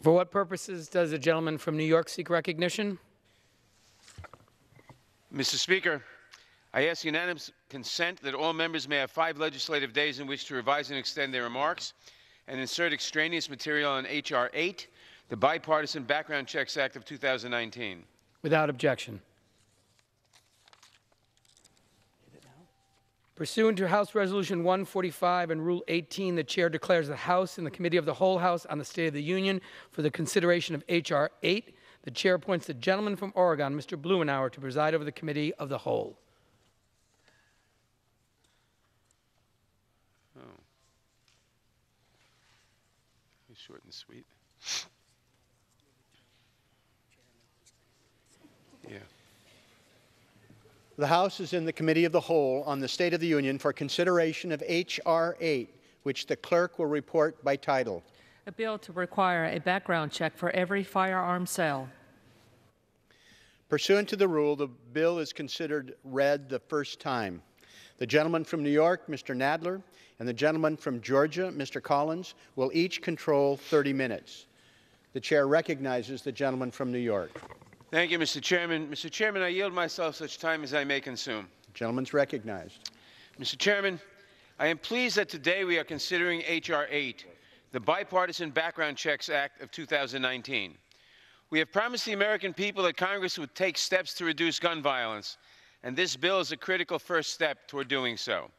For what purposes does the gentleman from New York seek recognition? Mr. Speaker, I ask unanimous consent that all members may have 5 legislative days in which to revise and extend their remarks and insert extraneous material on H.R. 8, the Bipartisan Background Checks Act of 2019. Without objection. Pursuant to House Resolution 145 and Rule 18, the Chair declares the House and the Committee of the Whole House on the State of the Union for the consideration of H.R. 8. The Chair appoints the gentleman from Oregon, Mr. Blumenauer, to preside over the Committee of the Whole. Oh. Short and sweet. Yeah. The House is in the Committee of the Whole on the State of the Union for consideration of H.R. 8, which the clerk will report by title. A bill to require a background check for every firearm sale. Pursuant to the rule, the bill is considered read the first time. The gentleman from New York, Mr. Nadler, and the gentleman from Georgia, Mr. Collins, will each control 30 minutes. The Chair recognizes the gentleman from New York. Thank you, Mr. Chairman. Mr. Chairman, I yield myself such time as I may consume. The gentleman's recognized. Mr. Chairman, I am pleased that today we are considering H.R. 8, the Bipartisan Background Checks Act of 2019. We have promised the American people that Congress would take steps to reduce gun violence, and this bill is a critical first step toward doing so.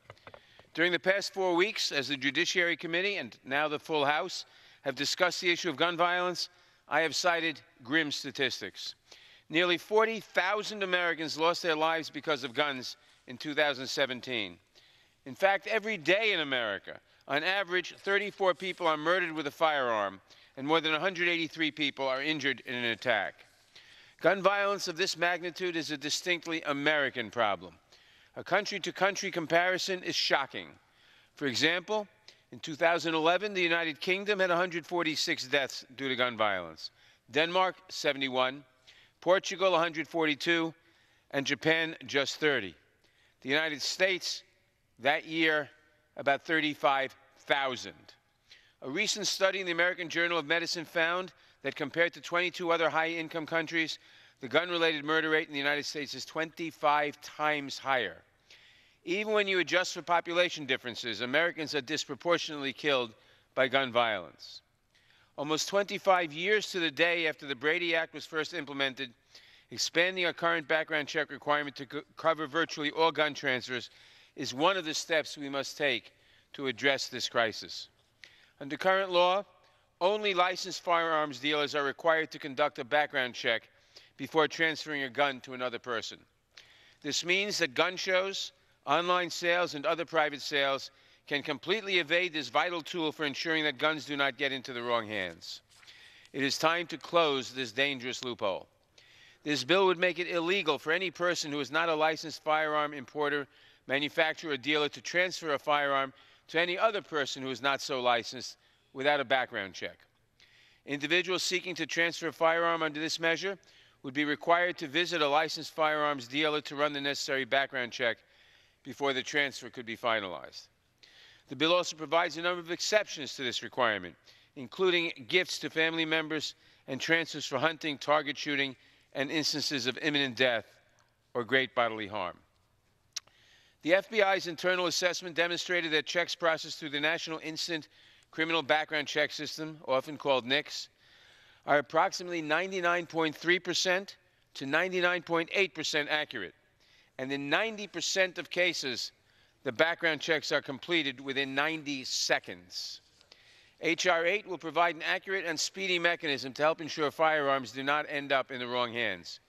During the past 4 weeks, as the Judiciary Committee and now the full House have discussed the issue of gun violence, I have cited grim statistics. Nearly 40,000 Americans lost their lives because of guns in 2017. In fact, every day in America, on average, 34 people are murdered with a firearm, and more than 183 people are injured in an attack. Gun violence of this magnitude is a distinctly American problem. A country-to-country comparison is shocking. For example, in 2011, the United Kingdom had 146 deaths due to gun violence, Denmark, 71, Portugal, 142, and Japan, just 30. The United States, that year, about 35,000. A recent study in the American Journal of Medicine found that compared to 22 other high-income countries, the gun-related murder rate in the United States is 25 times higher. Even when you adjust for population differences, Americans are disproportionately killed by gun violence. Almost 25 years to the day after the Brady Act was first implemented, expanding our current background check requirement to cover virtually all gun transfers is one of the steps we must take to address this crisis. Under current law, only licensed firearms dealers are required to conduct a background check before transferring a gun to another person. This means that gun shows, online sales, and other private sales can completely evade this vital tool for ensuring that guns do not get into the wrong hands. It is time to close this dangerous loophole. This bill would make it illegal for any person who is not a licensed firearm importer, manufacturer, or dealer to transfer a firearm to any other person who is not so licensed without a background check. Individuals seeking to transfer a firearm under this measure would be required to visit a licensed firearms dealer to run the necessary background check before the transfer could be finalized. The bill also provides a number of exceptions to this requirement, including gifts to family members and transfers for hunting, target shooting, and instances of imminent death or great bodily harm. The FBI's internal assessment demonstrated that checks processed through the National Instant Criminal Background Check System, often called NICS, are approximately 99.3% to 99.8% accurate. And in 90% of cases, the background checks are completed within 90 seconds. H.R. 8 will provide an accurate and speedy mechanism to help ensure firearms do not end up in the wrong hands.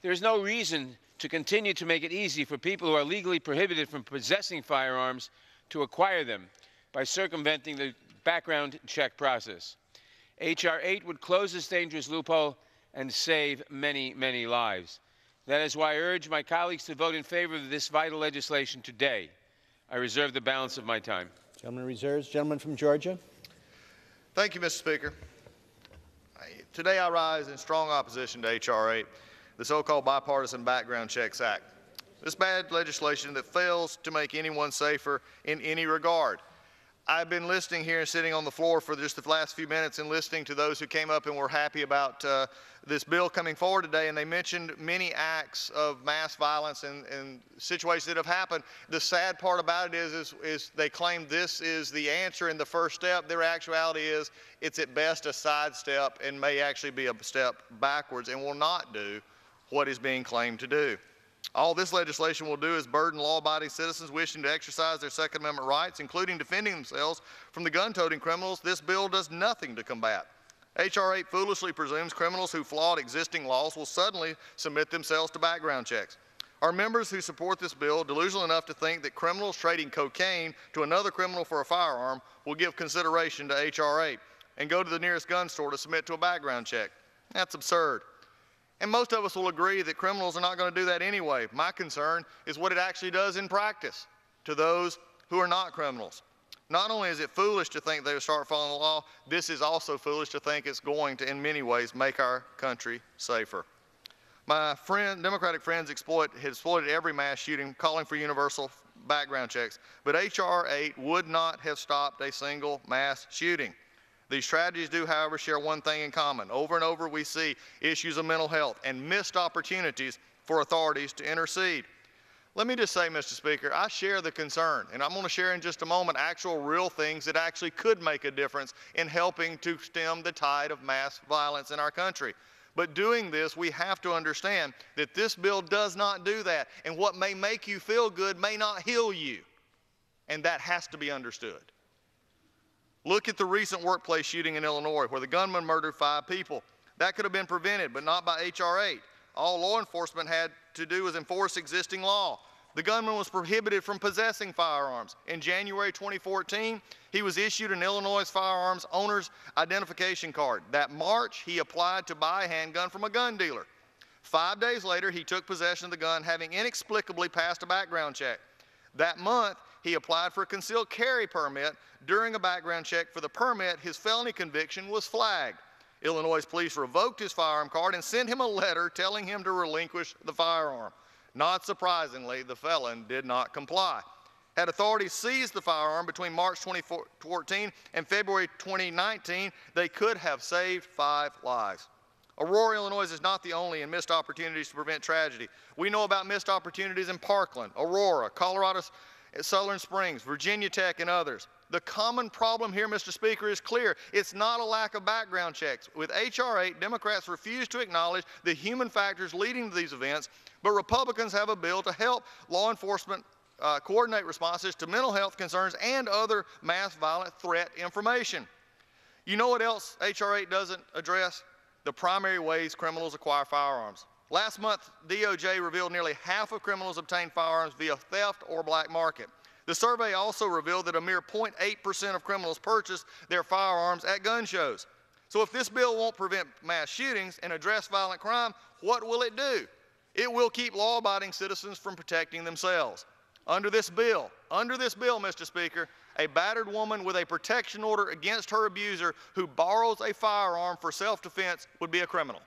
There is no reason to continue to make it easy for people who are legally prohibited from possessing firearms to acquire them by circumventing the background check process. H.R. 8 would close this dangerous loophole and save many, many lives. That is why I urge my colleagues to vote in favor of this vital legislation today. I reserve the balance of my time. Gentleman reserves. Gentleman from Georgia. Thank you, Mr. Speaker. Today I rise in strong opposition to H.R. 8, the so-called Bipartisan Background Checks Act. This bad legislation that fails to make anyone safer in any regard. I've been listening here and sitting on the floor for just the last few minutes and listening to those who came up and were happy about this bill coming forward today, and they mentioned many acts of mass violence and situations that have happened. The sad part about it is they claim this is the answer and the first step. Their actuality is it's at best a sidestep and may actually be a step backwards and will not do what is being claimed to do. All this legislation will do is burden law-abiding citizens wishing to exercise their Second Amendment rights, including defending themselves from the gun-toting criminals this bill does nothing to combat. H.R. 8 foolishly presumes criminals who flawed existing laws will suddenly submit themselves to background checks. Are members who support this bill delusional enough to think that criminals trading cocaine to another criminal for a firearm will give consideration to H.R. 8 and go to the nearest gun store to submit to a background check? That's absurd. And most of us will agree that criminals are not going to do that anyway. My concern is what it actually does in practice to those who are not criminals. Not only is it foolish to think they will start following the law, this is also foolish to think it's going to, in many ways, make our country safer. My Democratic friends exploited every mass shooting, calling for universal background checks. But H.R. 8 would not have stopped a single mass shooting. These tragedies do, however, share one thing in common. Over and over we see issues of mental health and missed opportunities for authorities to intercede. Let me just say, Mr. Speaker, I share the concern, and I'm going to share in just a moment actual real things that actually could make a difference in helping to stem the tide of mass violence in our country. But doing this, we have to understand that this bill does not do that, and what may make you feel good may not heal you, and that has to be understood. Look at the recent workplace shooting in Illinois where the gunman murdered 5 people. That could have been prevented, but not by H.R. 8. All law enforcement had to do was enforce existing law. The gunman was prohibited from possessing firearms. In January 2014, he was issued an Illinois firearms owner's identification card. That March, he applied to buy a handgun from a gun dealer. 5 days later, he took possession of the gun, having inexplicably passed a background check. That month, he applied for a concealed carry permit. During a background check for the permit, his felony conviction was flagged. Illinois police revoked his firearm card and sent him a letter telling him to relinquish the firearm. Not surprisingly, the felon did not comply. Had authorities seized the firearm between March 2014 and February 2019, they could have saved 5 lives. Aurora, Illinois is not the only in missed opportunities to prevent tragedy. We know about missed opportunities in Parkland, Aurora, Colorado, Southern Springs, Virginia Tech, and others. The common problem here, Mr. Speaker, is clear. It's not a lack of background checks. With H.R. 8, Democrats refuse to acknowledge the human factors leading to these events, but Republicans have a bill to help law enforcement coordinate responses to mental health concerns and other mass violent threat information. You know what else H.R. 8 doesn't address? The primary ways criminals acquire firearms. Last month, DOJ revealed nearly half of criminals obtain firearms via theft or black market. The survey also revealed that a mere 0.8% of criminals purchase their firearms at gun shows. So if this bill won't prevent mass shootings and address violent crime, what will it do? It will keep law-abiding citizens from protecting themselves. Under this bill, Mr. Speaker, a battered woman with a protection order against her abuser who borrows a firearm for self-defense would be a criminal.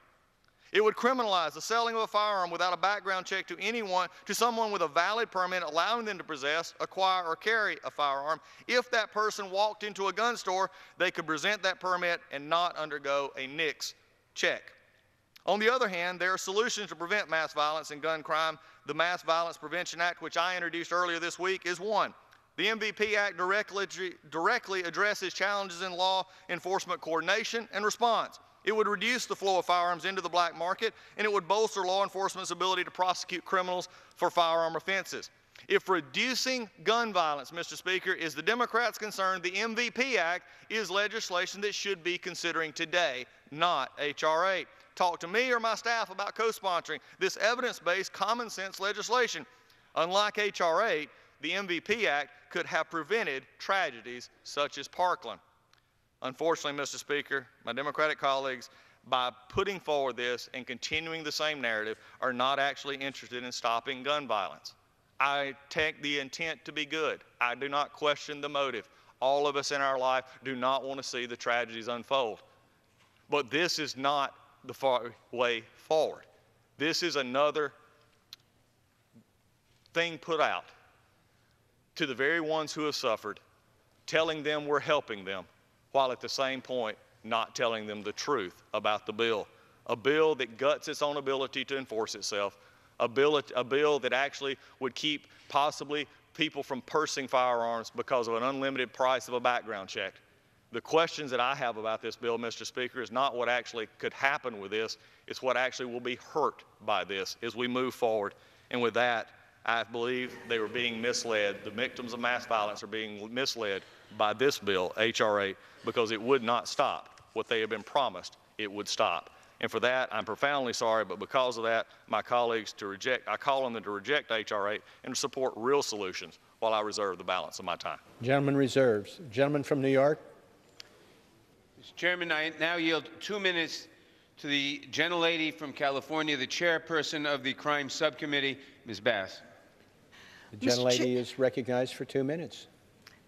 It would criminalize the selling of a firearm without a background check to someone with a valid permit allowing them to possess, acquire, or carry a firearm. If that person walked into a gun store, they could present that permit and not undergo a NICS check. On the other hand, there are solutions to prevent mass violence and gun crime. The Mass Violence Prevention Act, which I introduced earlier this week, is one. The MVP Act directly addresses challenges in law enforcement coordination and response. It would reduce the flow of firearms into the black market, and it would bolster law enforcement's ability to prosecute criminals for firearm offenses. If reducing gun violence, Mr. Speaker, is the Democrats' concern, the MVP Act is legislation that should be considering today, not H.R. 8. Talk to me or my staff about co-sponsoring this evidence-based, common-sense legislation. Unlike H.R. 8, the MVP Act could have prevented tragedies such as Parkland. Unfortunately, Mr. Speaker, my Democratic colleagues, by putting forward this and continuing the same narrative, are not actually interested in stopping gun violence. I take the intent to be good. I do not question the motive. All of us in our life do not want to see the tragedies unfold. But this is not the way forward. This is another thing put out to the very ones who have suffered telling them we're helping them, while at the same point not telling them the truth about the bill. A bill that guts its own ability to enforce itself, a bill that actually would keep possibly people from purchasing firearms because of an unlimited price of a background check. The questions that I have about this bill, Mr. Speaker, is not what actually could happen with this, it's what actually will be hurt by this as we move forward. And with that, I believe they were being misled. The victims of mass violence are being misled by this bill, H.R. 8, because it would not stop what they have been promised it would stop. And for that, I'm profoundly sorry, but because of that, my colleagues I call on them to reject H.R. 8 and to support real solutions while I reserve the balance of my time. Gentleman reserves. Gentleman from New York. Mr. Chairman, I now yield 2 minutes to the gentlelady from California, the chairperson of the Crime Subcommittee, Ms. Bass. The gentlelady is recognized for 2 minutes.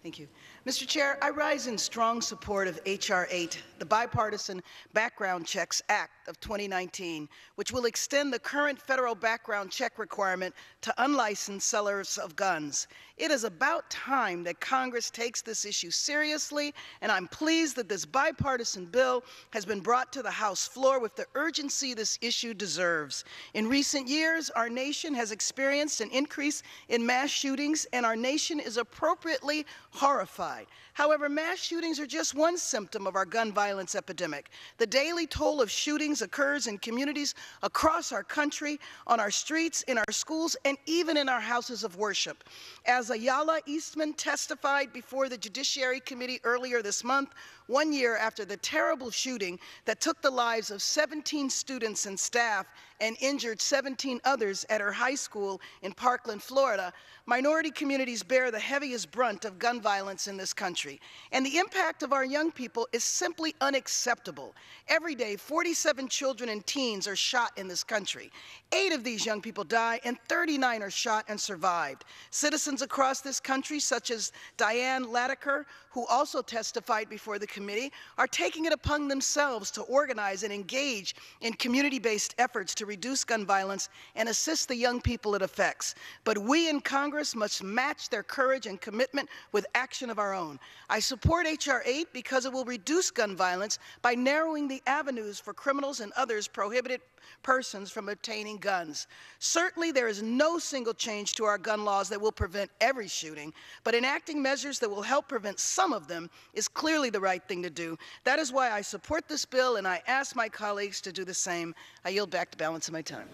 Thank you. Mr. Chair, I rise in strong support of H.R. 8, the Bipartisan Background Checks Act of 2019, which will extend the current federal background check requirement to unlicensed sellers of guns. It is about time that Congress takes this issue seriously, and I'm pleased that this bipartisan bill has been brought to the House floor with the urgency this issue deserves. In recent years, our nation has experienced an increase in mass shootings, and our nation is appropriately horrified. However, mass shootings are just one symptom of our gun violence epidemic. The daily toll of shootings occurs in communities across our country, on our streets, in our schools, and even in our houses of worship. As Ayala Eastman testified before the Judiciary Committee earlier this month, 1 year after the terrible shooting that took the lives of 17 students and staff and injured 17 others at her high school in Parkland, Florida, minority communities bear the heaviest brunt of gun violence in this country. And the impact of our young people is simply unacceptable. Every day, 47 children and teens are shot in this country. 8 of these young people die, and 39 are shot and survived. Citizens across this country, such as Diane Latiker, who also testified before the committee, are taking it upon themselves to organize and engage in community-based efforts to reduce gun violence and assist the young people it affects. But we in Congress must match their courage and commitment with action of our own. I support H.R. 8 because it will reduce gun violence by narrowing the avenues for criminals and others prohibited persons from obtaining guns. Certainly, there is no single change to our gun laws that will prevent every shooting, but enacting measures that will help prevent some of them is clearly the right thing to do. That is why I support this bill, and I ask my colleagues to do the same. I yield back the balance of my time.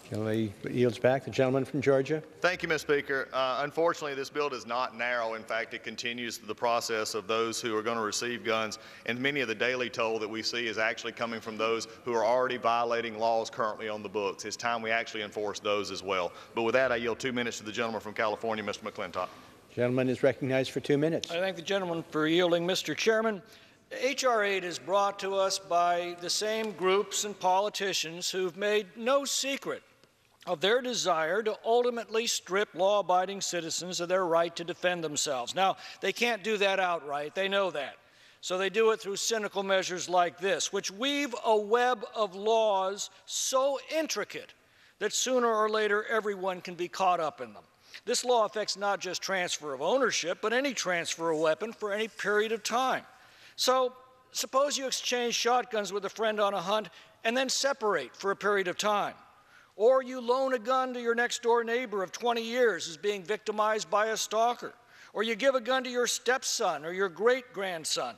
Gentleman yields back. The gentleman from Georgia. Thank you, Mr. Speaker. Unfortunately, this bill does not narrow. In fact, it continues the process of those who are going to receive guns, and many of the daily toll that we see is actually coming from those who are already violating laws currently on the books. It's time we actually enforce those as well. But with that, I yield 2 minutes to the gentleman from California, Mr. McClintock. Gentleman is recognized for 2 minutes. I thank the gentleman for yielding, Mr. Chairman. H.R. 8 is brought to us by the same groups and politicians who've made no secret of their desire to ultimately strip law-abiding citizens of their right to defend themselves. Now, they can't do that outright. They know that. So they do it through cynical measures like this, which weave a web of laws so intricate that sooner or later everyone can be caught up in them. This law affects not just transfer of ownership, but any transfer of weapon for any period of time. So suppose you exchange shotguns with a friend on a hunt and then separate for a period of time. Or you loan a gun to your next-door neighbor of 20 years who's being victimized by a stalker. Or you give a gun to your stepson or your great-grandson.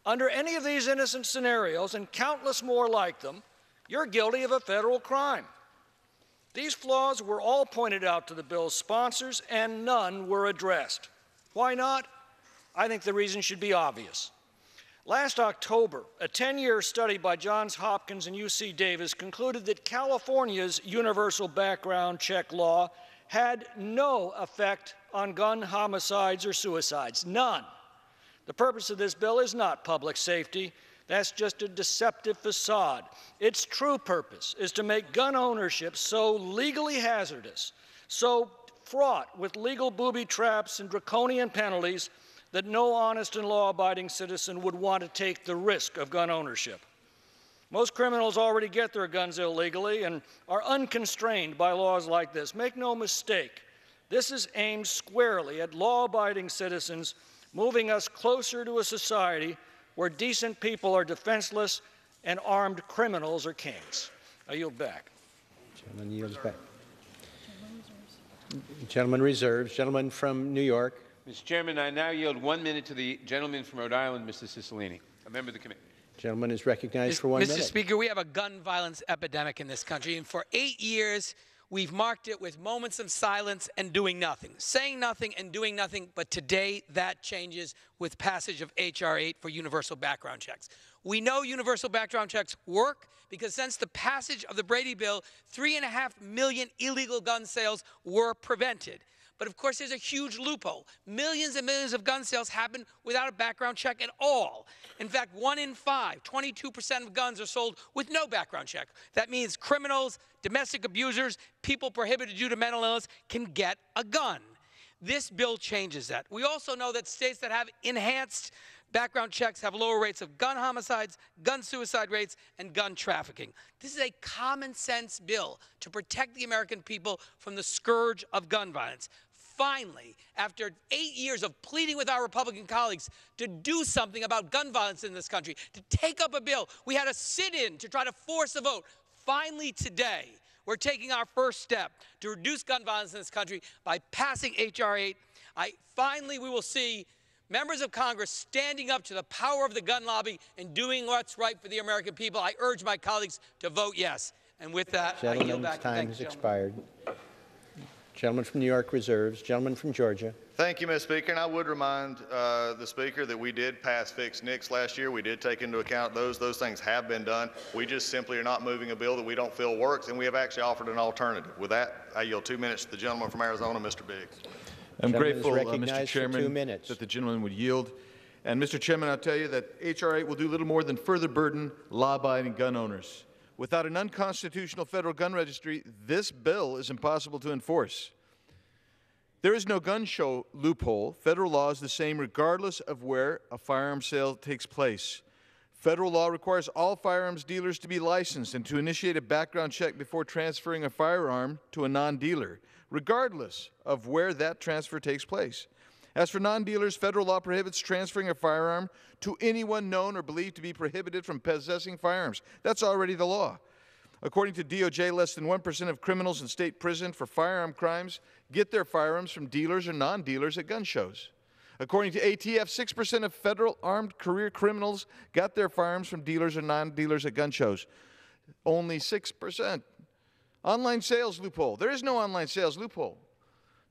Under any of these innocent scenarios, and countless more like them, you're guilty of a federal crime. These flaws were all pointed out to the bill's sponsors, and none were addressed. Why not? I think the reason should be obvious. Last October, a 10-year study by Johns Hopkins and UC Davis concluded that California's universal background check law had no effect on gun homicides or suicides, none. The purpose of this bill is not public safety. That's just a deceptive facade. Its true purpose is to make gun ownership so legally hazardous, so fraught with legal booby traps and draconian penalties that no honest and law-abiding citizen would want to take the risk of gun ownership. Most criminals already get their guns illegally and are unconstrained by laws like this. Make no mistake, this is aimed squarely at law-abiding citizens moving us closer to a society where decent people are defenseless and armed criminals are kings. I yield back. Gentleman yields back. Gentleman reserves. Gentleman from New York. Mr. Chairman, I now yield 1 minute to the gentleman from Rhode Island, Mr. Cicilline, a member of the committee. Gentleman is recognized for 1 minute. Mr. Speaker, we have a gun violence epidemic in this country, and for 8 years, we've marked it with moments of silence and doing nothing, saying nothing and doing nothing, but today that changes with passage of H.R. 8 for universal background checks. We know universal background checks work because since the passage of the Brady Bill, 3.5 million illegal gun sales were prevented. But of course, there's a huge loophole. Millions and millions of gun sales happen without a background check at all. In fact, 1 in 5, 22% of guns are sold with no background check. That means criminals, domestic abusers, people prohibited due to mental illness can get a gun. This bill changes that. We also know that states that have enhanced background checks have lower rates of gun homicides, gun suicide rates, and gun trafficking. This is a common sense bill to protect the American people from the scourge of gun violence. Finally, after 8 years of pleading with our Republican colleagues to do something about gun violence in this country, to take up a bill, we had a sit-in to try to force a vote. Finally today, we're taking our first step to reduce gun violence in this country by passing H.R. 8. Finally, we will see members of Congress standing up to the power of the gun lobby and doing what's right for the American people. I urge my colleagues to vote yes. And with that, I yield back. Gentleman's time has expired. Gentleman from New York reserves. Gentleman from Georgia. Thank you, Mr. Speaker. And I would remind the Speaker that we did pass Fix NICS last year. We did take into account those. Those things have been done. We just simply are not moving a bill that we don't feel works, and we have actually offered an alternative. With that, I yield 2 minutes to the gentleman from Arizona, Mr. Biggs. I'm grateful, Mr. Chairman, that the gentleman would yield. And, Mr. Chairman, I'll tell you that H.R. 8 will do little more than further burden law-abiding gun owners. Without an unconstitutional federal gun registry, this bill is impossible to enforce. There is no gun show loophole. Federal law is the same regardless of where a firearm sale takes place. Federal law requires all firearms dealers to be licensed and to initiate a background check before transferring a firearm to a non-dealer, regardless of where that transfer takes place. As for non-dealers, federal law prohibits transferring a firearm to anyone known or believed to be prohibited from possessing firearms. That's already the law. According to DOJ, less than 1% of criminals in state prison for firearm crimes get their firearms from dealers or non-dealers at gun shows. According to ATF, 6% of federal armed career criminals got their firearms from dealers or non-dealers at gun shows. Only 6%. Online sales loophole. There is no online sales loophole.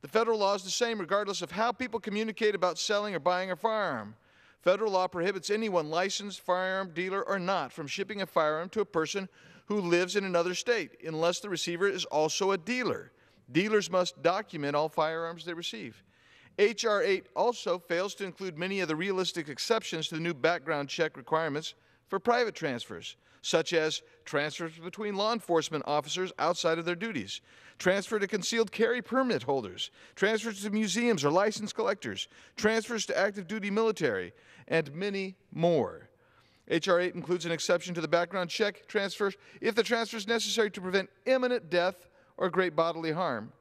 The federal law is the same regardless of how people communicate about selling or buying a firearm. Federal law prohibits anyone, licensed firearm dealer or not, from shipping a firearm to a person who lives in another state, unless the receiver is also a dealer. Dealers must document all firearms they receive. H.R. 8 also fails to include many of the realistic exceptions to the new background check requirements for private transfers, such as transfers between law enforcement officers outside of their duties, transfer to concealed carry permit holders, transfers to museums or licensed collectors, transfers to active duty military, and many more. H.R. 8 includes an exception to the background check transfer if the transfer is necessary to prevent imminent death or great bodily harm.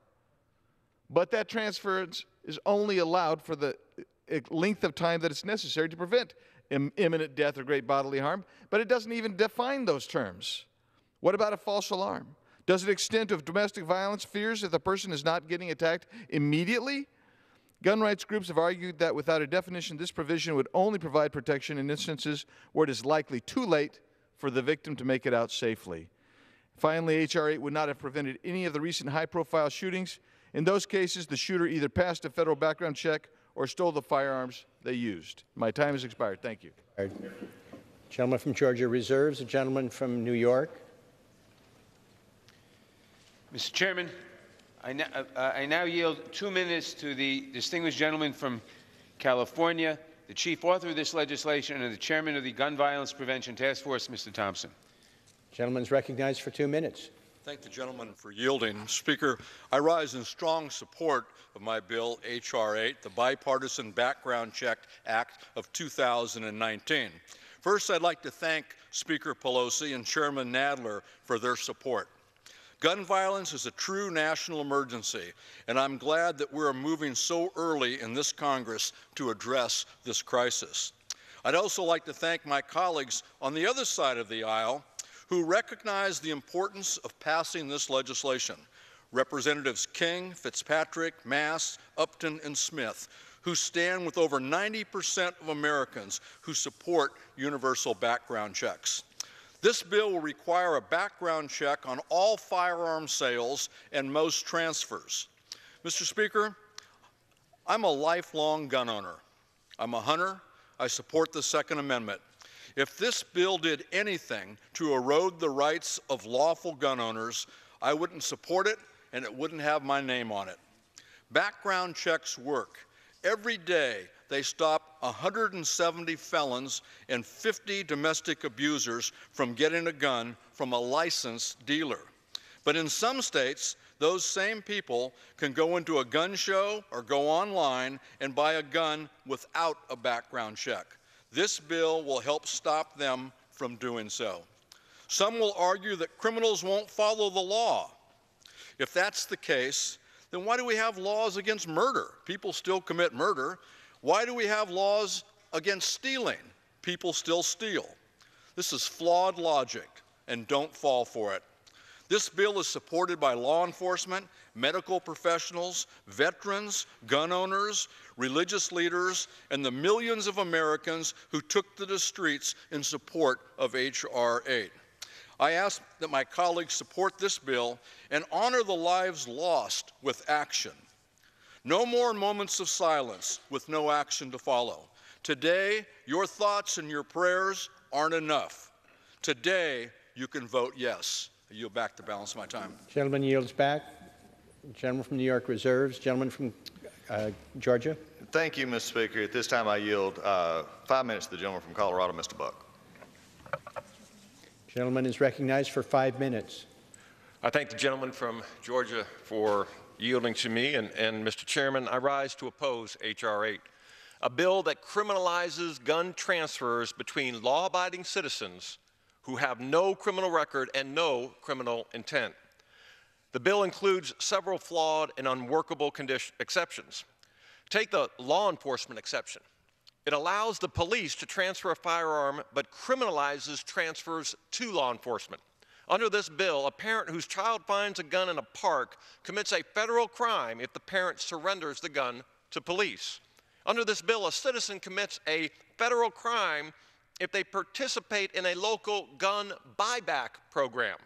But that transfer is only allowed for the length of time that it's necessary to prevent imminent death or great bodily harm, but it doesn't even define those terms. What about a false alarm? Does it extend to domestic violence fears if the person is not getting attacked immediately? Gun rights groups have argued that without a definition, this provision would only provide protection in instances where it is likely too late for the victim to make it out safely. Finally, H.R. 8 would not have prevented any of the recent high-profile shootings. In those cases, the shooter either passed a federal background check or stole the firearms they used. My time has expired. Thank you. Gentleman from Georgia reserves. A gentleman from New York. Mr. Chairman, I now yield 2 minutes to the distinguished gentleman from California, the chief author of this legislation and the chairman of the Gun Violence Prevention Task Force, Mr. Thompson. Gentleman is recognized for 2 minutes. Thank the gentleman for yielding. Speaker, I rise in strong support of my bill, H.R. 8, the Bipartisan Background Check Act of 2019. First, I'd like to thank Speaker Pelosi and Chairman Nadler for their support. Gun violence is a true national emergency, and I'm glad that we're moving so early in this Congress to address this crisis. I'd also like to thank my colleagues on the other side of the aisle who recognize the importance of passing this legislation. Representatives King, Fitzpatrick, Mass, Upton, and Smith, who stand with over 90% of Americans who support universal background checks. This bill will require a background check on all firearm sales and most transfers. Mr. Speaker, I'm a lifelong gun owner. I'm a hunter. I support the Second Amendment. If this bill did anything to erode the rights of lawful gun owners, I wouldn't support it, and it wouldn't have my name on it. Background checks work. Every day, they stop 170 felons and 50 domestic abusers from getting a gun from a licensed dealer. But in some states, those same people can go into a gun show or go online and buy a gun without a background check. This bill will help stop them from doing so. Some will argue that criminals won't follow the law. If that's the case, then why do we have laws against murder? People still commit murder. Why do we have laws against stealing? People still steal. This is flawed logic, and don't fall for it. This bill is supported by law enforcement, medical professionals, veterans, gun owners, religious leaders, and the millions of Americans who took to the streets in support of H.R. 8. I ask that my colleagues support this bill and honor the lives lost with action. No more moments of silence with no action to follow. Today, your thoughts and your prayers aren't enough. Today, you can vote yes. I yield back the balance of my time. Gentleman yields back. Gentleman from New York reserves. Gentleman from Georgia. Thank you, Mr. Speaker. At this time, I yield 5 minutes to the gentleman from Colorado, Mr. Buck. Gentleman is recognized for 5 minutes. I thank the gentleman from Georgia for yielding to me, and Mr. Chairman, I rise to oppose H.R. 8, a bill that criminalizes gun transfers between law-abiding citizens who have no criminal record and no criminal intent. The bill includes several flawed and unworkable exceptions. Take the law enforcement exception. It allows the police to transfer a firearm, but criminalizes transfers to law enforcement. Under this bill, a parent whose child finds a gun in a park commits a federal crime if the parent surrenders the gun to police. Under this bill, a citizen commits a federal crime if they participate in a local gun buyback program.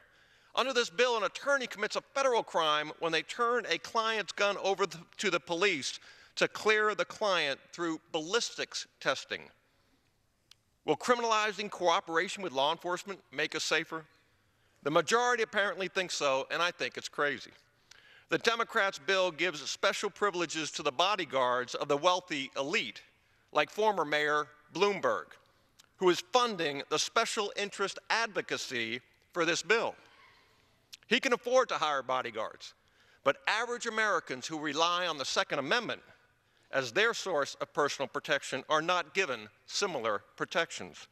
Under this bill, an attorney commits a federal crime when they turn a client's gun over to the police to clear the client through ballistics testing. Will criminalizing cooperation with law enforcement make us safer? The majority apparently thinks so, and I think it's crazy. The Democrats' bill gives special privileges to the bodyguards of the wealthy elite, like former Mayor Bloomberg, who is funding the special interest advocacy for this bill. He can afford to hire bodyguards, but average Americans who rely on the Second Amendment as their source of personal protection are not given similar protections.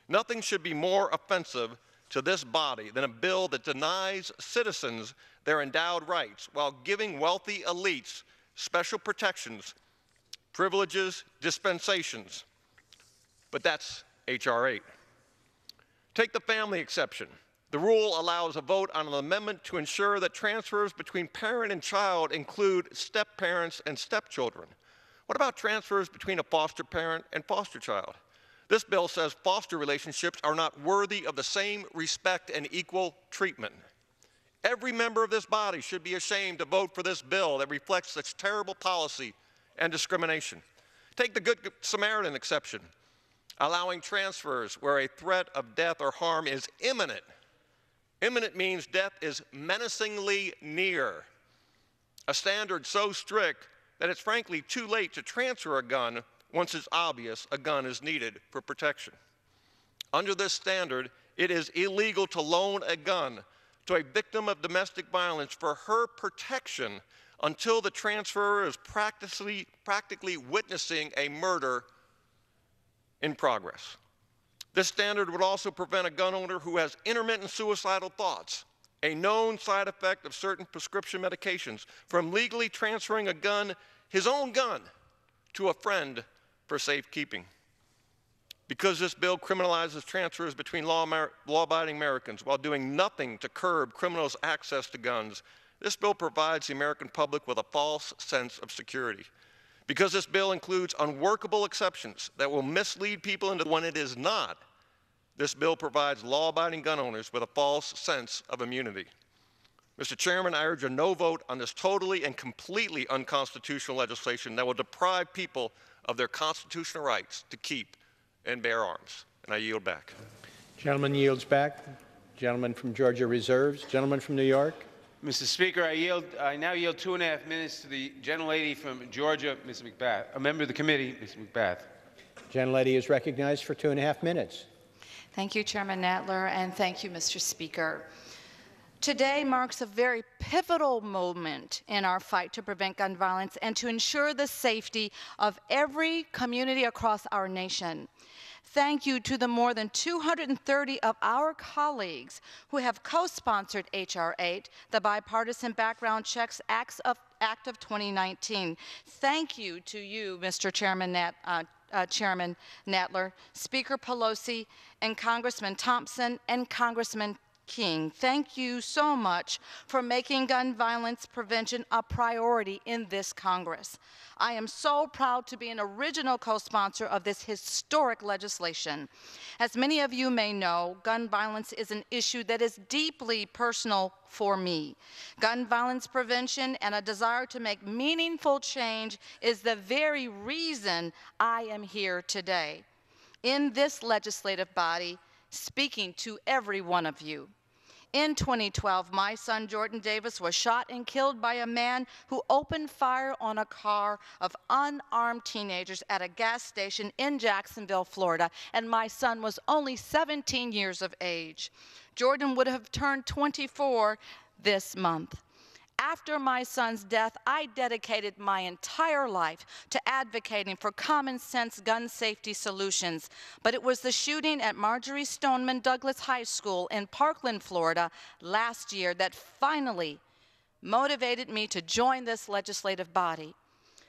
Nothing should be more offensive to this body than a bill that denies citizens their endowed rights while giving wealthy elites special protections, privileges, dispensations. But that's H.R. 8. Take the family exception. The rule allows a vote on an amendment to ensure that transfers between parent and child include step-parents and stepchildren. What about transfers between a foster parent and foster child? This bill says foster relationships are not worthy of the same respect and equal treatment. Every member of this body should be ashamed to vote for this bill that reflects such terrible policy and discrimination. Take the Good Samaritan exception, allowing transfers where a threat of death or harm is imminent. Imminent means death is menacingly near, a standard so strict that it's frankly too late to transfer a gun once it's obvious a gun is needed for protection. Under this standard, it is illegal to loan a gun to a victim of domestic violence for her protection until the transferor is practically witnessing a murder in progress. This standard would also prevent a gun owner who has intermittent suicidal thoughts a known side effect of certain prescription medications, from legally transferring a gun, his own gun, to a friend for safekeeping. Because this bill criminalizes transfers between law-abiding Americans while doing nothing to curb criminals' access to guns, this bill provides the American public with a false sense of security. Because this bill includes unworkable exceptions that will mislead people into when it is not, this bill provides law-abiding gun owners with a false sense of immunity. Mr. Chairman, I urge a no vote on this totally and completely unconstitutional legislation that will deprive people of their constitutional rights to keep and bear arms. And I yield back. Gentleman yields back. Gentleman from Georgia reserves. Gentleman from New York. Mr. Speaker, I now yield 2.5 minutes to the gentlelady from Georgia, Ms. McBath. A member of the committee, Ms. McBath. Gentlelady is recognized for 2.5 minutes. Thank you, Chairman Nadler, and thank you, Mr. Speaker. Today marks a very pivotal moment in our fight to prevent gun violence and to ensure the safety of every community across our nation. Thank you to the more than 230 of our colleagues who have co-sponsored H.R. 8, the Bipartisan Background Checks Act of 2019. Thank you to you, Mr. Chairman Nadler, Speaker Pelosi, and Congressman Thompson and Congressman King. Thank you so much for making gun violence prevention a priority in this Congress. I am so proud to be an original co-sponsor of this historic legislation. As many of you may know, gun violence is an issue that is deeply personal for me. Gun violence prevention and a desire to make meaningful change is the very reason I am here today, in this legislative body, speaking to every one of you. In 2012, my son Jordan Davis was shot and killed by a man who opened fire on a car of unarmed teenagers at a gas station in Jacksonville, Florida, and my son was only 17 years of age. Jordan would have turned 24 this month. After my son's death, I dedicated my entire life to advocating for common sense gun safety solutions. But it was the shooting at Marjory Stoneman Douglas High School in Parkland, Florida last year that finally motivated me to join this legislative body.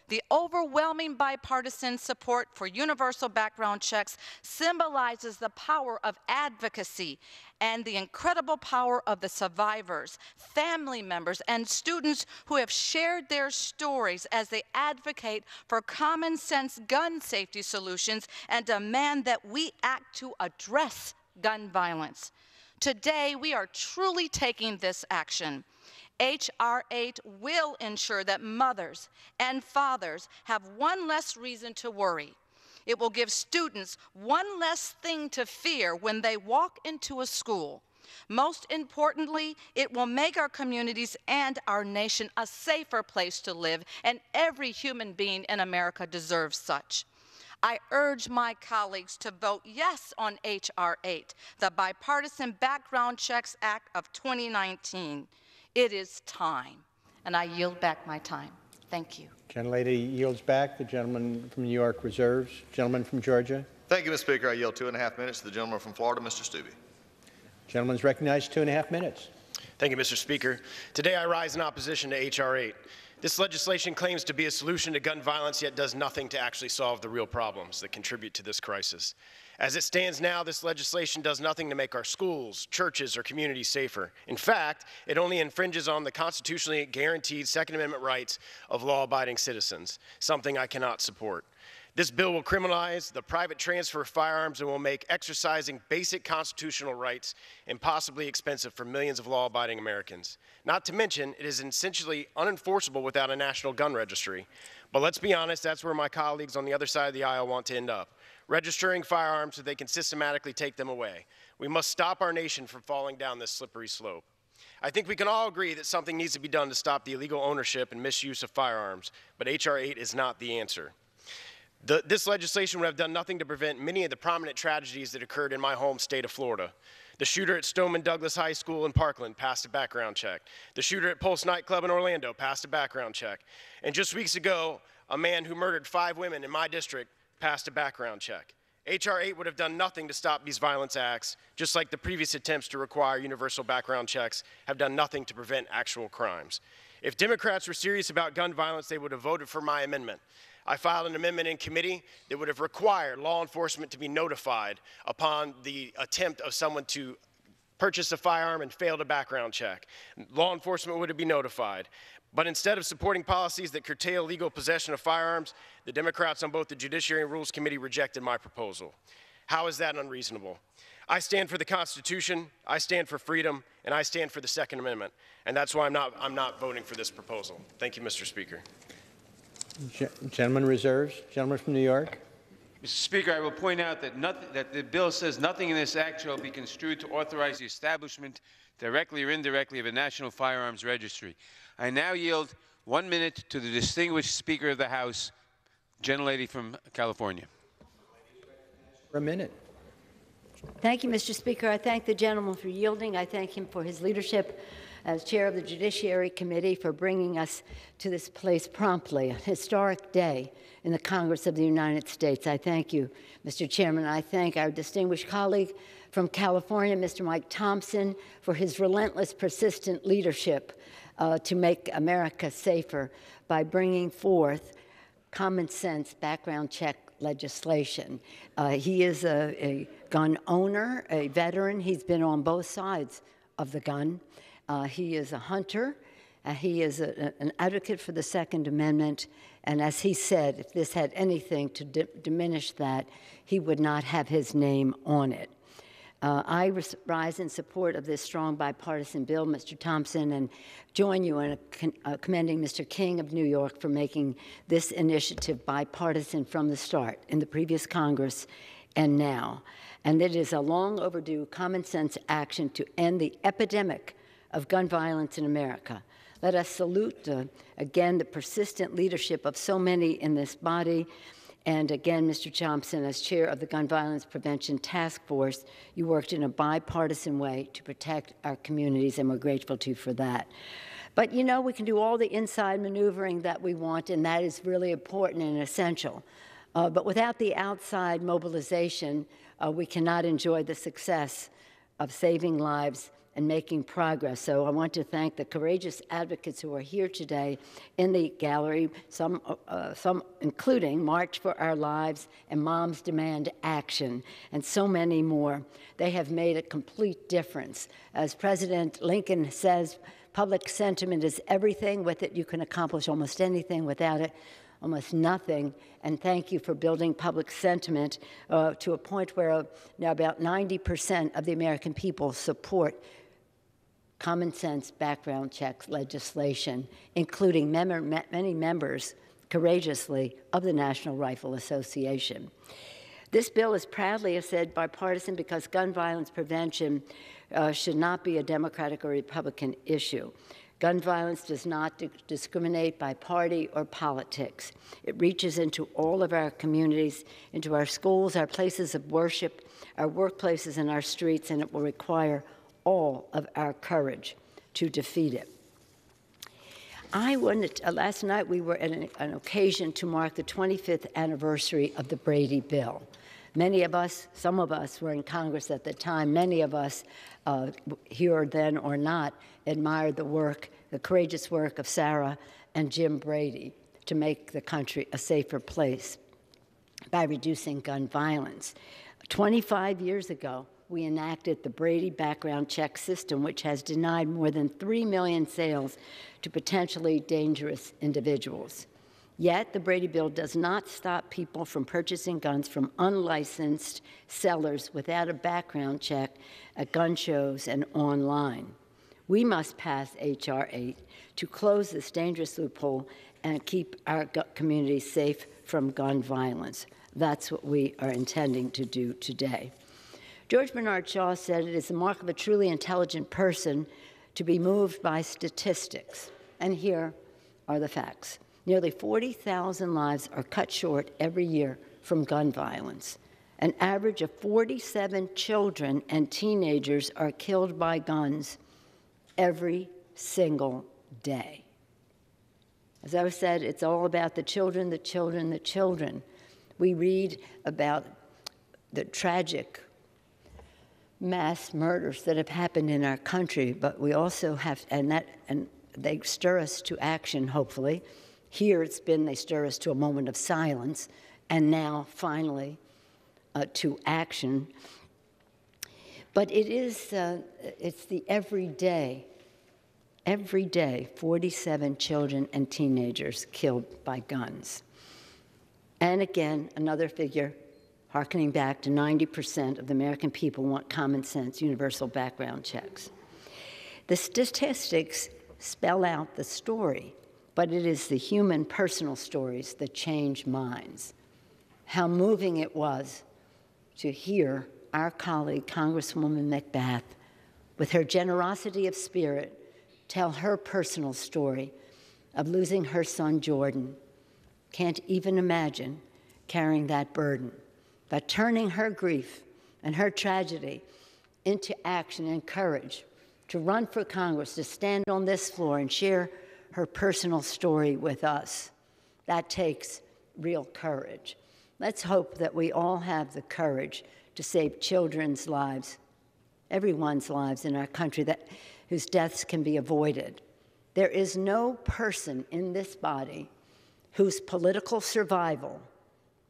The overwhelming bipartisan support for universal background checks symbolizes the power of advocacy and the incredible power of the survivors, family members, and students who have shared their stories as they advocate for common sense gun safety solutions and demand that we act to address gun violence. Today, we are truly taking this action. H.R. 8 will ensure that mothers and fathers have one less reason to worry. It will give students one less thing to fear when they walk into a school. Most importantly, it will make our communities and our nation a safer place to live, and every human being in America deserves such. I urge my colleagues to vote yes on H.R. 8, the Bipartisan Background Checks Act of 2019. It is time, and I yield back my time. Thank you. Gentlelady yields back. The gentleman from New York reserves. Gentleman from Georgia. Thank you, Mr. Speaker. I yield 2.5 minutes to the gentleman from Florida, Mr. Stubbe. Gentleman's recognized 2.5 minutes. Thank you, Mr. Speaker. Today I rise in opposition to H.R. 8. This legislation claims to be a solution to gun violence, yet does nothing to actually solve the real problems that contribute to this crisis. As it stands now, this legislation does nothing to make our schools, churches, or communities safer. In fact, it only infringes on the constitutionally guaranteed Second Amendment rights of law-abiding citizens, something I cannot support. This bill will criminalize the private transfer of firearms and will make exercising basic constitutional rights impossibly expensive for millions of law-abiding Americans. Not to mention, it is essentially unenforceable without a national gun registry. But let's be honest, that's where my colleagues on the other side of the aisle want to end up, registering firearms so they can systematically take them away. We must stop our nation from falling down this slippery slope. I think we can all agree that something needs to be done to stop the illegal ownership and misuse of firearms, but H.R. 8 is not the answer. This legislation would have done nothing to prevent many of the prominent tragedies that occurred in my home state of Florida. The shooter at Stoneman Douglas High School in Parkland passed a background check. The shooter at Pulse nightclub in Orlando passed a background check. And just weeks ago, a man who murdered 5 women in my district passed a background check. H.R. 8 would have done nothing to stop these violence acts, just like the previous attempts to require universal background checks have done nothing to prevent actual crimes. If Democrats were serious about gun violence, they would have voted for my amendment. I filed an amendment in committee that would have required law enforcement to be notified upon the attempt of someone to purchase a firearm and failed a background check. Law enforcement would have been notified. But instead of supporting policies that curtail legal possession of firearms, the Democrats on both the Judiciary and Rules Committee rejected my proposal. How is that unreasonable? I stand for the Constitution, I stand for freedom, and I stand for the Second Amendment. And that's why I'm not voting for this proposal. Thank you, Mr. Speaker. Gentleman reserves. Gentleman from New York. Mr. Speaker, I will point out that the bill says nothing in this act shall be construed to authorize the establishment, directly or indirectly, of a national firearms registry. I now yield 1 minute to the distinguished Speaker of the House, gentlelady from California. For a minute. Thank you, Mr. Speaker. I thank the gentleman for yielding. I thank him for his leadership as chair of the Judiciary Committee for bringing us to this place promptly, a historic day in the Congress of the United States. I thank you, Mr. Chairman. I thank our distinguished colleague from California, Mr. Mike Thompson, for his relentless, persistent leadership to make America safer by bringing forth common sense background check legislation. He is a gun owner, a veteran. He's been on both sides of the gun. He is a hunter. He is an advocate for the Second Amendment. And as he said, if this had anything to diminish that, he would not have his name on it. I rise in support of this strong bipartisan bill, Mr. Thompson, and join you in commending Mr. King of New York for making this initiative bipartisan from the start in the previous Congress and now. And it is a long overdue common sense action to end the epidemic of gun violence in America. Let us salute, again, the persistent leadership of so many in this body. And again, Mr. Thompson, as chair of the Gun Violence Prevention Task Force, you worked in a bipartisan way to protect our communities, and we're grateful to you for that. But you know, we can do all the inside maneuvering that we want, and that is really important and essential. But without the outside mobilization, we cannot enjoy the success of saving lives and making progress. So I want to thank the courageous advocates who are here today in the gallery, some including March for Our Lives and Moms Demand Action, and so many more. They have made a complete difference. As President Lincoln says, public sentiment is everything. With it, you can accomplish almost anything. Without it, almost nothing. And thank you for building public sentiment to a point where now about 90% of the American people support common sense background checks legislation, including many members, courageously, of the National Rifle Association. This bill is proudly, as said, bipartisan because gun violence prevention should not be a Democratic or Republican issue. Gun violence does not discriminate by party or politics. It reaches into all of our communities, into our schools, our places of worship, our workplaces, and our streets, and it will require all of our courage to defeat it. I wanted last night we were at an occasion to mark the 25th anniversary of the Brady Bill. Many of us, some of us were in Congress at the time. Many of us, here then or not, admired the work, the courageous work of Sarah and Jim Brady to make the country a safer place by reducing gun violence. 25 years ago, we enacted the Brady background check system, which has denied more than 3 million sales to potentially dangerous individuals. Yet, the Brady bill does not stop people from purchasing guns from unlicensed sellers without a background check at gun shows and online. We must pass H.R. 8 to close this dangerous loophole and keep our communities safe from gun violence. That's what we are intending to do today. George Bernard Shaw said it is the mark of a truly intelligent person to be moved by statistics. And here are the facts. Nearly 40,000 lives are cut short every year from gun violence. An average of 47 children and teenagers are killed by guns every single day. As I said, it's all about the children, the children, the children. We read about the tragic mass murders that have happened in our country, but we also have, and they stir us to action, hopefully. Here it's been, they stir us to a moment of silence, and now, finally, to action. But it is, it's the every day, 47 children and teenagers killed by guns. And again, another figure, harkening back to 90% of the American people want common sense, universal background checks. The statistics spell out the story, but it is the human personal stories that change minds. How moving it was to hear our colleague, Congresswoman McBath, with her generosity of spirit, tell her personal story of losing her son, Jordan. Can't even imagine carrying that burden, but turning her grief and her tragedy into action and courage to run for Congress, to stand on this floor and share her personal story with us. That takes real courage. Let's hope that we all have the courage to save children's lives, everyone's lives in our country, whose deaths can be avoided. There is no person in this body whose political survival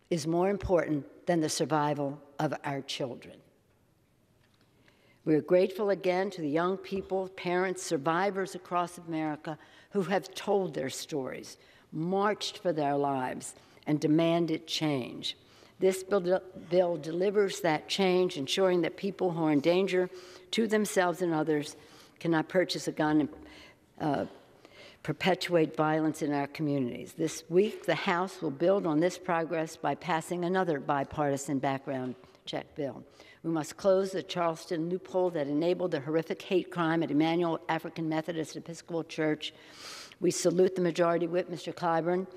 is more important than the survival of our children. We are grateful again to the young people, parents, survivors across America who have told their stories, marched for their lives, and demanded change. This bill delivers that change, ensuring that people who are in danger to themselves and others cannot purchase a gun and perpetuate violence in our communities. This week, the House will build on this progress by passing another bipartisan background check bill. We must close the Charleston loophole that enabled the horrific hate crime at Emmanuel African Methodist Episcopal Church. We salute the Majority Whip, Mr. Clyburn,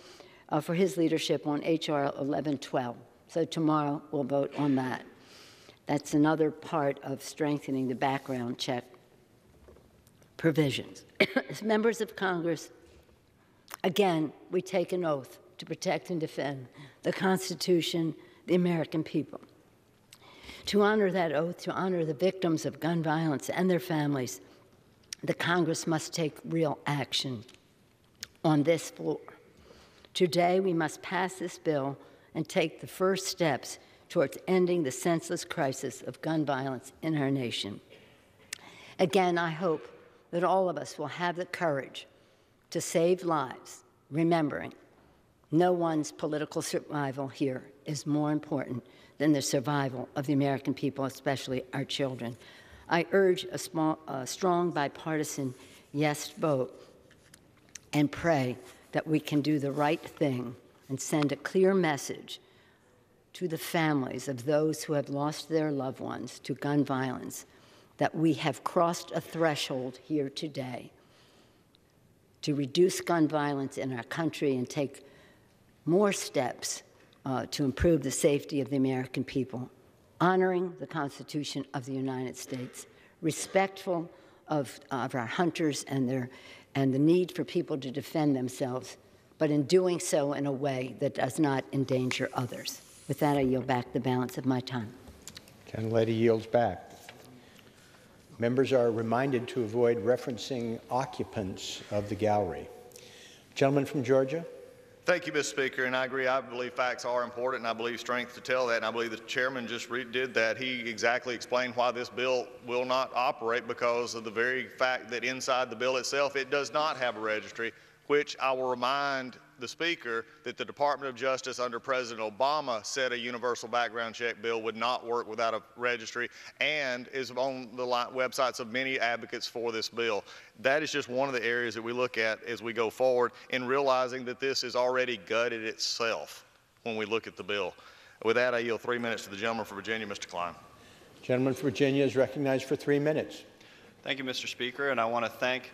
for his leadership on H.R. 1112. So tomorrow we'll vote on that. That's another part of strengthening the background check provisions. As members of Congress, again, we take an oath to protect and defend the Constitution, the American people. To honor that oath, to honor the victims of gun violence and their families, the Congress must take real action on this floor. Today, we must pass this bill and take the first steps towards ending the senseless crisis of gun violence in our nation. Again, I hope that all of us will have the courage to save lives, remembering no one's political survival here is more important than the survival of the American people, especially our children. I urge a strong bipartisan yes vote and pray that we can do the right thing and send a clear message to the families of those who have lost their loved ones to gun violence, that we have crossed a threshold here today to reduce gun violence in our country and take more steps to improve the safety of the American people, honoring the Constitution of the United States, respectful of our hunters and the need for people to defend themselves, but in doing so in a way that does not endanger others. With that, I yield back the balance of my time. Gentlelady yields back. Members are reminded to avoid referencing occupants of the gallery. Gentleman from Georgia. Thank you, Mr. Speaker, and I agree. I believe facts are important, and I believe strength to tell that, and I believe the chairman just did that. He exactly explained why this bill will not operate because of the very fact that inside the bill itself, it does not have a registry, which I will remind the Speaker that the Department of Justice under President Obama said a universal background check bill would not work without a registry, and is on the websites of many advocates for this bill. That is just one of the areas that we look at as we go forward in realizing that this is already gutted itself when we look at the bill. With that, I yield 3 minutes to the gentleman from Virginia, Mr. Klein. Gentleman from Virginia is recognized for 3 minutes. Thank you, Mr. Speaker, and I want to thank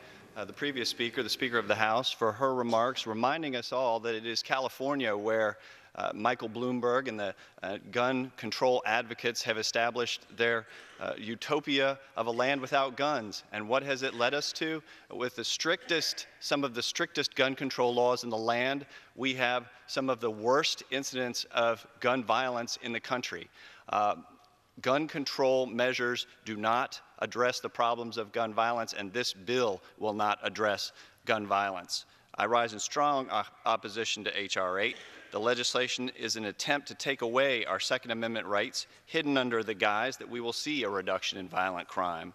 the previous speaker, the Speaker of the House, for her remarks, reminding us all that it is California where Michael Bloomberg and the gun control advocates have established their utopia of a land without guns. And what has it led us to? With some of the strictest gun control laws in the land, we have some of the worst incidents of gun violence in the country. Gun control measures do not address the problems of gun violence, and this bill will not address gun violence. I rise in strong opposition to H.R. 8. The legislation is an attempt to take away our Second Amendment rights, hidden under the guise that we will see a reduction in violent crime.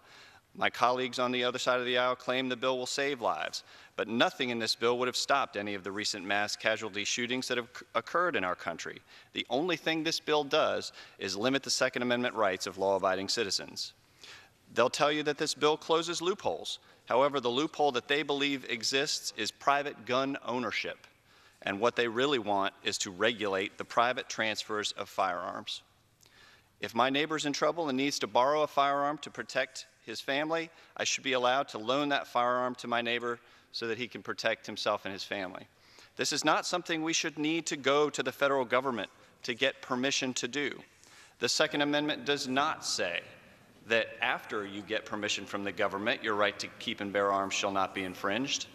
My colleagues on the other side of the aisle claim the bill will save lives, but nothing in this bill would have stopped any of the recent mass casualty shootings that have occurred in our country. The only thing this bill does is limit the Second Amendment rights of law-abiding citizens. They'll tell you that this bill closes loopholes. However, the loophole that they believe exists is private gun ownership, and what they really want is to regulate the private transfers of firearms. If my neighbor's in trouble and needs to borrow a firearm to protect his family, I should be allowed to loan that firearm to my neighbor so that he can protect himself and his family. This is not something we should need to go to the federal government to get permission to do. The Second Amendment does not say that after you get permission from the government, your right to keep and bear arms shall not be infringed.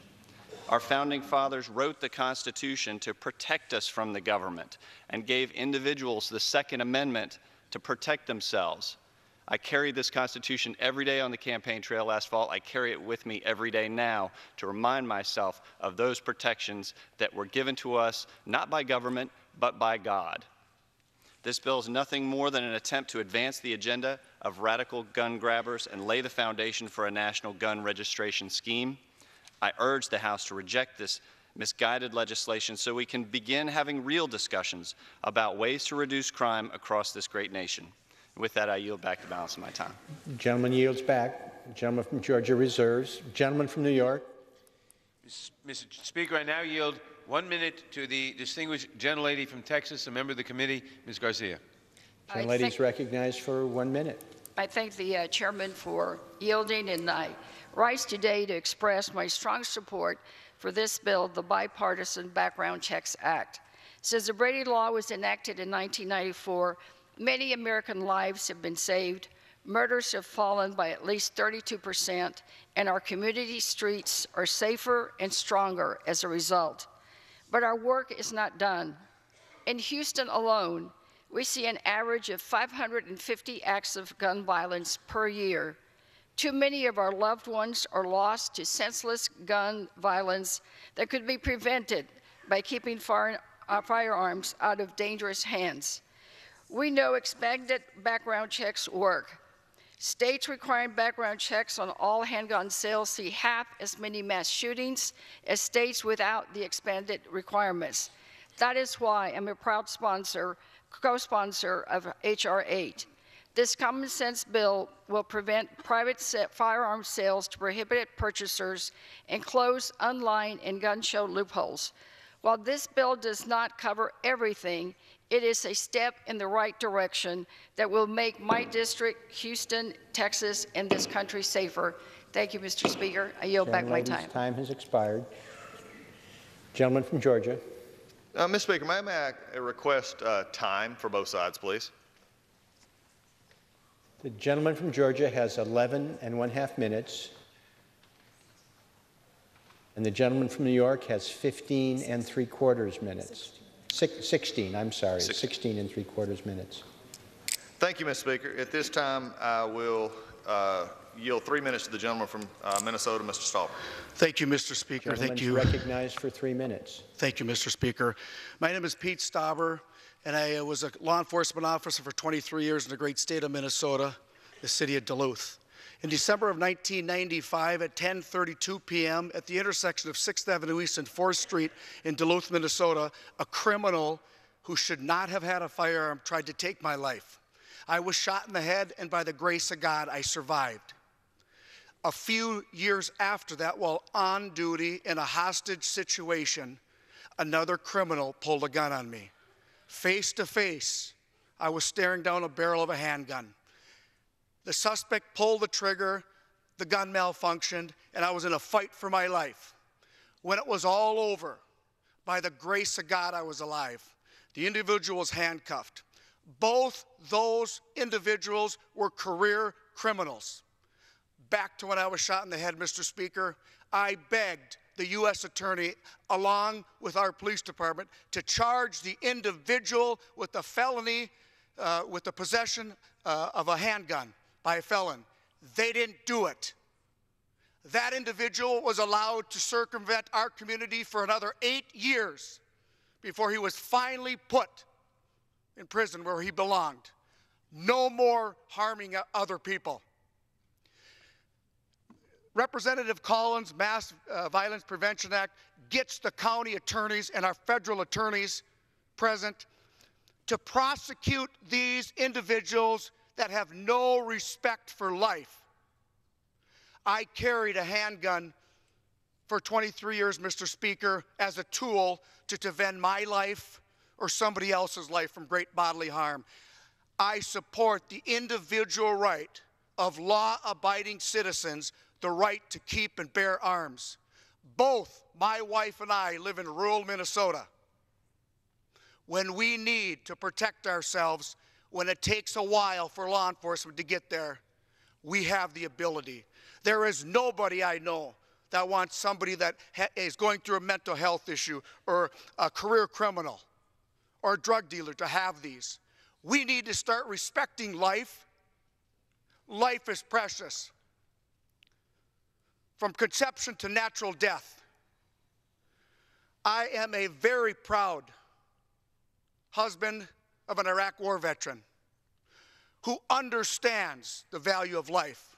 Our founding fathers wrote the Constitution to protect us from the government and gave individuals the Second Amendment to protect themselves. I carried this Constitution every day on the campaign trail last fall. I carry it with me every day now to remind myself of those protections that were given to us not by government, but by God. This bill is nothing more than an attempt to advance the agenda of radical gun grabbers and lay the foundation for a national gun registration scheme. I urge the House to reject this misguided legislation so we can begin having real discussions about ways to reduce crime across this great nation. With that, I yield back the balance of my time. The gentleman yields back. The gentleman from Georgia reserves. Gentleman from New York. Mr. Speaker, I now yield 1 minute to the distinguished gentlelady from Texas, a member of the committee, Ms. Garcia. Gentlelady is recognized for 1 minute. I thank the chairman for yielding, and I rise today to express my strong support for this bill, the Bipartisan Background Checks Act. Since the Brady Law was enacted in 1994, many American lives have been saved, murders have fallen by at least 32%, and our community streets are safer and stronger as a result. But our work is not done. In Houston alone, we see an average of 550 acts of gun violence per year. Too many of our loved ones are lost to senseless gun violence that could be prevented by keeping firearms out of dangerous hands. We know expanded background checks work. States requiring background checks on all handgun sales see half as many mass shootings as states without the expanded requirements. That is why I'm a proud co-sponsor of H.R. 8. This common sense bill will prevent private firearm sales to prohibited purchasers and close online and gun show loopholes. While this bill does not cover everything, it is a step in the right direction that will make my district, Houston, Texas, and this country safer. Thank you, Mr. Speaker. I yield back my time. Time has expired. Gentleman from Georgia. Mr. Speaker, may I request time for both sides, please? The gentleman from Georgia has 11 1/2 minutes. And the gentleman from New York has 15 3/4 minutes. 16, I'm sorry, 16 3/4 minutes. Thank you, Mr. Speaker. At this time, I will yield 3 minutes to the gentleman from Minnesota, Mr. Stauber. Thank you, Mr. Speaker. Thank you. Recognized for 3 minutes. Thank you, Mr. Speaker. My name is Pete Stauber, and I was a law enforcement officer for 23 years in the great state of Minnesota, the city of Duluth. In December of 1995 at 10:32 p.m. at the intersection of 6th Avenue East and 4th Street in Duluth, Minnesota, a criminal who should not have had a firearm tried to take my life. I was shot in the head, and by the grace of God, I survived. A few years after that, while on duty in a hostage situation, another criminal pulled a gun on me. Face to face, I was staring down a barrel of a handgun. The suspect pulled the trigger, the gun malfunctioned, and I was in a fight for my life. When it was all over, by the grace of God, I was alive. The individual was handcuffed. Both those individuals were career criminals. Back to when I was shot in the head, Mr. Speaker, I begged the U.S. Attorney, along with our police department, to charge the individual with a felony with the possession of a handgun by a felon. They didn't do it. That individual was allowed to circumvent our community for another 8 years before he was finally put in prison where he belonged. No more harming other people. Representative Collins' Mass Violence Prevention Act gets the county attorneys and our federal attorneys present to prosecute these individuals that have no respect for life. I carried a handgun for 23 years, Mr. Speaker, as a tool to defend my life or somebody else's life from great bodily harm. I support the individual right of law-abiding citizens, the right to keep and bear arms. Both my wife and I live in rural Minnesota. When we need to protect ourselves, when it takes a while for law enforcement to get there, we have the ability. There is nobody I know that wants somebody that is going through a mental health issue or a career criminal or a drug dealer to have these. We need to start respecting life. Life is precious. From conception to natural death. I am a very proud husband of an Iraq war veteran who understands the value of life.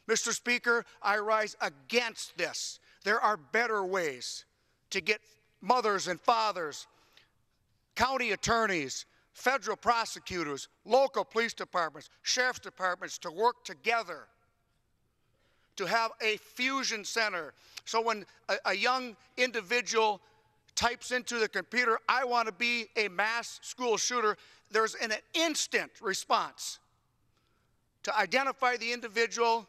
Mr. Speaker, I rise against this. There are better ways to get mothers and fathers, county attorneys, federal prosecutors, local police departments, sheriff's departments to work together to have a fusion center. So when a young individual types into the computer, I want to be a mass school shooter, there's an instant response to identify the individual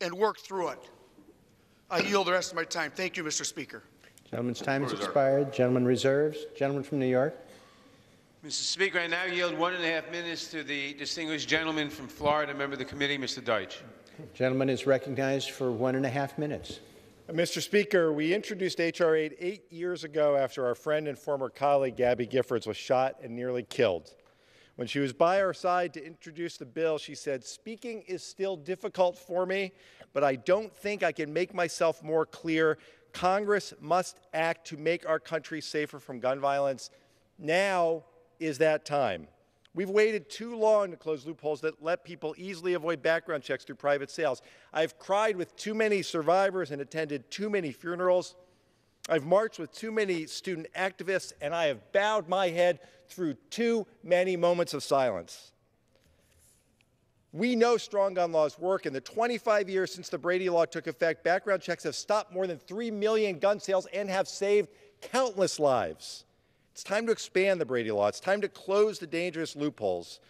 and work through it. I yield the rest of my time. Thank you, Mr. Speaker. Gentleman's time has expired. Gentleman reserves. Gentleman from New York. Mr. Speaker, I now yield 1.5 minutes to the distinguished gentleman from Florida, member of the committee, Mr. Deitch. Gentleman is recognized for 1.5 minutes. Mr. Speaker, we introduced H.R. 8 years ago after our friend and former colleague Gabby Giffords was shot and nearly killed. When she was by our side to introduce the bill, she said, "Speaking is still difficult for me, but I don't think I can make myself more clear. Congress must act to make our country safer from gun violence. Now is that time. We've waited too long to close loopholes that let people easily avoid background checks through private sales. I've cried with too many survivors and attended too many funerals. I've marched with too many student activists, and I have bowed my head through too many moments of silence. We know strong gun laws work. In the 25 years since the Brady Law took effect, background checks have stopped more than 3 million gun sales and have saved countless lives. It's time to expand the Brady Law. It's time to close the dangerous loopholes.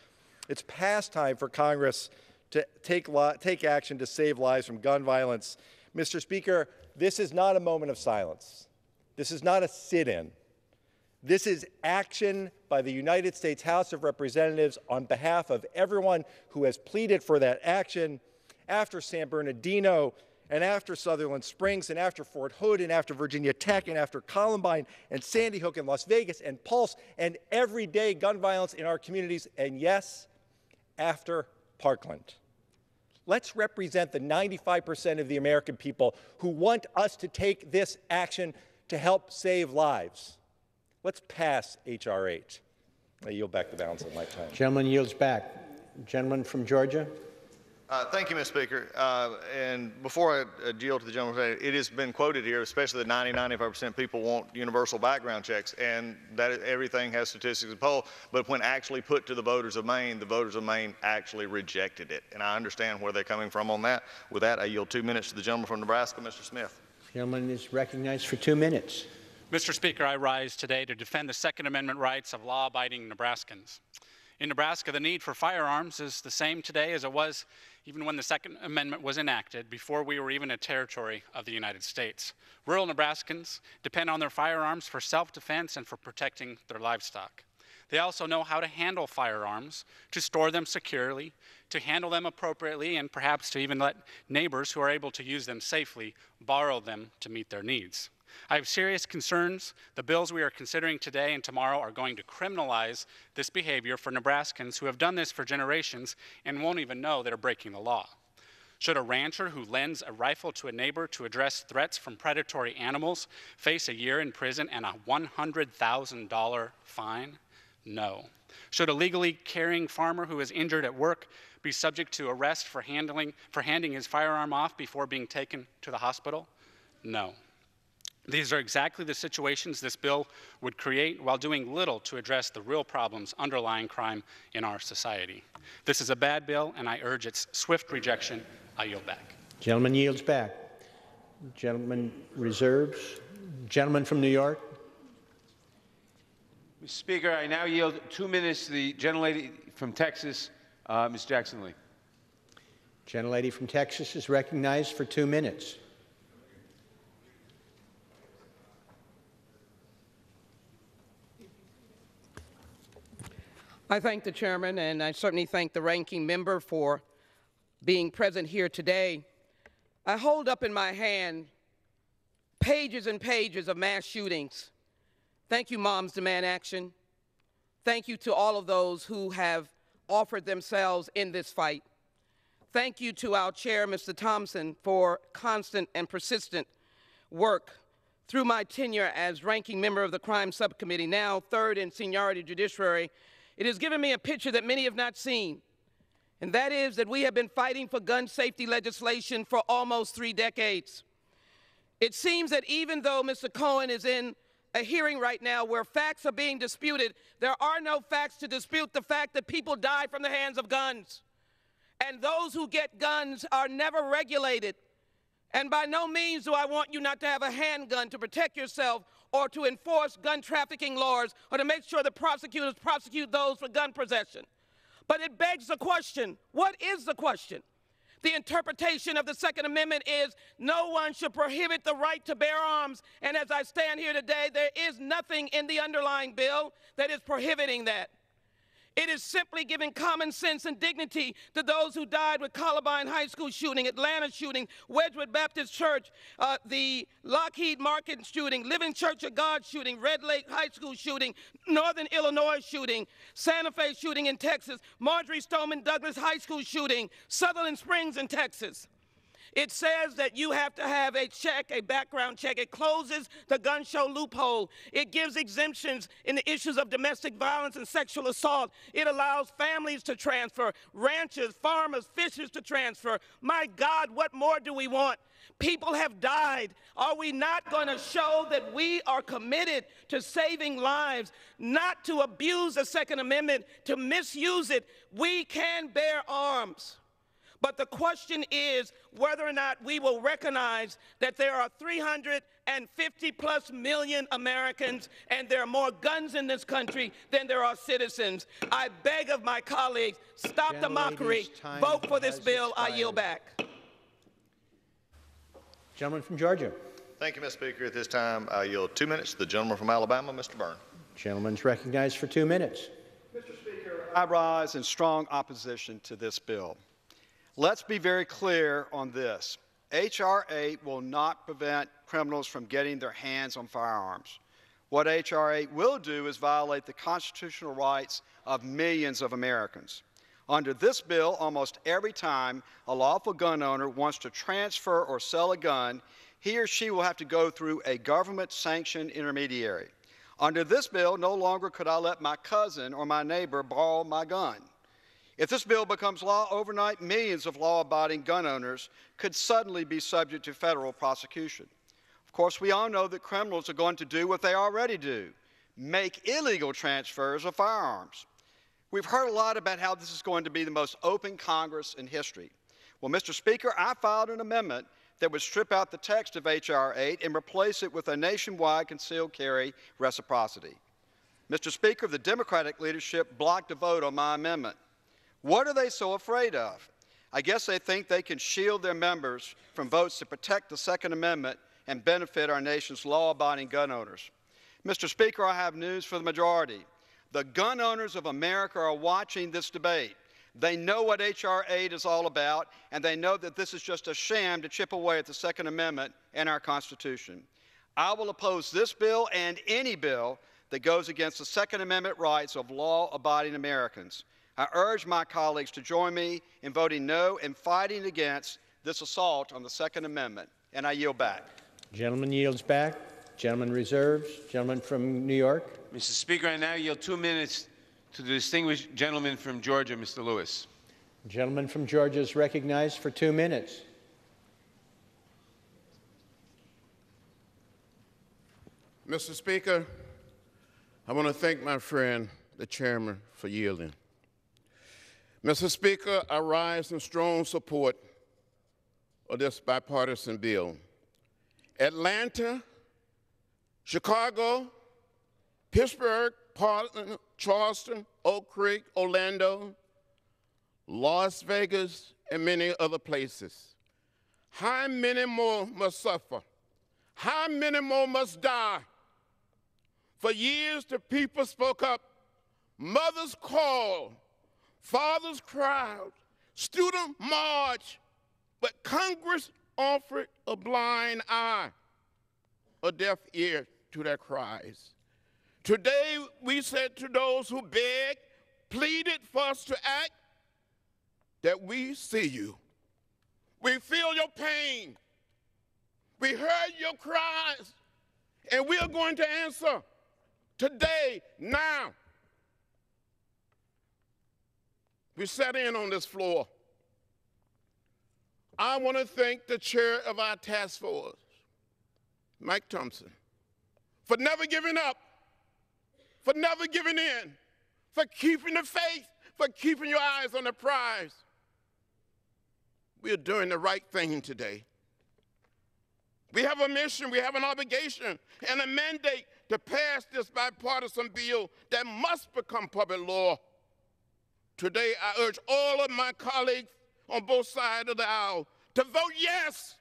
It's past time for Congress to take action to save lives from gun violence. Mr. Speaker, this is not a moment of silence. This is not a sit-in. This is action by the United States House of Representatives on behalf of everyone who has pleaded for that action after San Bernardino and after Sutherland Springs and after Fort Hood and after Virginia Tech and after Columbine and Sandy Hook and Las Vegas and Pulse and everyday gun violence in our communities, and yes, after Parkland. Let's represent the 95% of the American people who want us to take this action to help save lives. Let's pass H.R. 8. I yield back the balance of my time. Gentleman yields back. Gentleman from Georgia. Thank you, Mr. Speaker. And before I yield to the gentleman, it has been quoted here, especially that 95% people want universal background checks, and that everything has statistics and poll. But when actually put to the voters of Maine, the voters of Maine actually rejected it. And I understand where they're coming from on that. With that, I yield 2 minutes to the gentleman from Nebraska, Mr. Smith. Gentleman is recognized for 2 minutes. Mr. Speaker, I rise today to defend the Second Amendment rights of law-abiding Nebraskans. In Nebraska, the need for firearms is the same today as it was even when the Second Amendment was enacted, before we were even a territory of the United States. Rural Nebraskans depend on their firearms for self-defense and for protecting their livestock. They also know how to handle firearms, to store them securely, to handle them appropriately, and perhaps to even let neighbors who are able to use them safely borrow them to meet their needs. I have serious concerns. The bills we are considering today and tomorrow are going to criminalize this behavior for Nebraskans who have done this for generations and won't even know they're breaking the law. Should a rancher who lends a rifle to a neighbor to address threats from predatory animals face a year in prison and a $100,000 fine? No. Should a legally carrying farmer who is injured at work be subject to arrest for handing his firearm off before being taken to the hospital? No. These are exactly the situations this bill would create while doing little to address the real problems underlying crime in our society. This is a bad bill, and I urge its swift rejection. I yield back. Gentleman yields back. Gentleman reserves. Gentleman from New York. Mr. Speaker, I now yield 2 minutes to the gentlelady from Texas, Ms. Jackson Lee. Gentlelady from Texas is recognized for 2 minutes. I thank the chairman, and I certainly thank the ranking member for being present here today. I hold up in my hand pages and pages of mass shootings. Thank you, Moms Demand Action. Thank you to all of those who have offered themselves in this fight. Thank you to our chair, Mr. Thompson, for constant and persistent work through my tenure as ranking member of the Crime Subcommittee, now third in seniority judiciary. It has given me a picture that many have not seen, and that is that we have been fighting for gun safety legislation for almost 3 decades. It seems that even though Mr. Cohen is in a hearing right now where facts are being disputed, there are no facts to dispute the fact that people die from the hands of guns. And those who get guns are never regulated. And by no means do I want you not to have a handgun to protect yourself or to enforce gun trafficking laws or to make sure that prosecutors prosecute those for gun possession. But it begs the question, what is the question? The interpretation of the Second Amendment is no one should prohibit the right to bear arms. And as I stand here today, there is nothing in the underlying bill that is prohibiting that. It is simply giving common sense and dignity to those who died with Columbine High School shooting, Atlanta shooting, Wedgwood Baptist Church, the Lockheed Martin shooting, Living Church of God shooting, Red Lake High School shooting, Northern Illinois shooting, Santa Fe shooting in Texas, Marjorie Stoneman Douglas High School shooting, Sutherland Springs in Texas. It says that you have to have a check, a background check. It closes the gun show loophole. It gives exemptions in the issues of domestic violence and sexual assault. It allows families to transfer, ranchers, farmers, fishers to transfer. My God, what more do we want? People have died. Are we not going to show that we are committed to saving lives, not to abuse the Second Amendment, to misuse it? We can bear arms. But the question is whether or not we will recognize that there are 350+ million Americans and there are more guns in this country than there are citizens. I beg of my colleagues, stop the mockery, vote for this bill. I yield back. Gentleman from Georgia. Thank you, Mr. Speaker. At this time, I yield 2 minutes to the gentleman from Alabama, Mr. Byrne. Gentleman's recognized for 2 minutes. Mr. Speaker, I rise in strong opposition to this bill. Let's be very clear on this. H.R. 8 will not prevent criminals from getting their hands on firearms. What H.R. 8 will do is violate the constitutional rights of millions of Americans. Under this bill, almost every time a lawful gun owner wants to transfer or sell a gun, he or she will have to go through a government-sanctioned intermediary. Under this bill, no longer could I let my cousin or my neighbor borrow my gun. If this bill becomes law overnight, millions of law-abiding gun owners could suddenly be subject to federal prosecution. Of course, we all know that criminals are going to do what they already do, make illegal transfers of firearms. We've heard a lot about how this is going to be the most open Congress in history. Well, Mr. Speaker, I filed an amendment that would strip out the text of H.R. 8 and replace it with a nationwide concealed carry reciprocity. Mr. Speaker, the Democratic leadership blocked a vote on my amendment. What are they so afraid of? I guess they think they can shield their members from votes to protect the Second Amendment and benefit our nation's law-abiding gun owners. Mr. Speaker, I have news for the majority. The gun owners of America are watching this debate. They know what H.R. 8 is all about, and they know that this is just a sham to chip away at the Second Amendment and our Constitution. I will oppose this bill and any bill that goes against the Second Amendment rights of law-abiding Americans. I urge my colleagues to join me in voting no and fighting against this assault on the Second Amendment. And I yield back. Gentleman yields back. Gentleman reserves. Gentleman from New York. Mr. Speaker, I now yield 2 minutes to the distinguished gentleman from Georgia, Mr. Lewis. The gentleman from Georgia is recognized for 2 minutes. Mr. Speaker, I want to thank my friend, the chairman, for yielding. Mr. Speaker, I rise in strong support of this bipartisan bill. Atlanta, Chicago, Pittsburgh, Portland, Charleston, Oak Creek, Orlando, Las Vegas, and many other places. How many more must suffer? How many more must die? For years, the people spoke up. Mothers called. Fathers cried. Students marched. But Congress offered a blind eye, a deaf ear to their cries. Today, we said to those who begged, pleaded for us to act, that we see you. We feel your pain. We heard your cries, and we are going to answer today, now. We sat in on this floor. I want to thank the chair of our task force, Mike Thompson, for never giving up, for never giving in, for keeping the faith, for keeping your eyes on the prize. We are doing the right thing today. We have a mission, we have an obligation, and a mandate to pass this bipartisan bill that must become public law. Today, I urge all of my colleagues on both sides of the aisle to vote yes.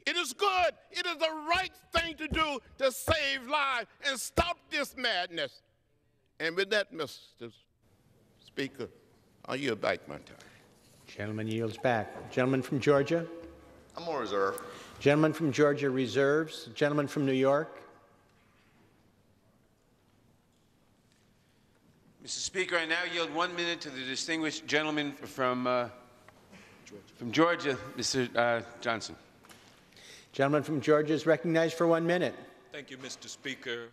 It is good. It is the right thing to do to save lives and stop this madness. And with that, Mr. Speaker, I'll yield back my time. Gentleman yields back. Gentleman from Georgia. I'm on reserve. Gentleman from Georgia reserves. Gentleman from New York. Mr. Speaker, I now yield 1 minute to the distinguished gentleman from Georgia, Mr. Johnson. Gentleman from Georgia is recognized for 1 minute. Thank you, Mr. Speaker.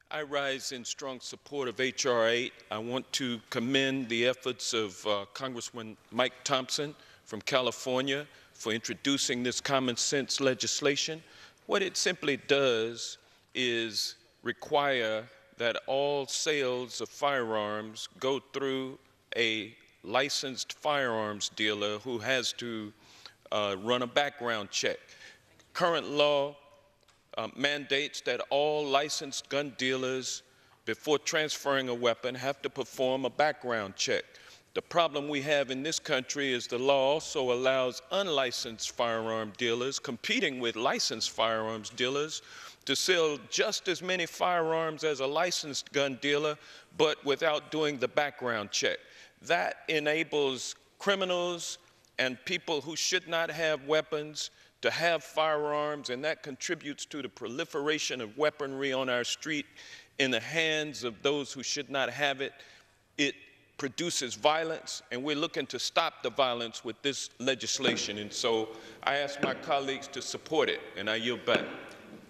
I rise in strong support of H.R. 8. I want to commend the efforts of Congressman Mike Thompson from California for introducing this common sense legislation. What it simply does is require that all sales of firearms go through a licensed firearms dealer who has to run a background check. Current law mandates that all licensed gun dealers, before transferring a weapon, have to perform a background check. The problem we have in this country is the law also allows unlicensed firearm dealers competing with licensed firearms dealers to sell just as many firearms as a licensed gun dealer, but without doing the background check. That enables criminals and people who should not have weapons to have firearms, and that contributes to the proliferation of weaponry on our street in the hands of those who should not have it. It produces violence, and we're looking to stop the violence with this legislation. And so I ask my colleagues to support it, and I yield back.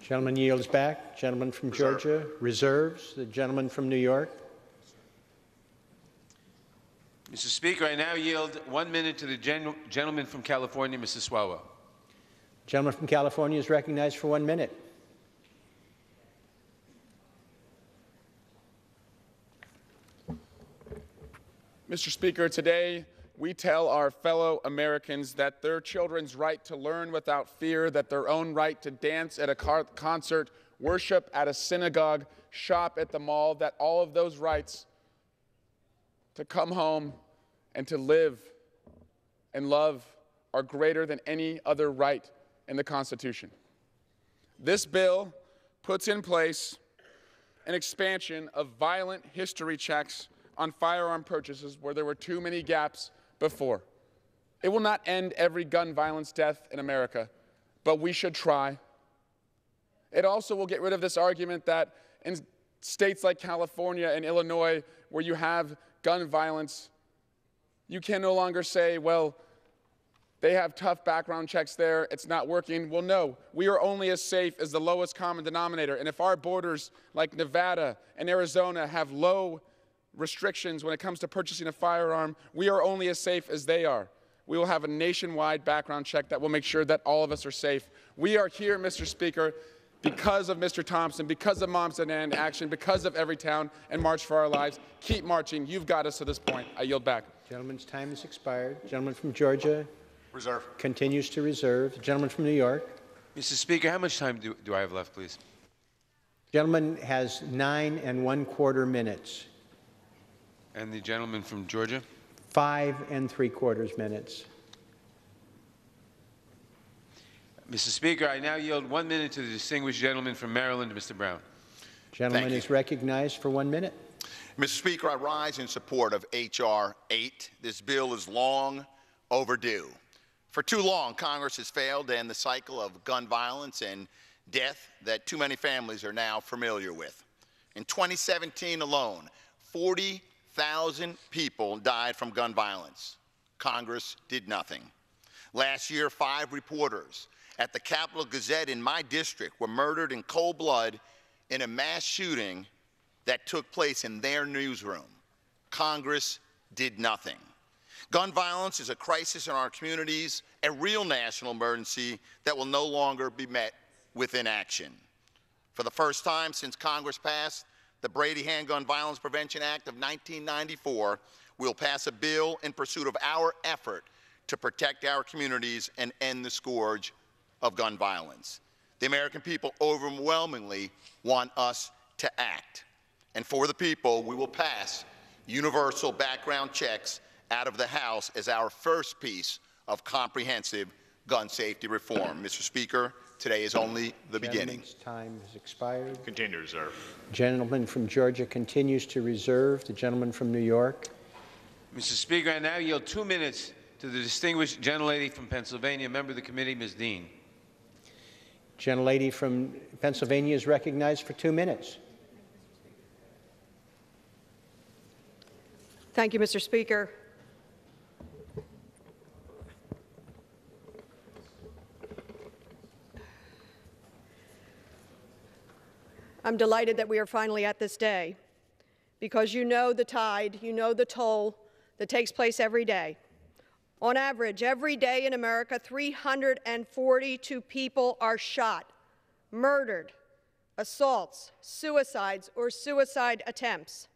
Gentleman yields back. Gentleman from Georgia reserves. The gentleman from New York. Mr. Speaker, I now yield 1 minute to the gentleman from California, Mr. Swalwell. Gentleman from California is recognized for 1 minute. Mr. Speaker, today we tell our fellow Americans that their children's right to learn without fear, that their own right to dance at a concert, worship at a synagogue, shop at the mall, that all of those rights to come home and to live and love are greater than any other right in the Constitution. This bill puts in place an expansion of violent history checks on firearm purchases where there were too many gaps before. It will not end every gun violence death in America, but we should try. It also will get rid of this argument that in states like California and Illinois, where you have gun violence, you can no longer say, well, they have tough background checks there, it's not working. Well, no, we are only as safe as the lowest common denominator. And if our borders like Nevada and Arizona have low restrictions when it comes to purchasing a firearm, we are only as safe as they are. We will have a nationwide background check that will make sure that all of us are safe. We are here, Mr. Speaker, because of Mr. Thompson, because of Moms Demand Action, because of Everytown and March for Our Lives. Keep marching. You've got us to this point. I yield back. Gentleman's time has expired. Gentleman from Georgia. Reserve. Continues to reserve. The gentleman from New York. Mr. Speaker, how much time do I have left, please? Gentleman has 9 1/4 minutes. And the gentleman from Georgia? 5 3/4 minutes. Mr. Speaker, I now yield 1 minute to the distinguished gentleman from Maryland, Mr. Brown. Gentleman is recognized for 1 minute. Mr. Speaker, I rise in support of H.R. 8. This bill is long overdue. For too long, Congress has failed to end the cycle of gun violence and death that too many families are now familiar with. In 2017 alone, 40,000 people died from gun violence. Congress did nothing. Last year, 5 reporters at the Capital Gazette in my district were murdered in cold blood in a mass shooting that took place in their newsroom. Congress did nothing. Gun violence is a crisis in our communities, a real national emergency that will no longer be met with inaction. For the first time since Congress passed the Brady Handgun Violence Prevention Act of 1994, we'll pass a bill in pursuit of our effort to protect our communities and end the scourge of gun violence. The American people overwhelmingly want us to act. And for the people, we will pass universal background checks out of the House as our first piece of comprehensive gun safety reform. Mr. Speaker, today is only the beginning. Time has expired. Continue to reserve. Gentleman from Georgia continues to reserve. The gentleman from New York. Mr. Speaker, I now yield 2 minutes to the distinguished gentlelady from Pennsylvania, member of the committee, Ms. Dean. Gentlelady from Pennsylvania is recognized for 2 minutes. Thank you, Mr. Speaker. I'm delighted that we are finally at this day, because you know the tide, you know the toll that takes place every day. On average, every day in America, 342 people are shot, murdered, assaults, suicides, or suicide attempts.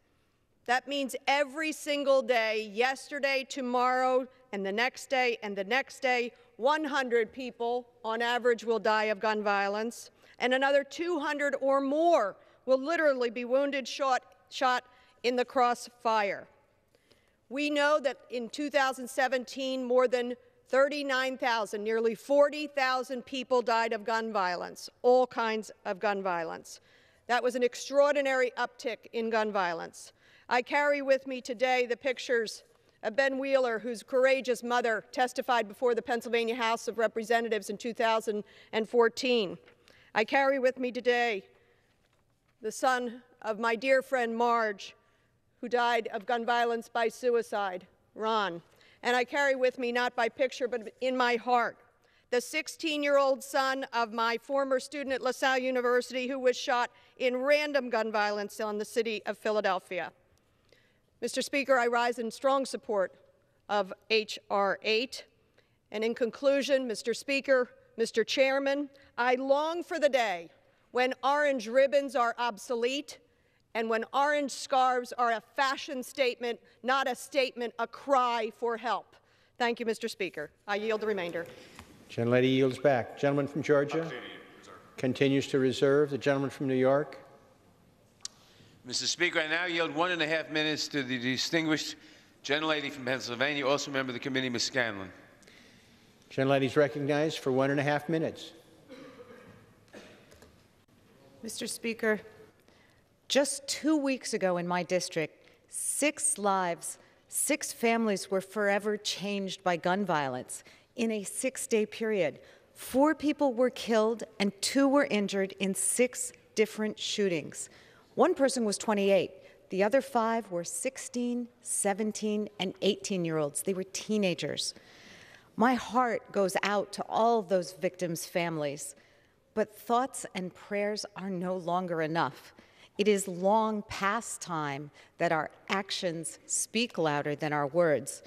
That means every single day, yesterday, tomorrow, and the next day, and the next day, 100 people on average will die of gun violence, and another 200 or more will literally be wounded, shot in the crossfire. We know that in 2017, more than 39,000, nearly 40,000 people died of gun violence, all kinds of gun violence. That was an extraordinary uptick in gun violence. I carry with me today the pictures of Ben Wheeler, whose courageous mother testified before the Pennsylvania House of Representatives in 2014. I carry with me today the son of my dear friend Marge, who died of gun violence by suicide, Ron. And I carry with me, not by picture, but in my heart, the 16-year-old son of my former student at LaSalle University who was shot in random gun violence on the city of Philadelphia. Mr. Speaker, I rise in strong support of H.R. 8. And in conclusion, Mr. Speaker, Mr. Chairman, I long for the day when orange ribbons are obsolete and when orange scarves are a fashion statement, not a statement, a cry for help. Thank you, Mr. Speaker. I yield the remainder. Gentlelady yields back. Gentleman from Georgia continues to reserve. The gentleman from New York. Mr. Speaker, I now yield 1.5 minutes to the distinguished gentlelady from Pennsylvania, also member of the committee, Ms. Scanlon. Gentlelady is recognized for 1.5 minutes. Mr. Speaker, just 2 weeks ago in my district, 6 lives, 6 families were forever changed by gun violence in a 6-day period. 4 people were killed and 2 were injured in 6 different shootings. One person was 28. The other 5 were 16, 17, and 18-year-olds. They were teenagers. My heart goes out to all of those victims' families, but thoughts and prayers are no longer enough. It is long past time that our actions speak louder than our words.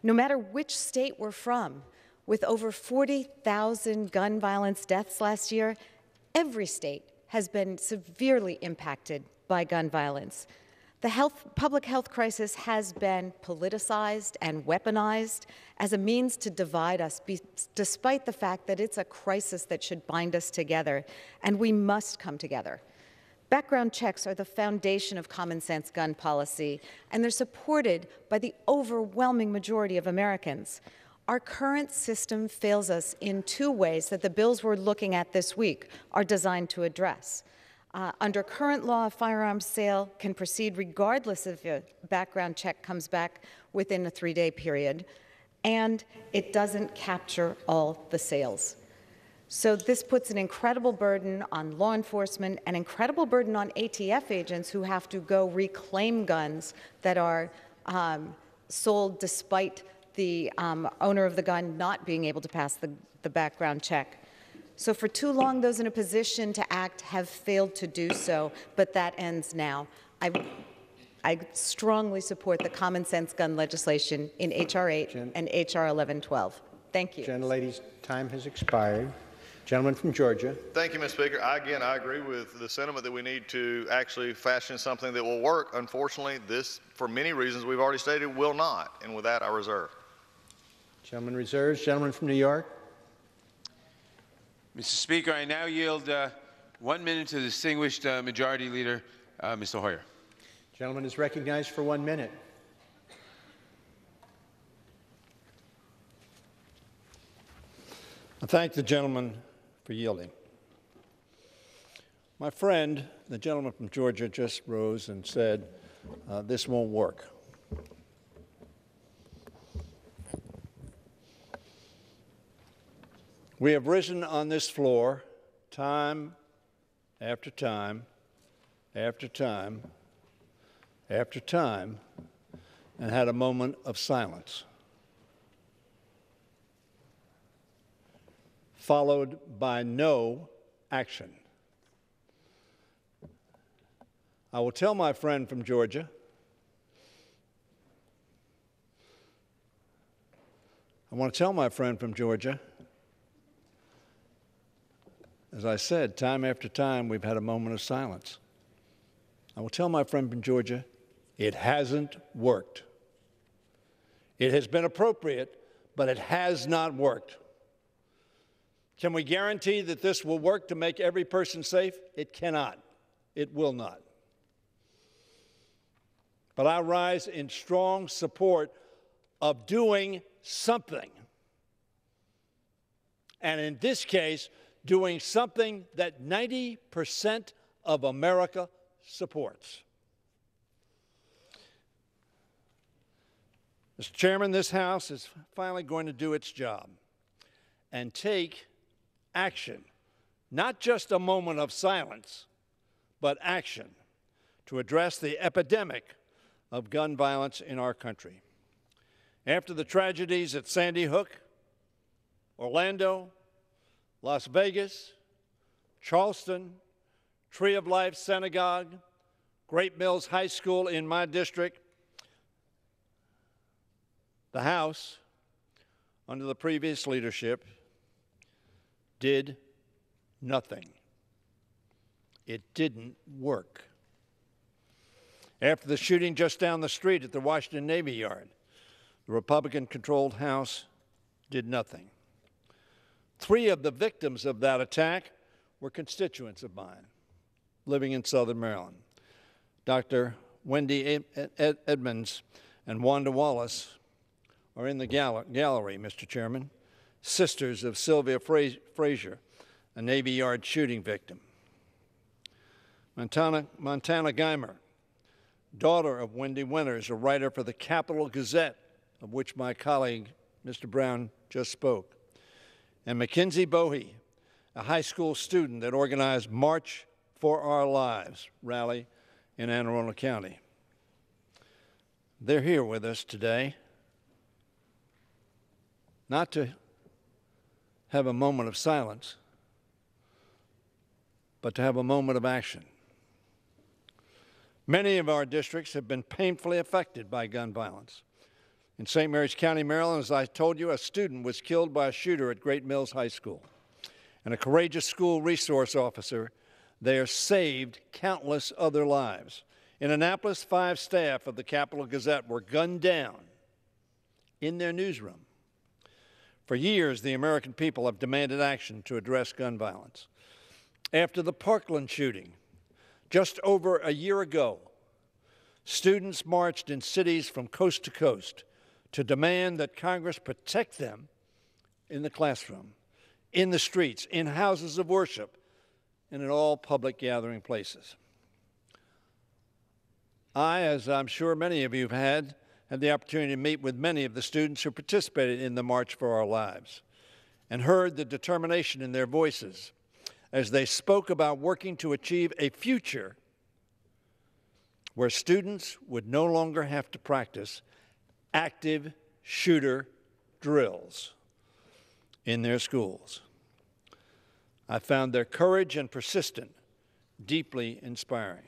No matter which state we're from, with over 40,000 gun violence deaths last year, every state has been severely impacted by gun violence. The public health crisis has been politicized and weaponized as a means to divide us, despite the fact that it's a crisis that should bind us together, and we must come together. Background checks are the foundation of common sense gun policy, and they're supported by the overwhelming majority of Americans. Our current system fails us in 2 ways that the bills we're looking at this week are designed to address. Under current law, a firearms sale can proceed regardless if a background check comes back within a 3-day period, and it doesn't capture all the sales. So this puts an incredible burden on law enforcement, an incredible burden on ATF agents who have to go reclaim guns that are sold despite the owner of the gun not being able to pass the background check. So for too long, those in a position to act have failed to do so, but that ends now. I strongly support the common sense gun legislation in H.R. 8 and H.R. 1112. Thank you. Gentlelady's time has expired. Gentleman from Georgia. Thank you, Mr. Speaker. I agree with the sentiment that we need to actually fashion something that will work. Unfortunately, this, for many reasons we've already stated, will not. And with that, I reserve. Gentleman reserves. Gentleman from New York. Mr. Speaker, I now yield 1 minute to the distinguished Majority Leader, Mr. Hoyer. Gentleman is recognized for 1 minute. I thank the gentleman for yielding. My friend, the gentleman from Georgia, just rose and said, this won't work. We have risen on this floor time after time after time after time and had a moment of silence, followed by no action. I will tell my friend from Georgia as I said, time after time, we've had a moment of silence. I will tell my friend from Georgia, it hasn't worked. It has been appropriate, but it has not worked. Can we guarantee that this will work to make every person safe? It cannot. It will not. But I rise in strong support of doing something. And in this case, doing something that 90% of America supports. Mr. Chairman, this House is finally going to do its job and take action, not just a moment of silence, but action to address the epidemic of gun violence in our country. After the tragedies at Sandy Hook, Orlando, Las Vegas, Charleston, Tree of Life Synagogue, Great Mills High School in my district, the House, under the previous leadership, did nothing. It didn't work. After the shooting just down the street at the Washington Navy Yard, the Republican-controlled House did nothing. 3 of the victims of that attack were constituents of mine living in Southern Maryland. Dr. Wendy Edmonds and Wanda Wallace are in the gallery, Mr. Chairman, sisters of Sylvia Frazier, a Navy Yard shooting victim. Montana Geimer, daughter of Wendy Winters, a writer for the Capital Gazette, of which my colleague, Mr. Brown, just spoke. and Mackenzie Bohe, a high school student that organized March for Our Lives rally in Anne Arundel County. They're here with us today, not to have a moment of silence, but to have a moment of action. Many of our districts have been painfully affected by gun violence. In St. Mary's County, Maryland, as I told you, a student was killed by a shooter at Great Mills High School. And a courageous school resource officer there saved countless other lives. In Annapolis, 5 staff of the Capital Gazette were gunned down in their newsroom. For years, the American people have demanded action to address gun violence. After the Parkland shooting, just over a year ago, students marched in cities from coast to coast to demand that Congress protect them in the classroom, in the streets, in houses of worship, and in all public gathering places. I, as I'm sure many of you have had the opportunity to meet with many of the students who participated in the March for Our Lives and heard the determination in their voices as they spoke about working to achieve a future where students would no longer have to practice active shooter drills in their schools. I found their courage and persistence deeply inspiring.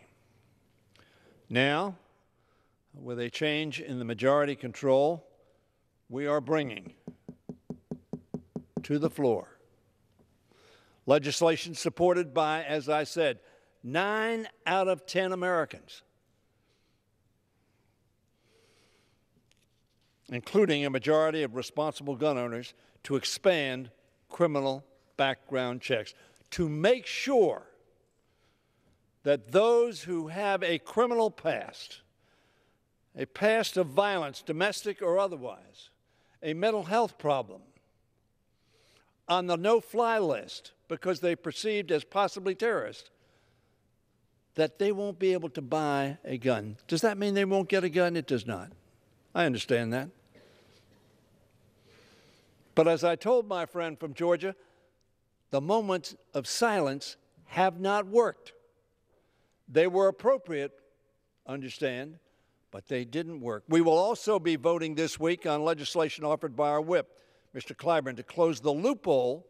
Now, with a change in the majority control, we are bringing to the floor legislation supported by, as I said, 9 out of 10 Americans, including a majority of responsible gun owners, to expand criminal background checks, to make sure that those who have a criminal past, a past of violence, domestic or otherwise, a mental health problem, on the no-fly list because they're perceived as possibly terrorists, that they won't be able to buy a gun. Does that mean they won't get a gun? It does not. I understand that. But as I told my friend from Georgia, the moments of silence have not worked. They were appropriate, understand, but they didn't work. We will also be voting this week on legislation offered by our whip, Mr. Clyburn, to close the loophole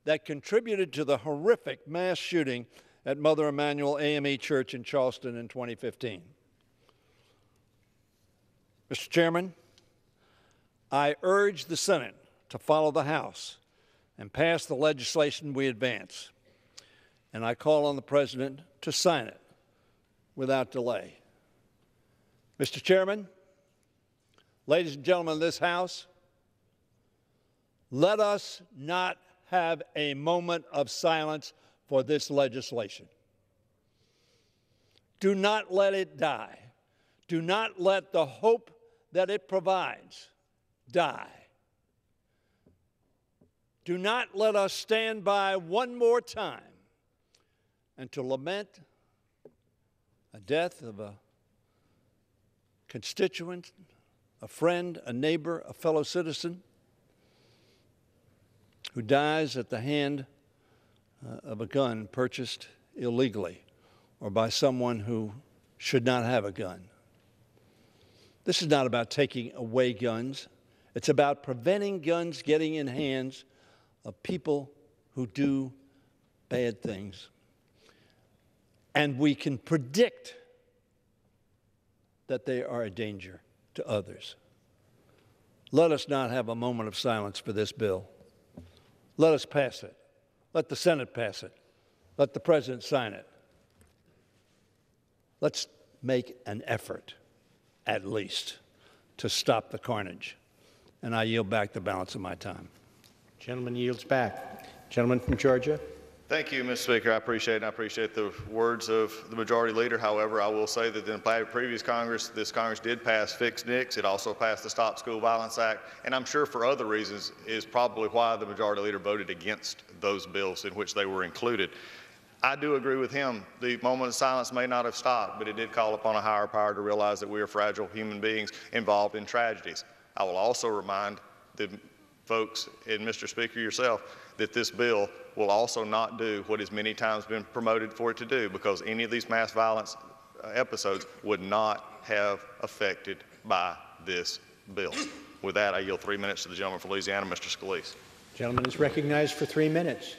that contributed to the horrific mass shooting at Mother Emanuel AME Church in Charleston in 2015. Mr. Chairman, I urge the Senate to follow the House and pass the legislation we advance, and I call on the President to sign it without delay. Mr. Chairman, ladies and gentlemen of this House, let us not have a moment of silence for this legislation. Do not let it die. Do not let the hope that it provides die. Do not let us stand by one more time and to lament a death of a constituent, a friend, a neighbor, a fellow citizen who dies at the hand of a gun purchased illegally or by someone who should not have a gun. This is not about taking away guns. It's about preventing guns getting in hands of people who do bad things. And we can predict that they are a danger to others. Let us not have a moment of silence for this bill. Let us pass it. Let the Senate pass it. Let the President sign it. Let's make an effort, at least, to stop the carnage. And I yield back the balance of my time. Gentleman yields back. Gentleman from Georgia. Thank you, Mr. Speaker. I appreciate it, and I appreciate the words of the Majority Leader. However, I will say that in the previous Congress, this Congress did pass Fix NICS. It also passed the Stop School Violence Act, and I'm sure for other reasons is probably why the Majority Leader voted against those bills in which they were included. I do agree with him. The moment of silence may not have stopped, but it did call upon a higher power to realize that we are fragile human beings involved in tragedies. I will also remind the folks, and Mr. Speaker yourself, that this bill will also not do what has many times been promoted for it to do, because any of these mass violence episodes would not have affected by this bill. With that, I yield 3 minutes to the gentleman from Louisiana, Mr. Scalise. Gentleman is recognized for 3 minutes.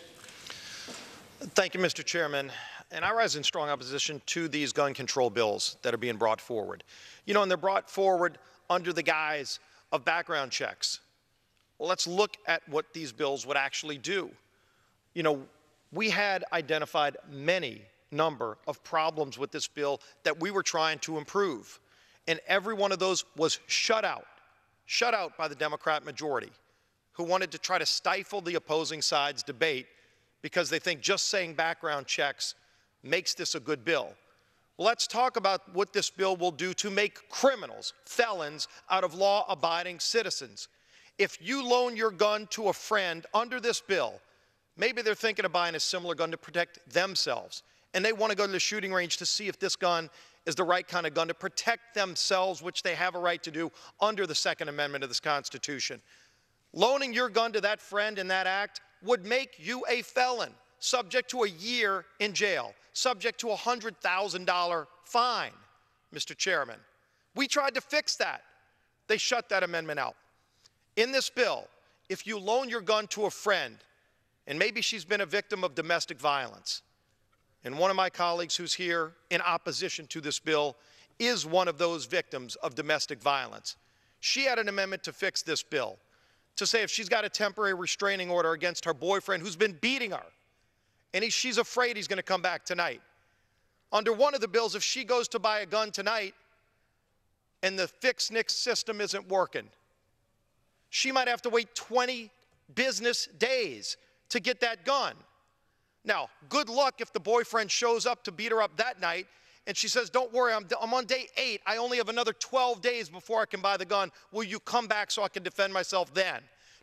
Thank you, Mr. Chairman. And I rise in strong opposition to these gun control bills that are being brought forward. You know, and they're brought forward under the guise of background checks. Well, let's look at what these bills would actually do. You know, we had identified many number of problems with this bill that we were trying to improve. And every one of those was shut out by the Democrat majority, who wanted to try to stifle the opposing side's debate because they think just saying background checks makes this a good bill. Well, let's talk about what this bill will do to make criminals, felons, out of law-abiding citizens. If you loan your gun to a friend under this bill, maybe they're thinking of buying a similar gun to protect themselves, and they want to go to the shooting range to see if this gun is the right kind of gun to protect themselves, which they have a right to do under the Second Amendment of this Constitution. Loaning your gun to that friend in that act would make you a felon, subject to a year in jail, subject to a $100,000 fine, Mr. Chairman. We tried to fix that. They shut that amendment out. In this bill, if you loan your gun to a friend, and maybe she's been a victim of domestic violence, and one of my colleagues who's here in opposition to this bill is one of those victims of domestic violence, she had an amendment to fix this bill, to say if she's got a temporary restraining order against her boyfriend who's been beating her, and she's afraid he's going to come back tonight. Under one of the bills, if she goes to buy a gun tonight and the fix-nix system isn't working, she might have to wait 20 business days to get that gun. Now, good luck if the boyfriend shows up to beat her up that night and she says, don't worry, I'm on day 8. I only have another 12 days before I can buy the gun. Will you come back so I can defend myself then?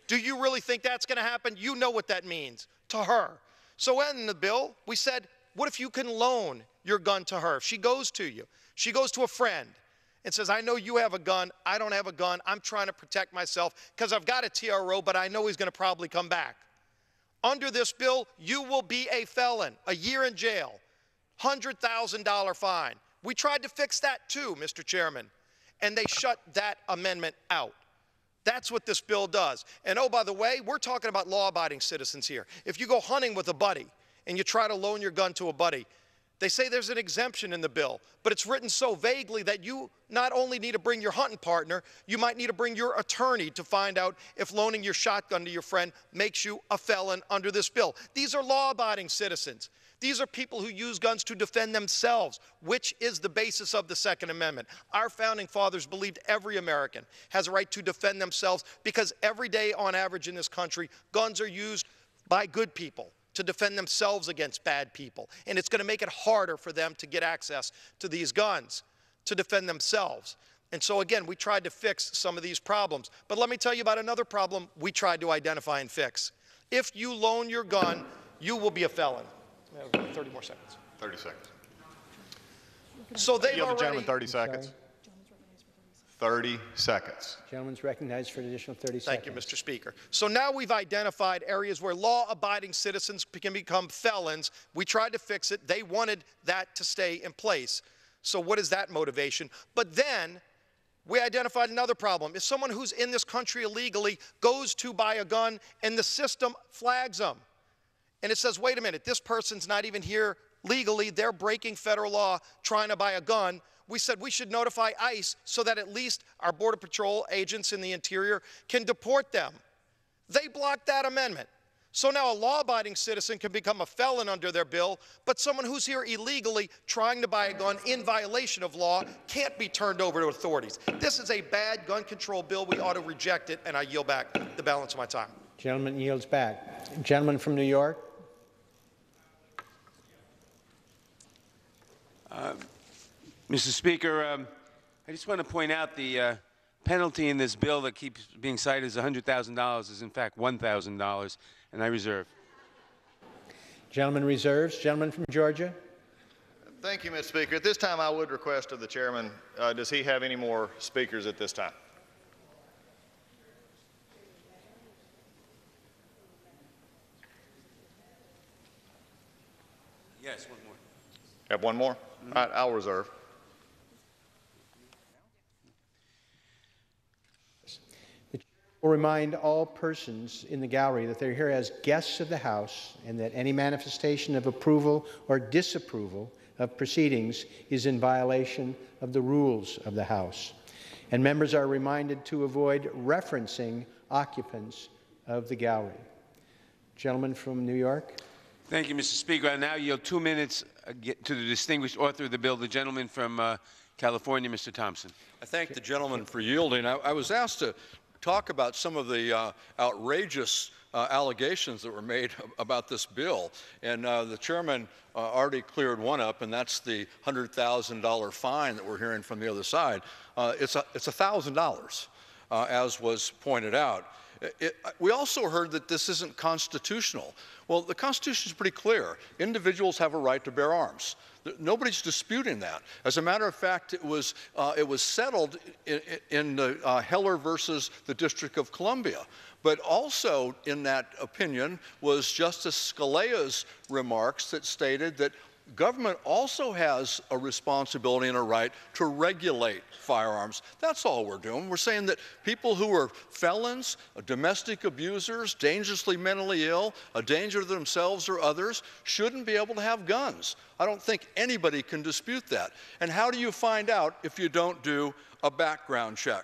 Do you really think that's going to happen? You know what that means to her. So in the bill, we said, what if you can loan your gun to her? If she goes to you, she goes to a friend and says, I know you have a gun, I don't have a gun, I'm trying to protect myself because I've got a TRO, but I know he's going to probably come back. Under this bill, you will be a felon, a year in jail, $100,000 fine. We tried to fix that too, Mr. Chairman, and they shut that amendment out. That's what this bill does. And oh, by the way, we're talking about law-abiding citizens here. If you go hunting with a buddy and you try to loan your gun to a buddy, they say there's an exemption in the bill, but it's written so vaguely that you not only need to bring your hunting partner, you might need to bring your attorney to find out if loaning your shotgun to your friend makes you a felon under this bill. These are law-abiding citizens. These are people who use guns to defend themselves, which is the basis of the Second Amendment. Our founding fathers believed every American has a right to defend themselves because every day on average in this country, guns are used by good people to defend themselves against bad people. And it's going to make it harder for them to get access to these guns to defend themselves. And so again, we tried to fix some of these problems. But let me tell you about another problem we tried to identify and fix. If you loan your gun, you will be a felon. 30 more seconds. 30 seconds. So they've Yield the already... gentleman 30 seconds. 30 seconds. Gentleman's recognized for an additional 30 seconds. Thank you, Mr. Speaker. So now we've identified areas where law-abiding citizens can become felons. We tried to fix it. They wanted that to stay in place. So what is that motivation? But then we identified another problem. If someone who's in this country illegally goes to buy a gun and the system flags them, and it says, wait a minute, this person's not even here legally, they're breaking federal law trying to buy a gun, we said we should notify ICE so that at least our Border Patrol agents in the interior can deport them. They blocked that amendment. So now a law-abiding citizen can become a felon under their bill, but someone who's here illegally trying to buy a gun in violation of law can't be turned over to authorities. This is a bad gun control bill. We ought to reject it, and I yield back the balance of my time. Gentleman yields back. Gentleman from New York. Mr. Speaker, I just want to point out the penalty in this bill that keeps being cited as $100,000 is in fact $1,000, and I reserve. Gentleman reserves. Gentleman from Georgia. Thank you, Mr. Speaker. At this time, I would request of the chairman, does he have any more speakers at this time? Yes, one more. Have one more? All right, I'll reserve. Will remind all persons in the gallery that they're here as guests of the House and that any manifestation of approval or disapproval of proceedings is in violation of the rules of the House. And members are reminded to avoid referencing occupants of the gallery. Gentleman from New York. Thank you, Mr. Speaker. I now yield 2 minutes to the distinguished author of the bill, the gentleman from California, Mr. Thompson. I thank the gentleman for yielding. I was asked to talk about some of the outrageous allegations that were made about this bill, and the chairman already cleared one up, and that's the $100,000 fine that we're hearing from the other side. It's $1,000, as was pointed out. We also heard that this isn't constitutional. Well, the Constitution is pretty clear. Individuals have a right to bear arms. Nobody's disputing that. As a matter of fact, it was settled in Heller versus the District of Columbia. But also in that opinion was Justice Scalia's remarks that stated that government also has a responsibility and a right to regulate firearms. That's all we're doing. We're saying that people who are felons, domestic abusers, dangerously mentally ill, a danger to themselves or others, shouldn't be able to have guns. I don't think anybody can dispute that. And how do you find out if you don't do a background check?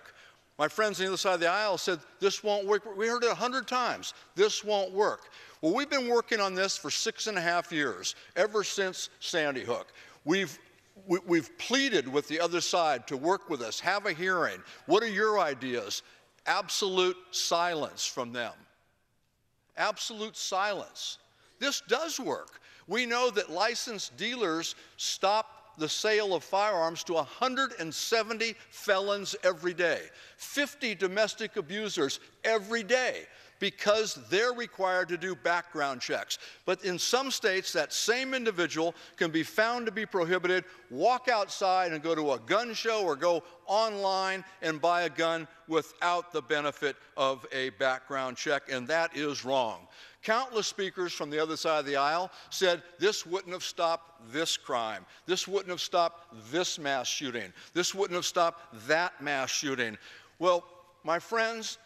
My friends on the other side of the aisle said, this won't work. We heard it 100 times. This won't work. Well, we've been working on this for 6.5 years, ever since Sandy Hook. We've pleaded with the other side to work with us, have a hearing. What are your ideas? Absolute silence from them. Absolute silence. This does work. We know that licensed dealers stop the sale of firearms to 170 felons every day, 50 domestic abusers every day, because they're required to do background checks. But in some states, that same individual can be found to be prohibited, walk outside and go to a gun show or go online and buy a gun without the benefit of a background check, and that is wrong. Countless speakers from the other side of the aisle said this wouldn't have stopped this crime. This wouldn't have stopped this mass shooting. This wouldn't have stopped that mass shooting. Well, my friends,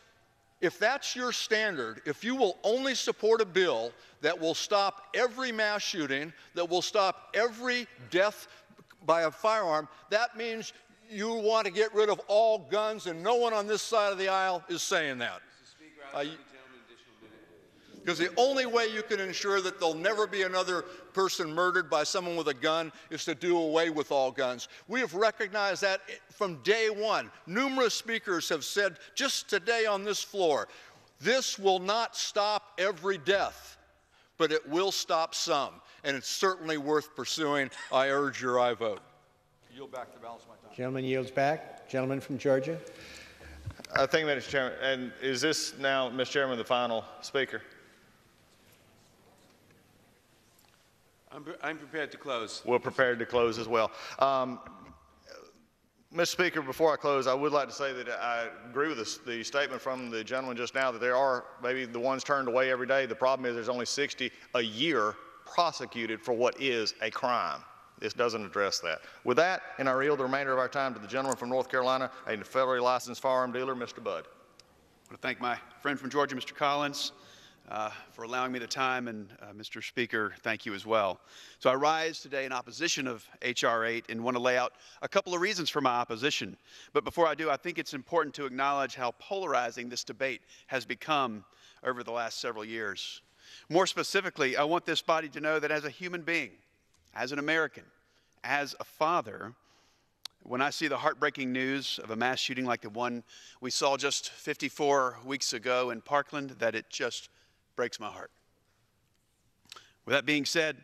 if that's your standard, if you will only support a bill that will stop every mass shooting, that will stop every death by a firearm, that means you want to get rid of all guns, and no one on this side of the aisle is saying that. Because the only way you can ensure that there'll never be another person murdered by someone with a gun is to do away with all guns. We have recognized that from day one. Numerous speakers have said just today on this floor, this will not stop every death, but it will stop some, and it's certainly worth pursuing. I urge your aye vote. Yield back the balance of my time. Gentleman yields back. Gentleman from Georgia. Thank you, Mr. Chairman. And is this now, Mr. Chairman, the final speaker? I'm prepared to close. We're prepared to close as well. Mr. Speaker, before I close, I would like to say that I agree with the statement from the gentleman just now that there are maybe the ones turned away every day. The problem is there's only 60 a year prosecuted for what is a crime. This doesn't address that. With that, and I yield the remainder of our time to the gentleman from North Carolina, a federally licensed firearm dealer, Mr. Budd. I want to thank my friend from Georgia, Mr. Collins, for allowing me the time, and Mr. Speaker, thank you as well. So I rise today in opposition of H.R. 8 and want to lay out a couple of reasons for my opposition. But before I do, I think it's important to acknowledge how polarizing this debate has become over the last several years. More specifically, I want this body to know that as a human being, as an American, as a father, when I see the heartbreaking news of a mass shooting like the one we saw just 54 weeks ago in Parkland, that it just breaks my heart. With that being said,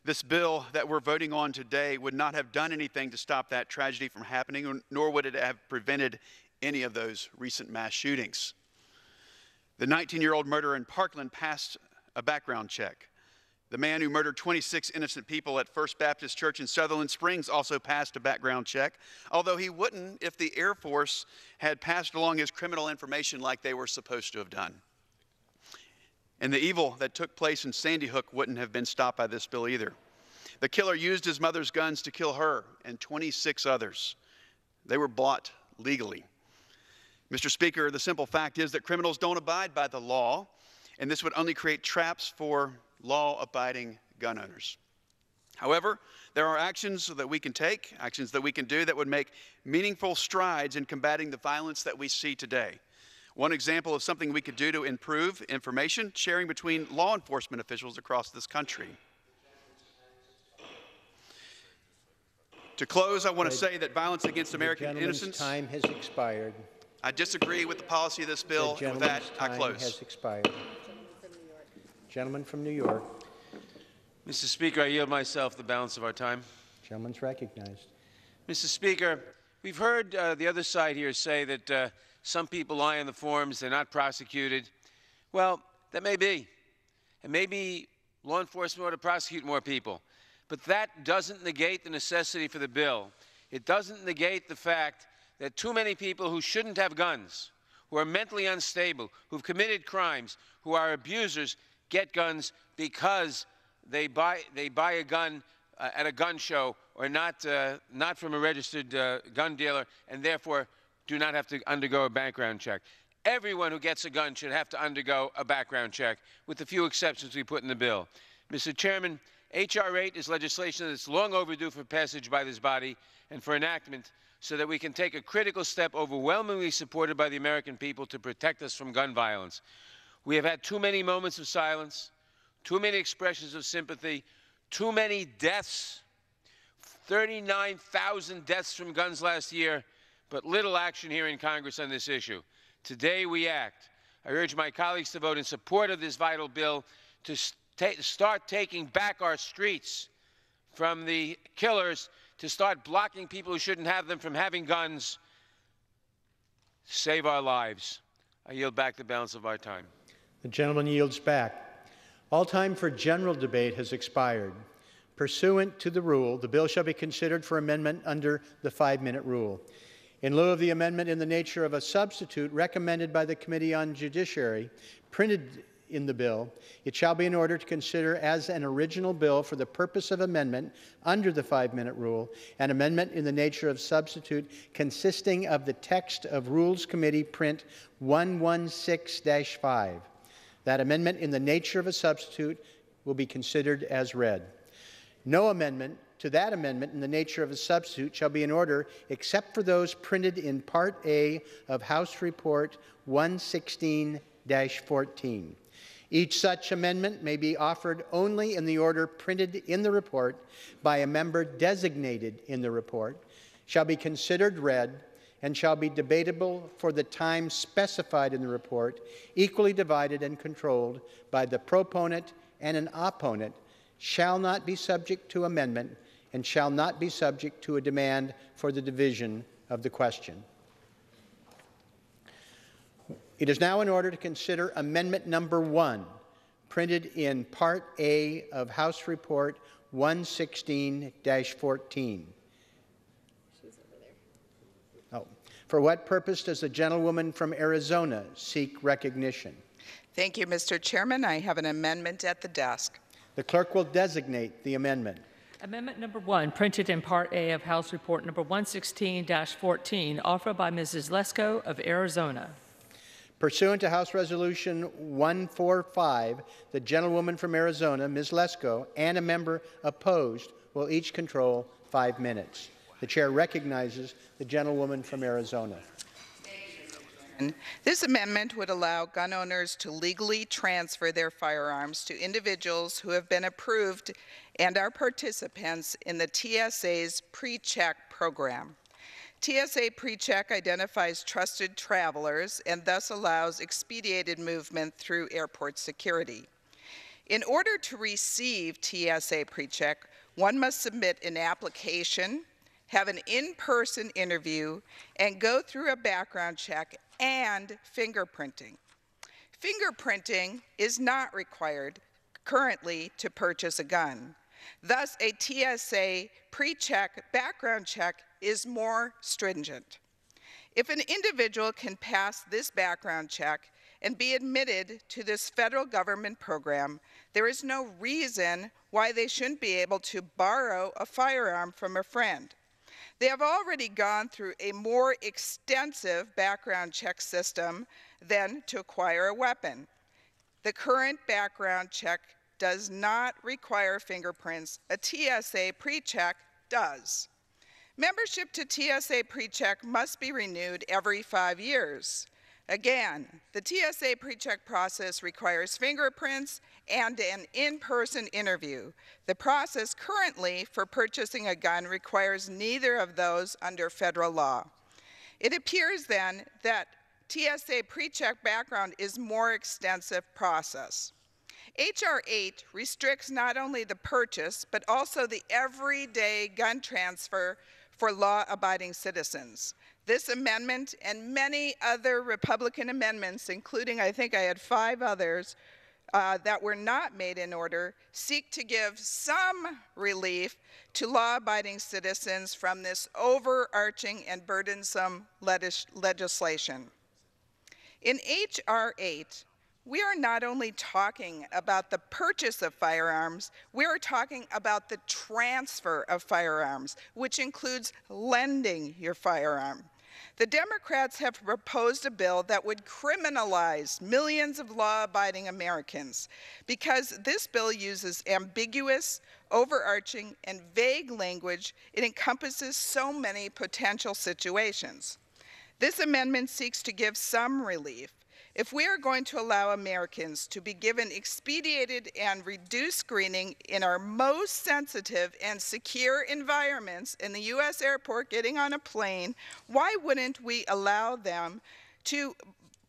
this bill that we're voting on today would not have done anything to stop that tragedy from happening, nor would it have prevented any of those recent mass shootings. The 19-year-old murderer in Parkland passed a background check. The man who murdered 26 innocent people at First Baptist Church in Sutherland Springs also passed a background check, although he wouldn't if the Air Force had passed along his criminal information like they were supposed to have done. And the evil that took place in Sandy Hook wouldn't have been stopped by this bill either. The killer used his mother's guns to kill her and 26 others. They were bought legally. Mr. Speaker, the simple fact is that criminals don't abide by the law, and this would only create traps for law-abiding gun owners. However, there are actions that we can take, actions that we can do that would make meaningful strides in combating the violence that we see today. One example of something we could do to improve information sharing between law enforcement officials across this country. To close, I want to say that violence against American innocents. Time has expired. I disagree with the policy of this bill. And with that, I close. Time has expired. Gentleman from New York. Mr. Speaker, I yield myself the balance of our time. Gentleman's recognized. Mr. Speaker, we've heard the other side here say that some people lie on the forms, they're not prosecuted. Well, that may be. And maybe law enforcement ought to prosecute more people. But that doesn't negate the necessity for the bill. It doesn't negate the fact that too many people who shouldn't have guns, who are mentally unstable, who've committed crimes, who are abusers, get guns because they buy a gun at a gun show or not from a registered gun dealer, and therefore do not have to undergo a background check. Everyone who gets a gun should have to undergo a background check, with the few exceptions we put in the bill. Mr. Chairman, H.R. 8 is legislation that's long overdue for passage by this body and for enactment so that we can take a critical step overwhelmingly supported by the American people to protect us from gun violence. We have had too many moments of silence, too many expressions of sympathy, too many deaths, 39,000 deaths from guns last year, but little action here in Congress on this issue. Today we act. I urge my colleagues to vote in support of this vital bill to start taking back our streets from the killers, to start blocking people who shouldn't have them from having guns. Save our lives. I yield back the balance of our time. The gentleman yields back. All time for general debate has expired. Pursuant to the rule, the bill shall be considered for amendment under the 5-minute rule. In lieu of the amendment in the nature of a substitute recommended by the Committee on Judiciary, printed in the bill, it shall be in order to consider as an original bill for the purpose of amendment under the 5-minute rule, an amendment in the nature of substitute consisting of the text of Rules Committee Print 116-5. That amendment in the nature of a substitute will be considered as read. No amendment to that amendment in the nature of a substitute shall be in order except for those printed in Part A of House Report 116-14. Each such amendment may be offered only in the order printed in the report by a member designated in the report, shall be considered read, and shall be debatable for the time specified in the report, equally divided and controlled by the proponent and an opponent, shall not be subject to amendment, and shall not be subject to a demand for the division of the question. It is now in order to consider Amendment Number 1, printed in Part A of House Report 116-14. Oh. For what purpose does the gentlewoman from Arizona seek recognition? Thank you, Mr. Chairman. I have an amendment at the desk. The clerk will designate the amendment. Amendment number 1, printed in Part A of House Report number 116-14, offered by Mrs. Lesko of Arizona. Pursuant to House Resolution 145, the gentlewoman from Arizona, Ms. Lesko, and a member opposed will each control 5 minutes. The chair recognizes the gentlewoman from Arizona. This amendment would allow gun owners to legally transfer their firearms to individuals who have been approved and are participants in the TSA's PreCheck program. TSA PreCheck identifies trusted travelers and thus allows expedited movement through airport security. In order to receive TSA PreCheck, one must submit an application, have an in-person interview, and go through a background check and fingerprinting. Fingerprinting is not required currently to purchase a gun. Thus, a TSA PreCheck background check is more stringent. If an individual can pass this background check and be admitted to this federal government program, there is no reason why they shouldn't be able to borrow a firearm from a friend. They have already gone through a more extensive background check system than to acquire a weapon. The current background check does not require fingerprints. A TSA pre-check does. Membership to TSA pre-check must be renewed every 5 years. Again, the TSA pre-check process requires fingerprints and an in-person interview. The process currently for purchasing a gun requires neither of those under federal law. It appears then that TSA pre-check background is a more extensive process. H.R. 8 restricts not only the purchase, but also the everyday gun transfer for law-abiding citizens. This amendment and many other Republican amendments, including I think I had 5 others that were not made in order, seek to give some relief to law-abiding citizens from this overarching and burdensome legislation. In H.R. 8, we are not only talking about the purchase of firearms, we are talking about the transfer of firearms, which includes lending your firearm. The Democrats have proposed a bill that would criminalize millions of law-abiding Americans because this bill uses ambiguous, overarching, and vague language. It encompasses so many potential situations. This amendment seeks to give some relief. If we are going to allow Americans to be given expedited and reduced screening in our most sensitive and secure environments in the U.S. airport getting on a plane, why wouldn't we allow them to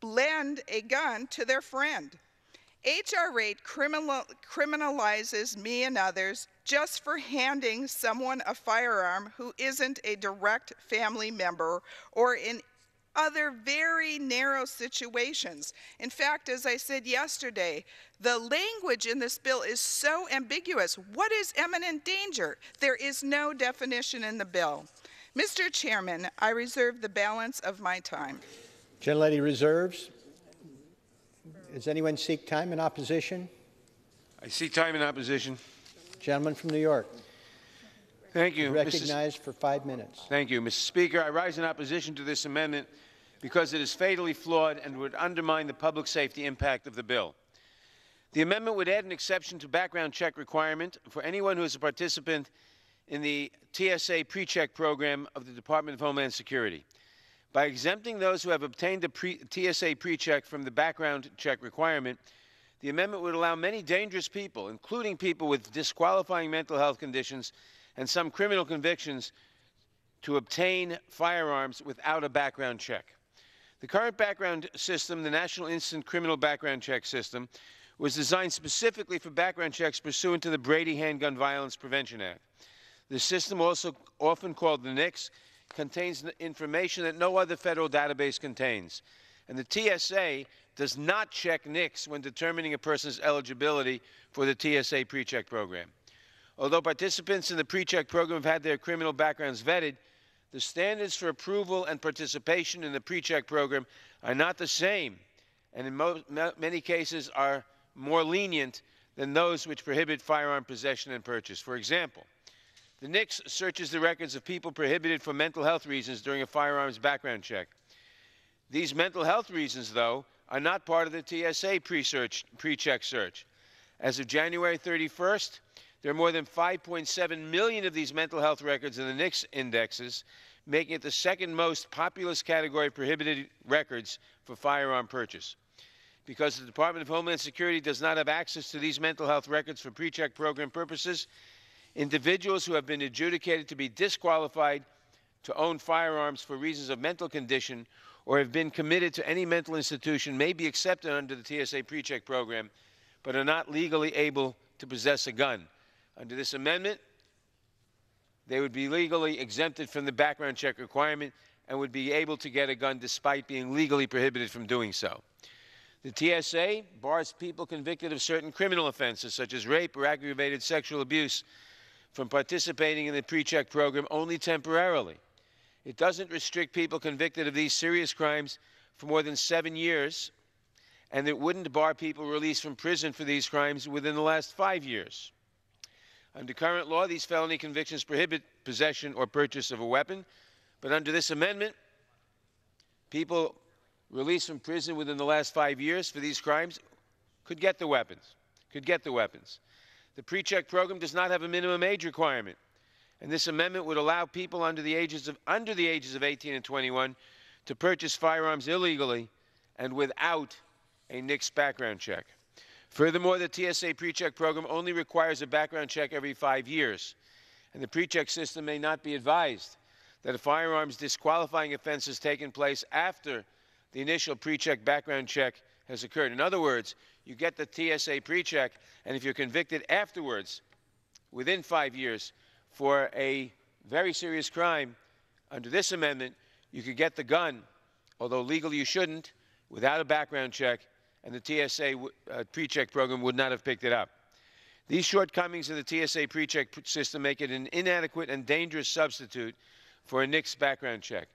lend a gun to their friend? H.R. 8 criminalizes me and others just for handing someone a firearm who isn't a direct family member or in other very narrow situations. In fact, as I said yesterday, the language in this bill is so ambiguous. What is imminent danger? There is no definition in the bill. Mr. Chairman, I reserve the balance of my time. Gentlelady reserves. Does anyone seek time in opposition? I seek time in opposition. Gentleman from New York. Thank you. Recognized for 5 minutes. Thank you, Mr. Speaker. I rise in opposition to this amendment because it is fatally flawed and would undermine the public safety impact of the bill. The amendment would add an exception to background check requirement for anyone who is a participant in the TSA pre-check program of the Department of Homeland Security. By exempting those who have obtained a TSA pre-check from the background check requirement, the amendment would allow many dangerous people, including people with disqualifying mental health conditions and some criminal convictions, to obtain firearms without a background check. The current background system, the National Instant Criminal Background Check System, was designed specifically for background checks pursuant to the Brady Handgun Violence Prevention Act. The system, also often called the NICS, contains information that no other federal database contains. And the TSA does not check NICS when determining a person's eligibility for the TSA pre-check program. Although participants in the pre-check program have had their criminal backgrounds vetted, the standards for approval and participation in the pre-check program are not the same, and in many cases are more lenient than those which prohibit firearm possession and purchase. For example, the NICS searches the records of people prohibited for mental health reasons during a firearms background check. These mental health reasons, though, are not part of the TSA pre-check search. As of January 31st, there are more than 5.7 million of these mental health records in the NICS indexes, making it the second most populous category of prohibited records for firearm purchase. Because the Department of Homeland Security does not have access to these mental health records for pre-check program purposes, individuals who have been adjudicated to be disqualified to own firearms for reasons of mental condition or have been committed to any mental institution may be accepted under the TSA pre-check program, but are not legally able to possess a gun. Under this amendment, they would be legally exempted from the background check requirement and would be able to get a gun despite being legally prohibited from doing so. The TSA bars people convicted of certain criminal offenses, such as rape or aggravated sexual abuse, from participating in the pre-check program only temporarily. It doesn't restrict people convicted of these serious crimes for more than 7 years and it wouldn't bar people released from prison for these crimes within the last 5 years. Under current law, these felony convictions prohibit possession or purchase of a weapon, but under this amendment, people released from prison within the last 5 years for these crimes could get the weapons, The pre-check program does not have a minimum age requirement, and this amendment would allow people under the ages of 18 and 21 to purchase firearms illegally and without a NICS background check. Furthermore, the TSA pre-check program only requires a background check every 5 years, and the pre-check system may not be advised that a firearms disqualifying offense has taken place after the initial pre-check background check has occurred. In other words, you get the TSA pre-check, and if you're convicted afterwards, within 5 years, for a very serious crime, under this amendment, you could get the gun, although legally you shouldn't, without a background check, and the TSA pre-check program would not have picked it up. These shortcomings of the TSA pre-check system make it an inadequate and dangerous substitute for a NICS background check.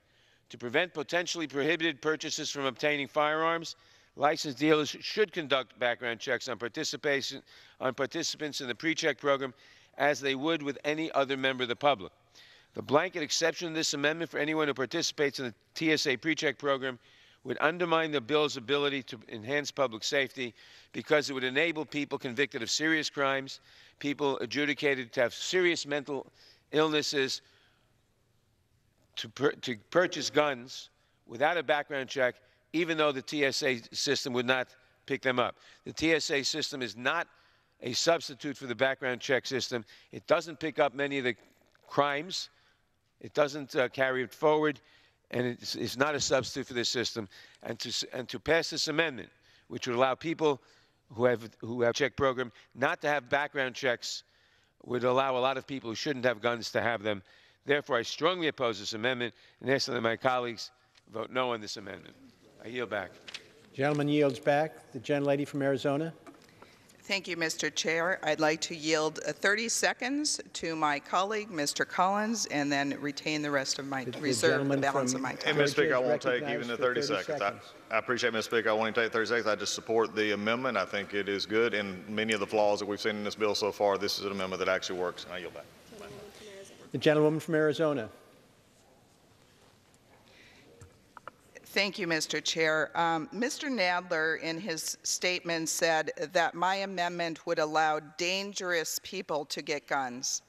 To prevent potentially prohibited purchases from obtaining firearms, licensed dealers should conduct background checks on participants in the pre-check program as they would with any other member of the public. The blanket exception to this amendment for anyone who participates in the TSA pre-check program would undermine the bill's ability to enhance public safety because it would enable people convicted of serious crimes, people adjudicated to have serious mental illnesses, to purchase guns without a background check, even though the TSA system would not pick them up. The TSA system is not a substitute for the background check system. It doesn't pick up many of the crimes. It doesn't carry it forward, and it's not a substitute for this system. And to pass this amendment, which would allow people who have a check program not to have background checks, would allow a lot of people who shouldn't have guns to have them. Therefore, I strongly oppose this amendment and ask that my colleagues vote no on this amendment. I yield back. Gentleman yields back. The gentlelady from Arizona. Thank you, Mr. Chair. I'd like to yield 30 seconds to my colleague, Mr. Collins, and then retain the rest of my, reserve the balance of my time. And, Mr. Speaker, I won't take even the 30 seconds. I appreciate, Mr. Speaker. I won't take 30 seconds. I just support the amendment. I think it is good. And many of the flaws that we've seen in this bill so far, this is an amendment that actually works. And I yield back. The gentlewoman from Arizona. Thank you, Mr. Chair. Mr. Nadler, in his statement, said that my amendment would allow dangerous people to get guns.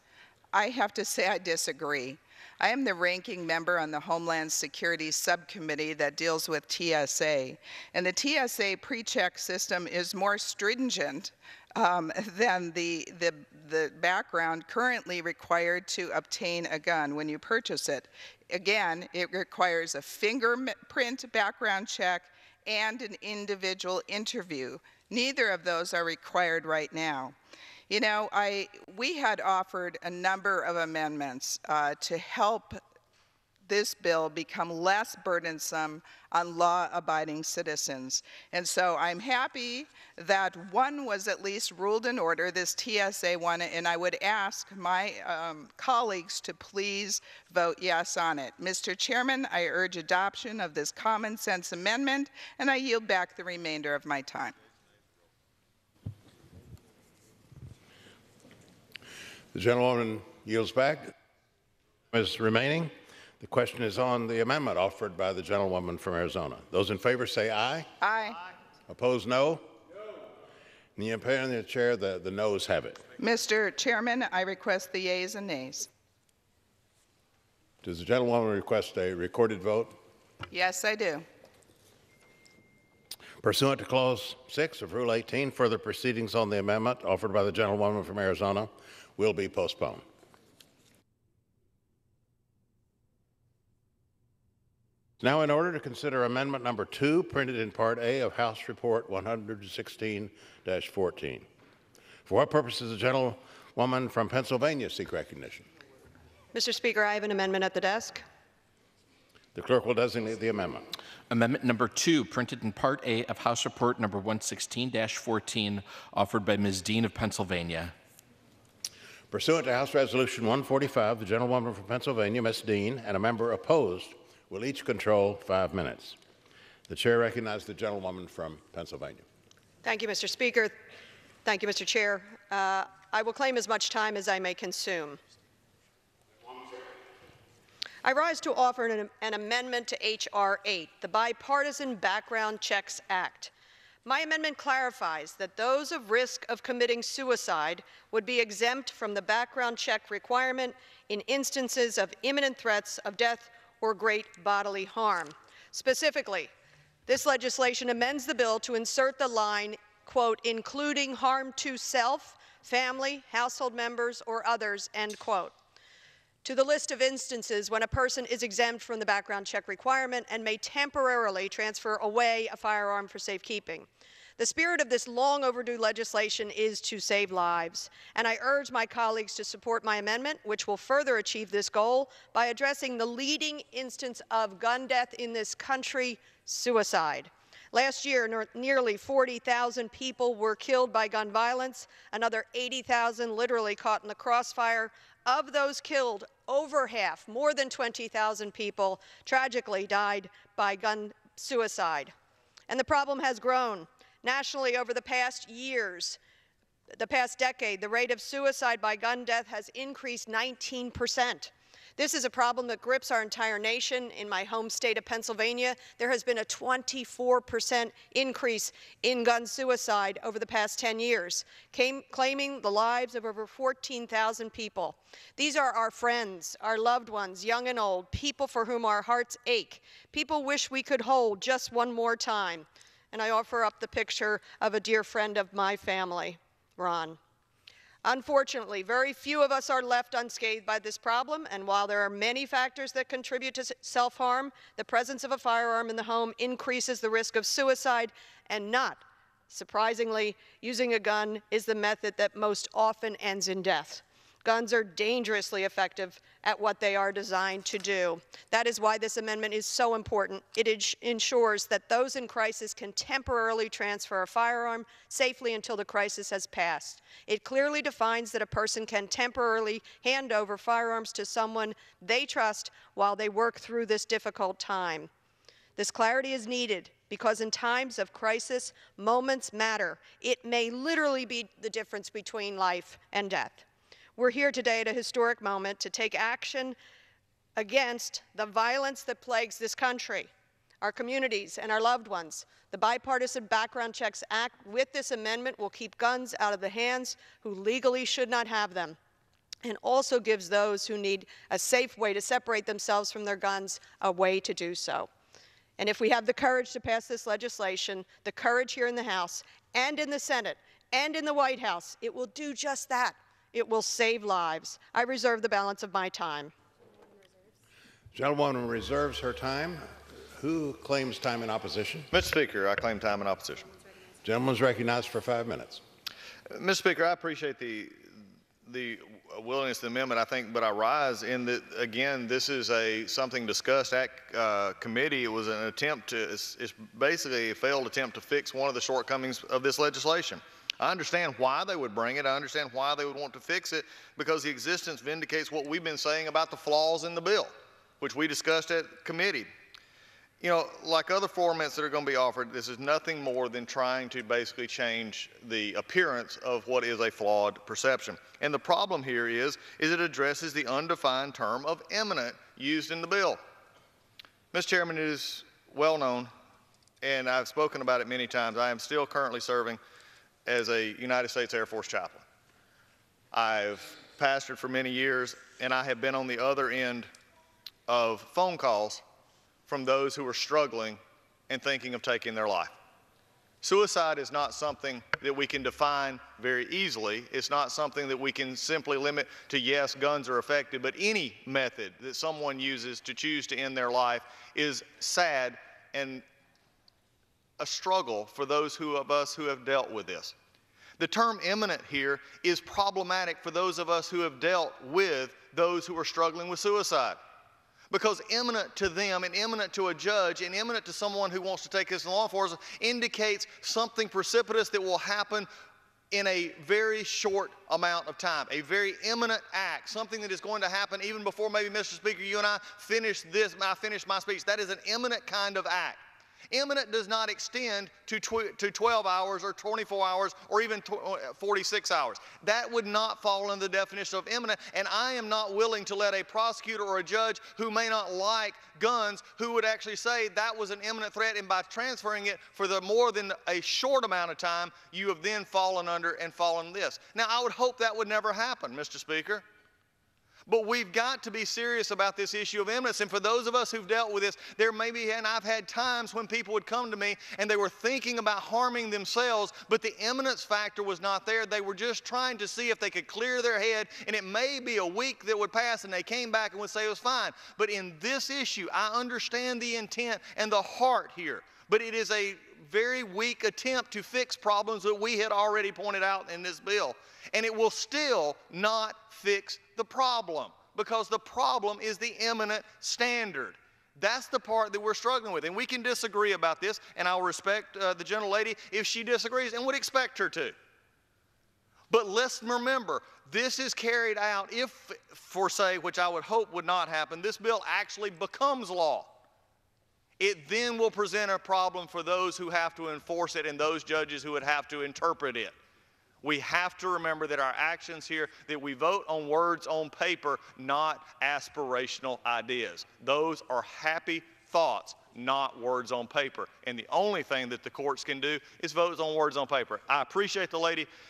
I have to say I disagree. I am the ranking member on the Homeland Security Subcommittee that deals with TSA, and the TSA pre-check system is more stringent than the background currently required to obtain a gun when you purchase it. Again, it requires a fingerprint background check and an individual interview. Neither of those are required right now. You know, we had offered a number of amendments to help this bill become less burdensome on law-abiding citizens. And so I'm happy that one was at least ruled in order, this TSA one, and I would ask my colleagues to please vote yes on it. Mr. Chairman, I urge adoption of this common sense amendment, and I yield back the remainder of my time. The gentlewoman yields back. Is remaining. The question is on the amendment offered by the gentlewoman from Arizona. Those in favor say aye. Aye. Opposed, no? No. In the opinion of the chair, the noes have it. Mr. Chairman, I request the yeas and nays. Does the gentlewoman request a recorded vote? Yes, I do. Pursuant to Clause 6 of Rule 18, further proceedings on the amendment offered by the gentlewoman from Arizona will be postponed. Now, in order to consider Amendment Number 2, printed in Part A of House Report 116-14. For what purpose does the gentlewoman from Pennsylvania seek recognition? Mr. Speaker, I have an amendment at the desk. The clerk will designate the amendment. Amendment Number 2, printed in Part A of House Report Number 116-14, offered by Ms. Dean of Pennsylvania. Pursuant to House Resolution 145, the gentlewoman from Pennsylvania, Ms. Dean, and a member opposed will each control 5 minutes. The chair recognizes the gentlewoman from Pennsylvania. Thank you, Mr. Speaker. Thank you, Mr. Chair. I will claim as much time as I may consume. I rise to offer an amendment to H.R. 8, the Bipartisan Background Checks Act. My amendment clarifies that those at risk of committing suicide would be exempt from the background check requirement in instances of imminent threats of death or great bodily harm. Specifically, this legislation amends the bill to insert the line, quote, including harm to self, family, household members, or others, end quote, to the list of instances when a person is exempt from the background check requirement and may temporarily transfer away a firearm for safekeeping. The spirit of this long overdue legislation is to save lives, and I urge my colleagues to support my amendment, which will further achieve this goal by addressing the leading instance of gun death in this country, suicide. Last year, nearly 40,000 people were killed by gun violence, another 80,000 literally caught in the crossfire. Of those killed, over half, more than 20,000 people, tragically died by gun suicide. And the problem has grown. Nationally, over the past years, the past decade, the rate of suicide by gun death has increased 19%. This is a problem that grips our entire nation. In my home state of Pennsylvania, there has been a 24% increase in gun suicide over the past 10 years, claiming the lives of over 14,000 people. These are our friends, our loved ones, young and old, people for whom our hearts ache, people wish we could hold just one more time. And I offer up the picture of a dear friend of my family, Ron. Unfortunately, very few of us are left unscathed by this problem, and while there are many factors that contribute to self-harm, the presence of a firearm in the home increases the risk of suicide, and not surprisingly, using a gun is the method that most often ends in death. Guns are dangerously effective at what they are designed to do. That is why this amendment is so important. It ensures that those in crisis can temporarily transfer a firearm safely until the crisis has passed. It clearly defines that a person can temporarily hand over firearms to someone they trust while they work through this difficult time. This clarity is needed because in times of crisis, moments matter. It may literally be the difference between life and death. We're here today at a historic moment to take action against the violence that plagues this country, our communities, and our loved ones. The Bipartisan Background Checks Act, with this amendment, will keep guns out of the hands who legally should not have them, and also gives those who need a safe way to separate themselves from their guns a way to do so. And if we have the courage to pass this legislation, the courage here in the House and in the Senate and in the White House, it will do just that. It will save lives. I reserve the balance of my time. Gentlewoman reserves her time. Who claims time in opposition? Mr. Speaker, I claim time in opposition. Gentleman is recognized for 5 minutes. Mr. Speaker, I appreciate the willingness to the amendment, I think, but I rise in that, again, this is something discussed at committee. It was an attempt to, it's basically a failed attempt to fix one of the shortcomings of this legislation. I understand why they would bring it. I understand why they would want to fix it, because the existence vindicates what we've been saying about the flaws in the bill, which we discussed at committee. You know, like other formats that are going to be offered, this is nothing more than trying to basically change the appearance of what is a flawed perception. And the problem here is it addresses the undefined term of imminent used in the bill. Mr. Chairman, it is well known, and I've spoken about it many times, I am still currently serving as a United States Air Force chaplain. I've pastored for many years, and I have been on the other end of phone calls from those who are struggling and thinking of taking their life. Suicide is not something that we can define very easily. It's not something that we can simply limit to, yes, guns are effective, but any method that someone uses to choose to end their life is sad and a struggle for those of us who have dealt with this. The term imminent here is problematic for those of us who have dealt with those who are struggling with suicide. Because imminent to them and imminent to a judge and imminent to someone who wants to take this in law enforcement indicates something precipitous that will happen in a very short amount of time, a very imminent act, something that is going to happen even before maybe, Mr. Speaker, you and I finish my speech. That is an imminent kind of act. Imminent does not extend to 12 hours or 24 hours or even 46 hours. That would not fall under the definition of imminent, and I am not willing to let a prosecutor or a judge who may not like guns, who would actually say that was an imminent threat, and by transferring it for the more than a short amount of time, you have then fallen under and fallen this. Now, I would hope that would never happen, Mr. Speaker. But we've got to be serious about this issue of imminence. And for those of us who've dealt with this, there may be, and I've had times when people would come to me and they were thinking about harming themselves, but the imminence factor was not there. They were just trying to see if they could clear their head, and it may be a week that would pass and they came back and would say it was fine. But in this issue, I understand the intent and the heart here. But it is a very weak attempt to fix problems that we had already pointed out in this bill. And it will still not fix the problem, because the problem is the imminent standard. That's the part that we're struggling with. And we can disagree about this, and I'll respect the gentlelady if she disagrees, and would expect her to. But let's remember, this is carried out if, for say, which I would hope would not happen, this bill actually becomes law. It then will present a problem for those who have to enforce it and those judges who would have to interpret it. We have to remember that our actions here, that we vote on words on paper, not aspirational ideas. Those are happy thoughts, not words on paper. And the only thing that the courts can do is vote on words on paper. I appreciate the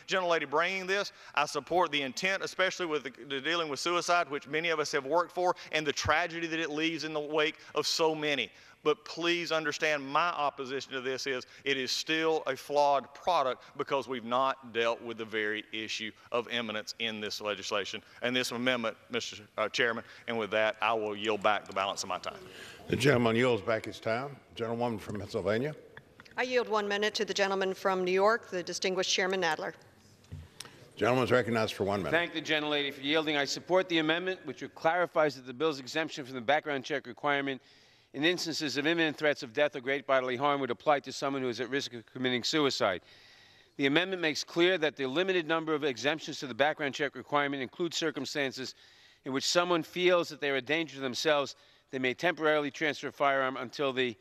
gentlelady bringing this. I support the intent, especially with the dealing with suicide, which many of us have worked for, and the tragedy that it leaves in the wake of so many. But please understand, my opposition to this is it is still a flawed product because we've not dealt with the very issue of imminence in this legislation and this amendment, Mr. Chairman. And with that, I will yield back the balance of my time. The gentleman yields back his time. Gentlewoman from Pennsylvania. I yield 1 minute to the gentleman from New York, the distinguished Chairman Nadler. Gentleman is recognized for 1 minute. Thank the gentlelady for yielding. I support the amendment, which clarifies that the bill's exemption from the background check requirement in instances of imminent threats of death or great bodily harm would apply to someone who is at risk of committing suicide. The amendment makes clear that the limited number of exemptions to the background check requirement include circumstances in which someone feels that they are a danger to themselves. They may temporarily transfer a firearm until the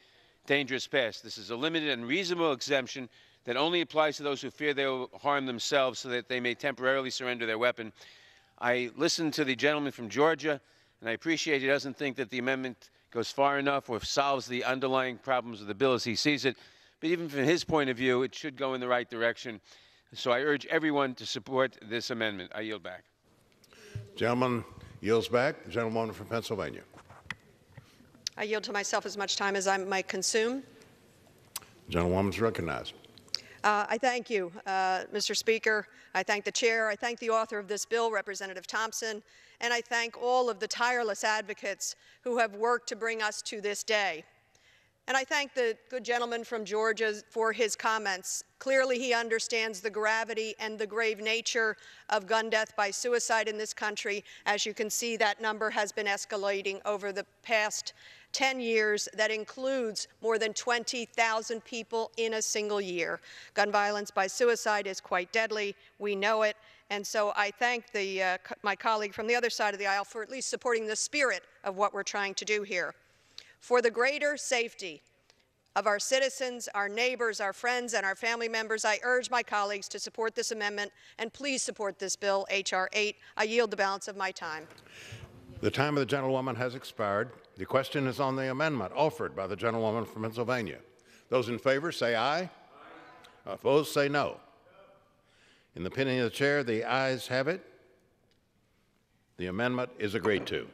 danger is past. This is a limited and reasonable exemption that only applies to those who fear they will harm themselves so that they may temporarily surrender their weapon. I listened to the gentleman from Georgia, and I appreciate he doesn't think that the amendment goes far enough or solves the underlying problems of the bill as he sees it. But even from his point of view, it should go in the right direction. So I urge everyone to support this amendment. I yield back. Gentleman yields back. The gentlewoman from Pennsylvania. I yield to myself as much time as I might consume. The gentlewoman is recognized. I thank you, Mr. Speaker. I thank the chair. I thank the author of this bill, Representative Thompson. And I thank all of the tireless advocates who have worked to bring us to this day. And I thank the good gentleman from Georgia for his comments. Clearly, he understands the gravity and the grave nature of gun death by suicide in this country. As you can see, that number has been escalating over the past 10 years. That includes more than 20,000 people in a single year. Gun violence by suicide is quite deadly. We know it. And so I thank my colleague from the other side of the aisle for at least supporting the spirit of what we're trying to do here. For the greater safety of our citizens, our neighbors, our friends, and our family members, I urge my colleagues to support this amendment, and please support this bill, H.R. 8. I yield the balance of my time. The time of the gentlewoman has expired. The question is on the amendment offered by the gentlewoman from Pennsylvania. Those in favor say aye. Aye. Opposed say no. In the opinion of the chair, the ayes have it. The amendment is agreed to.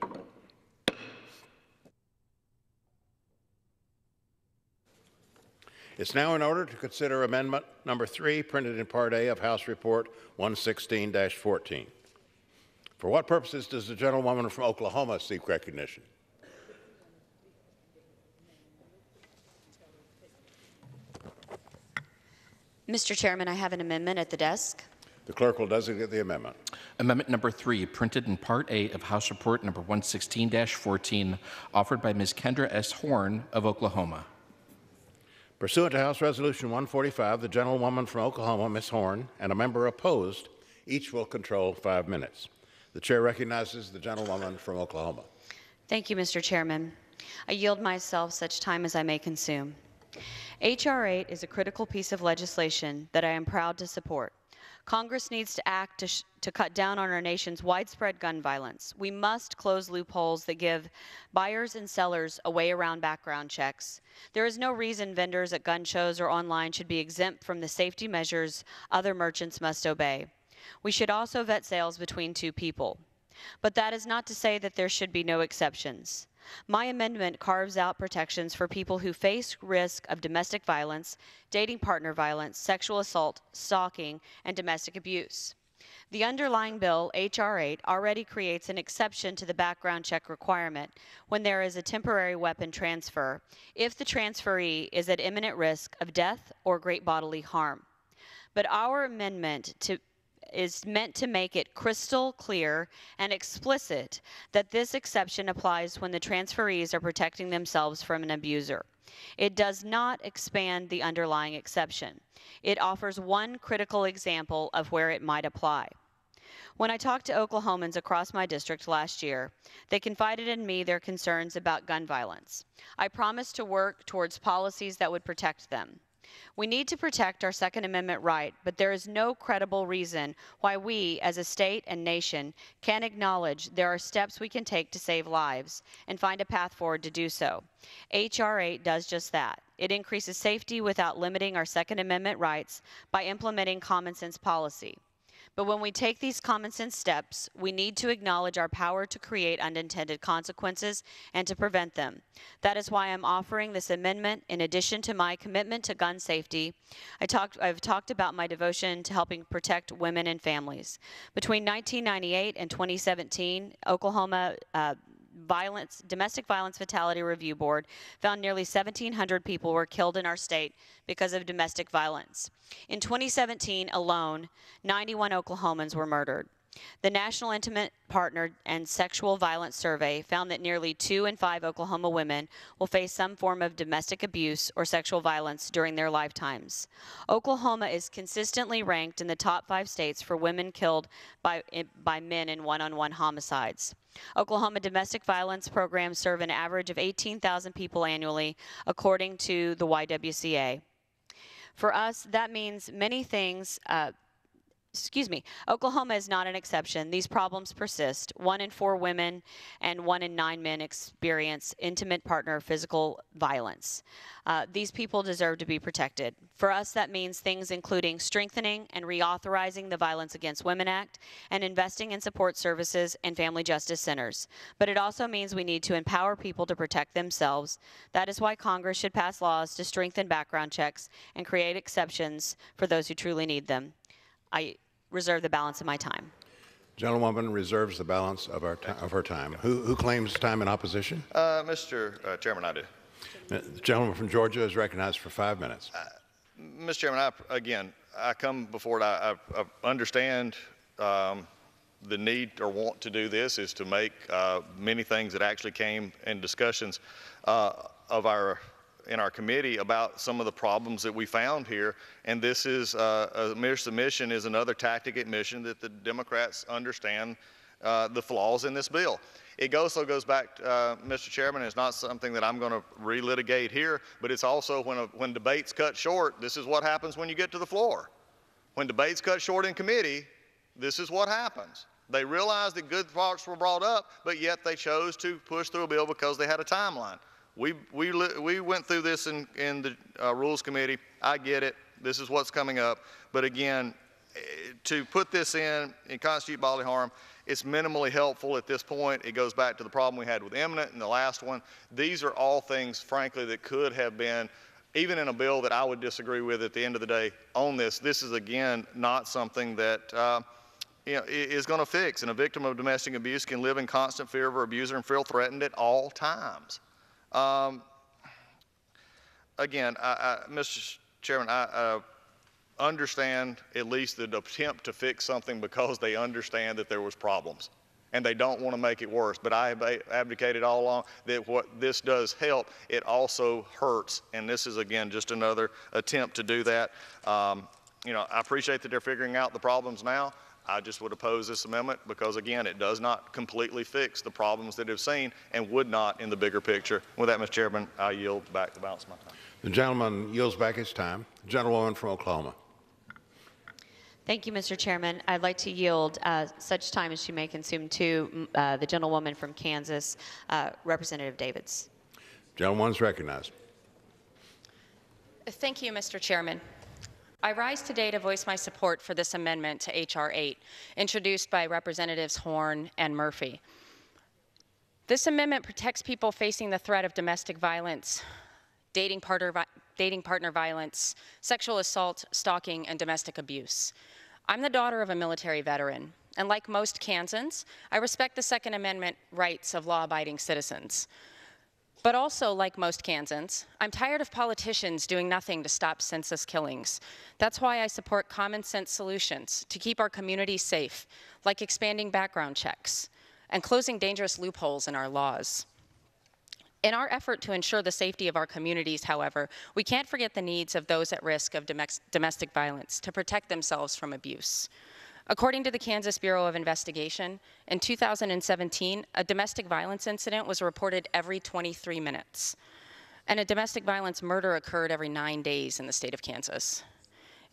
It's now in order to consider amendment number 3, printed in Part A of House Report 116-14. For what purposes does the gentlewoman from Oklahoma seek recognition? Mr. Chairman, I have an amendment at the desk. The clerk will designate the amendment. Amendment number 3, printed in Part A of House Report number 116-14, offered by Ms. Kendra S. Horn of Oklahoma. Pursuant to House Resolution 145, the gentlewoman from Oklahoma, Ms. Horn, and a member opposed, each will control 5 minutes. The chair recognizes the gentlewoman from Oklahoma. Thank you, Mr. Chairman. I yield myself such time as I may consume. H.R. 8 is a critical piece of legislation that I am proud to support. Congress needs to act to cut down on our nation's widespread gun violence. We must close loopholes that give buyers and sellers a way around background checks. There is no reason vendors at gun shows or online should be exempt from the safety measures other merchants must obey. We should also vet sales between two people. But that is not to say that there should be no exceptions. My amendment carves out protections for people who face risk of domestic violence, dating partner violence, sexual assault, stalking, and domestic abuse. The underlying bill, H.R. 8, already creates an exception to the background check requirement when there is a temporary weapon transfer, if the transferee is at imminent risk of death or great bodily harm. But our amendment is meant to make it crystal clear and explicit that this exception applies when the transferees are protecting themselves from an abuser. It does not expand the underlying exception. It offers one critical example of where it might apply. When I talked to Oklahomans across my district last year, they confided in me their concerns about gun violence. I promised to work towards policies that would protect them. We need to protect our Second Amendment right, but there is no credible reason why we, as a state and nation, can't acknowledge there are steps we can take to save lives and find a path forward to do so. H.R. 8 does just that. It increases safety without limiting our Second Amendment rights by implementing common sense policy. But when we take these common sense steps, we need to acknowledge our power to create unintended consequences and to prevent them. That is why I'm offering this amendment in addition to my commitment to gun safety. I've talked about my devotion to helping protect women and families. Between 1998 and 2017, Oklahoma Domestic Violence Fatality Review Board found nearly 1,700 people were killed in our state because of domestic violence. In 2017 alone, 91 Oklahomans were murdered. The National Intimate Partner and Sexual Violence Survey found that nearly 2 in 5 Oklahoma women will face some form of domestic abuse or sexual violence during their lifetimes. Oklahoma is consistently ranked in the top 5 states for women killed by men in one-on-one homicides. Oklahoma domestic violence programs serve an average of 18,000 people annually, according to the YWCA. For us, that means many things. Oklahoma is not an exception. These problems persist. 1 in 4 women and 1 in 9 men experience intimate partner physical violence. These people deserve to be protected. For us, that means things including strengthening and reauthorizing the Violence Against Women Act and investing in support services and family justice centers. But it also means we need to empower people to protect themselves. That is why Congress should pass laws to strengthen background checks and create exceptions for those who truly need them. I reserve the balance of my time. Gentlewoman reserves the balance of her time. Who claims time in opposition? Mr. Chairman, I do. The gentleman from Georgia is recognized for 5 minutes. Mr. Chairman, I come before it. I understand the need or want to do this is to make many things that actually came in discussions in our committee about some of the problems that we found here, and this is a mere submission is another tactic admission that the Democrats understand the flaws in this bill. It also goes back, Mr. Chairman, it's not something that I'm going to relitigate here, but it's also when debates cut short, this is what happens when you get to the floor. When debates cut short in committee, this is what happens. They realized that good parts were brought up, but yet they chose to push through a bill because they had a timeline. We went through this in the Rules Committee. I get it. This is what's coming up. But again, to put this in constitute bodily harm, it's minimally helpful at this point. It goes back to the problem we had with imminent and the last one. These are all things, frankly, that could have been, even in a bill that I would disagree with at the end of the day on this. This is, again, not something that is going to fix. And a victim of domestic abuse can live in constant fear of her abuser and feel threatened at all times. Again, Mr. Chairman, I understand at least the attempt to fix something because they understand that there was problems and they don't want to make it worse. But I have advocated all along that what this does help, it also hurts. And this is, again, just another attempt to do that. I appreciate that they're figuring out the problems now. I just would oppose this amendment because, again, it does not completely fix the problems that we've seen and would not in the bigger picture. With that, Mr. Chairman, I yield back the balance of my time. The gentleman yields back his time. The gentlewoman from Oklahoma. Thank you, Mr. Chairman. I'd like to yield such time as she may consume to the gentlewoman from Kansas, Representative Davids. Gentlewoman's recognized. Thank you, Mr. Chairman. I rise today to voice my support for this amendment to H.R. 8, introduced by Representatives Horn and Murphy. This amendment protects people facing the threat of domestic violence, dating partner violence, sexual assault, stalking, and domestic abuse. I'm the daughter of a military veteran, and like most Kansans, I respect the Second Amendment rights of law-abiding citizens. But also, like most Kansans, I'm tired of politicians doing nothing to stop senseless killings. That's why I support common sense solutions to keep our communities safe, like expanding background checks and closing dangerous loopholes in our laws. In our effort to ensure the safety of our communities, however, we can't forget the needs of those at risk of domestic violence to protect themselves from abuse. According to the Kansas Bureau of Investigation, in 2017, a domestic violence incident was reported every 23 minutes, and a domestic violence murder occurred every 9 days in the state of Kansas.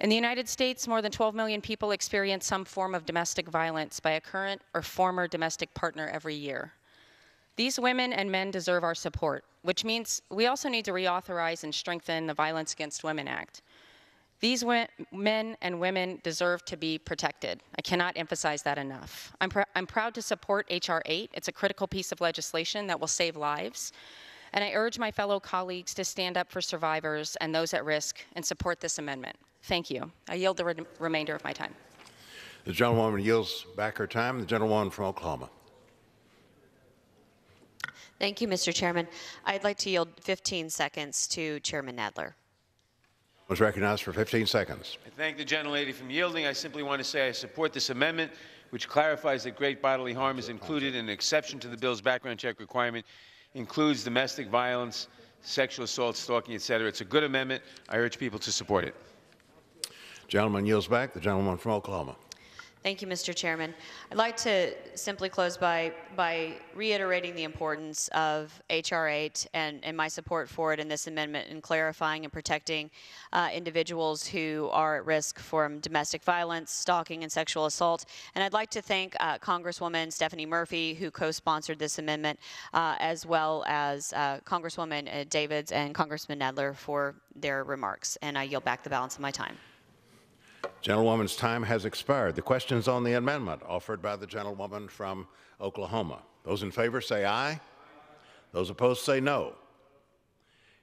In the United States, more than 12 million people experience some form of domestic violence by a current or former domestic partner every year. These women and men deserve our support, which means we also need to reauthorize and strengthen the Violence Against Women Act. These men and women deserve to be protected. I cannot emphasize that enough. I'm proud to support H.R. 8. It's a critical piece of legislation that will save lives. And I urge my fellow colleagues to stand up for survivors and those at risk and support this amendment. Thank you. I yield the remainder of my time. The gentlewoman yields back her time. The gentlewoman from Oklahoma. Thank you, Mr. Chairman. I'd like to yield 15 seconds to Chairman Nadler. Was recognized for 15 seconds. I thank the gentlelady from yielding. I simply want to say I support this amendment, which clarifies that great bodily harm is included and an exception to the bill's background check requirement includes domestic violence, sexual assault, stalking, etc. It's a good amendment. I urge people to support it. Gentleman yields back. The gentleman from Oklahoma. Thank you, Mr. Chairman. I'd like to simply close by reiterating the importance of H.R. 8 and my support for it in this amendment in clarifying and protecting individuals who are at risk from domestic violence, stalking, and sexual assault. And I'd like to thank Congresswoman Stephanie Murphy, who co-sponsored this amendment, as well as Congresswoman Davids and Congressman Nadler for their remarks. And I yield back the balance of my time. Gentlewoman's time has expired. The questions on the amendment offered by the gentlewoman from Oklahoma. Those in favor say aye. Those opposed say no.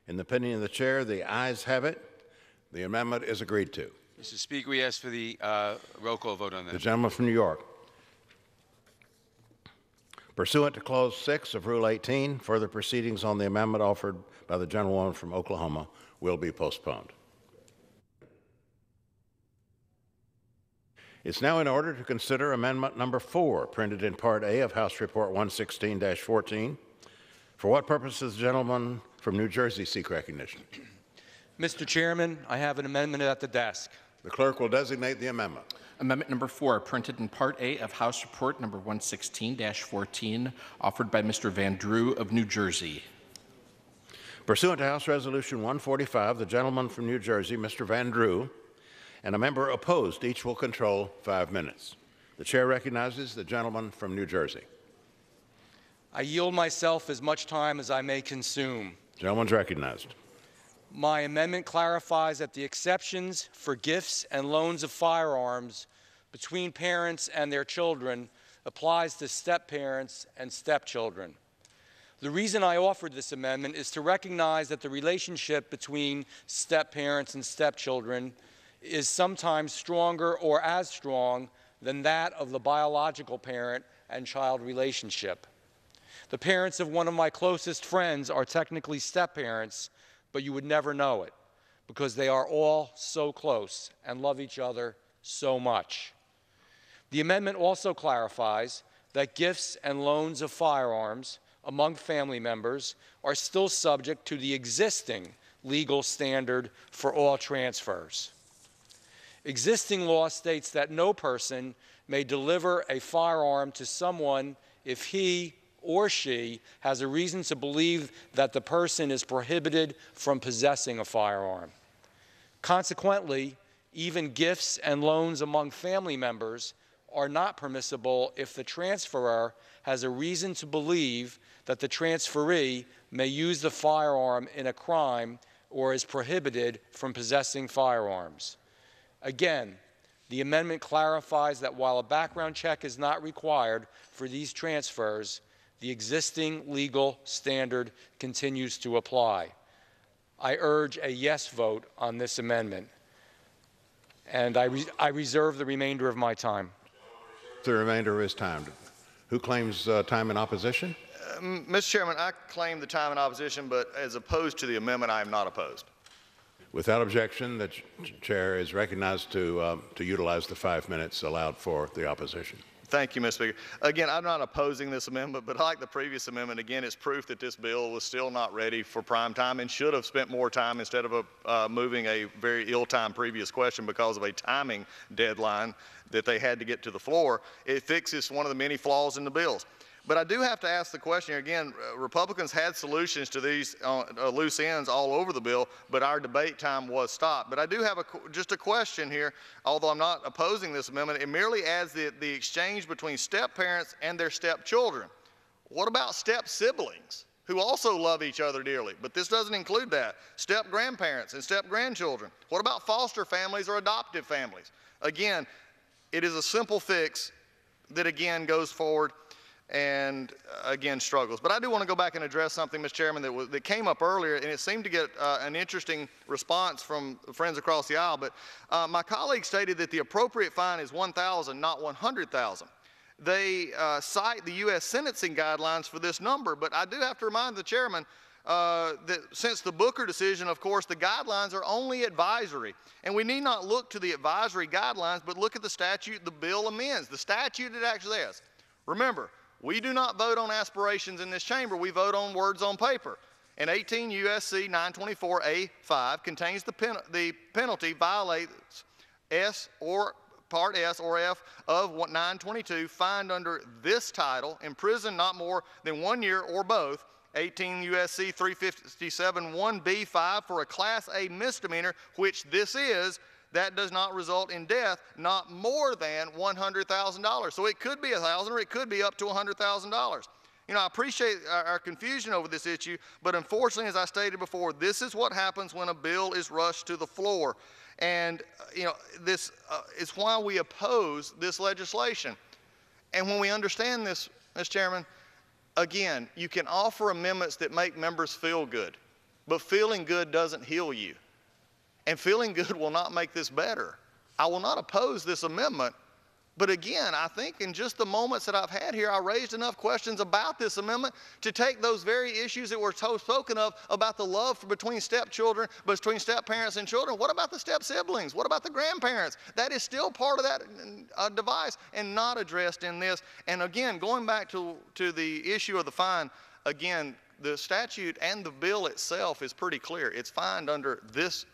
In the opinion of the chair, the ayes have it. The amendment is agreed to. Mr. Speaker, we ask for the roll call vote on that. The gentleman from New York. Pursuant to Clause 6 of Rule 18, further proceedings on the amendment offered by the gentlewoman from Oklahoma will be postponed. It's now in order to consider amendment number 4, printed in Part A of House Report 116-14. For what purpose does the gentleman from New Jersey seek recognition? Mr. Chairman, I have an amendment at the desk. The clerk will designate the amendment. Amendment number 4, printed in Part A of House Report number 116-14, offered by Mr. Van Drew of New Jersey. Pursuant to House Resolution 145, the gentleman from New Jersey, Mr. Van Drew, and a member opposed, each will control 5 minutes. The chair recognizes the gentleman from New Jersey. I yield myself as much time as I may consume. Gentleman's recognized. My amendment clarifies that the exceptions for gifts and loans of firearms between parents and their children applies to step-parents and stepchildren. The reason I offered this amendment is to recognize that the relationship between step-parents and stepchildren is sometimes stronger or as strong than that of the biological parent and child relationship. The parents of one of my closest friends are technically step-parents, but you would never know it because they are all so close and love each other so much. The amendment also clarifies that gifts and loans of firearms among family members are still subject to the existing legal standard for all transfers. Existing law states that no person may deliver a firearm to someone if he or she has a reason to believe that the person is prohibited from possessing a firearm. Consequently, even gifts and loans among family members are not permissible if the transferor has a reason to believe that the transferee may use the firearm in a crime or is prohibited from possessing firearms. Again, the amendment clarifies that while a background check is not required for these transfers, the existing legal standard continues to apply. I urge a yes vote on this amendment, and I reserve the remainder of my time. The remainder of his time. Who claims time in opposition? Mr. Chairman, I claim the time in opposition, but as opposed to the amendment, I am not opposed. Without objection, the chair is recognized to utilize the 5 minutes allowed for the opposition. Thank you, Mr. Speaker. Again, I'm not opposing this amendment, but like the previous amendment, again, it's proof that this bill was still not ready for prime time and should have spent more time instead of moving a very ill-timed previous question because of a timing deadline that they had to get to the floor. It fixes one of the many flaws in the bills. But I do have to ask the question here again. Republicans had solutions to these loose ends all over the bill, but our debate time was stopped. But I do have just a question here, although I'm not opposing this amendment. It merely adds the exchange between step-parents and their step-children. What about step-siblings who also love each other dearly? But this doesn't include that. Step-grandparents and step-grandchildren. What about foster families or adoptive families? Again, it is a simple fix that, again, goes forward and again struggles. But I do want to go back and address something, Mr. Chairman, that came up earlier, and it seemed to get an interesting response from friends across the aisle. But my colleague stated that the appropriate fine is $1,000, not $100,000. They cite the U.S. sentencing guidelines for this number, but I do have to remind the chairman that since the Booker decision, of course, the guidelines are only advisory. And we need not look to the advisory guidelines, but look at the statute the bill amends, the statute it actually is. Remember, we do not vote on aspirations in this chamber. We vote on words on paper. And 18 U.S.C. 924A5 contains the penalty violates S or Part S or F of 922, fined under this title, imprisoned not more than 1 year or both, 18 U.S.C. 357 1B5 for a Class A misdemeanor, which this is, that does not result in death, not more than $100,000. So it could be $1,000 or it could be up to $100,000. You know, I appreciate our confusion over this issue, but unfortunately, as I stated before, this is what happens when a bill is rushed to the floor. And, you know, this is why we oppose this legislation. And when we understand this, Mr. Chairman, again, you can offer amendments that make members feel good, but feeling good doesn't heal you. And feeling good will not make this better. I will not oppose this amendment, but again, I think in just the moments that I've had here, I raised enough questions about this amendment to take those very issues that were spoken of about the love between stepchildren, between step-parents and children. What about the step-siblings? What about the grandparents? That is still part of that device and not addressed in this. And again, going back to the issue of the fine, again, the statute and the bill itself is pretty clear. It's fined under this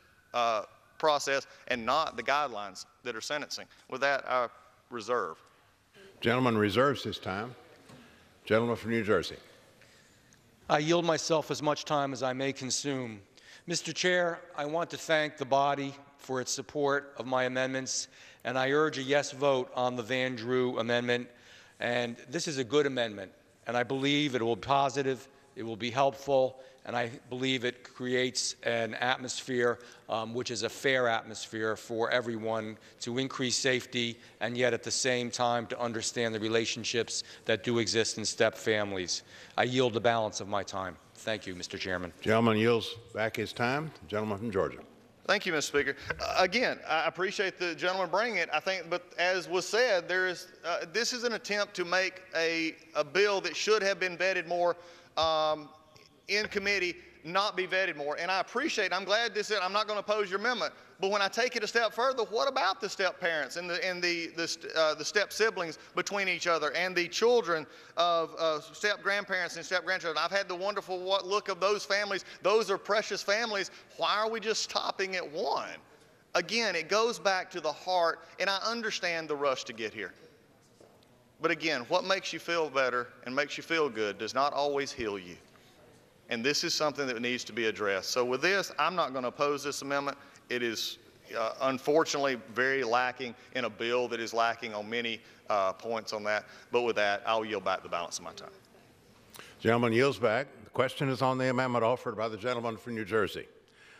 process and not the guidelines that are sentencing. With that, I reserve. Gentleman reserves his time. Gentleman from New Jersey. I yield myself as much time as I may consume. Mr. Chair, I want to thank the body for its support of my amendments, and I urge a yes vote on the Van Drew amendment. And this is a good amendment, and I believe it will be positive, it will be helpful, and I believe it creates an atmosphere which is a fair atmosphere for everyone to increase safety and yet at the same time to understand the relationships that do exist in step families. I yield the balance of my time. Thank you, Mr. Chairman. Gentleman yields back his time. Gentleman from Georgia. Thank you, Mr. Speaker. Again, I appreciate the gentleman bringing it. I think, but as was said, this is an attempt to make a bill that should have been vetted more in committee not be vetted more. And I appreciate, I'm glad this is, I'm not going to oppose your amendment, but when I take it a step further, what about the step parents and the step siblings between each other and the children of step grandparents and step grandchildren? I've had the wonderful look of those families. Those are precious families. Why are we just stopping at one? Again, it goes back to the heart, and I understand the rush to get here. But again, what makes you feel better and makes you feel good does not always heal you. And this is something that needs to be addressed. So with this, I'm not going to oppose this amendment. It is unfortunately very lacking in a bill that is lacking on many points on that. But with that, I'll yield back the balance of my time. The gentleman yields back. The question is on the amendment offered by the gentleman from New Jersey.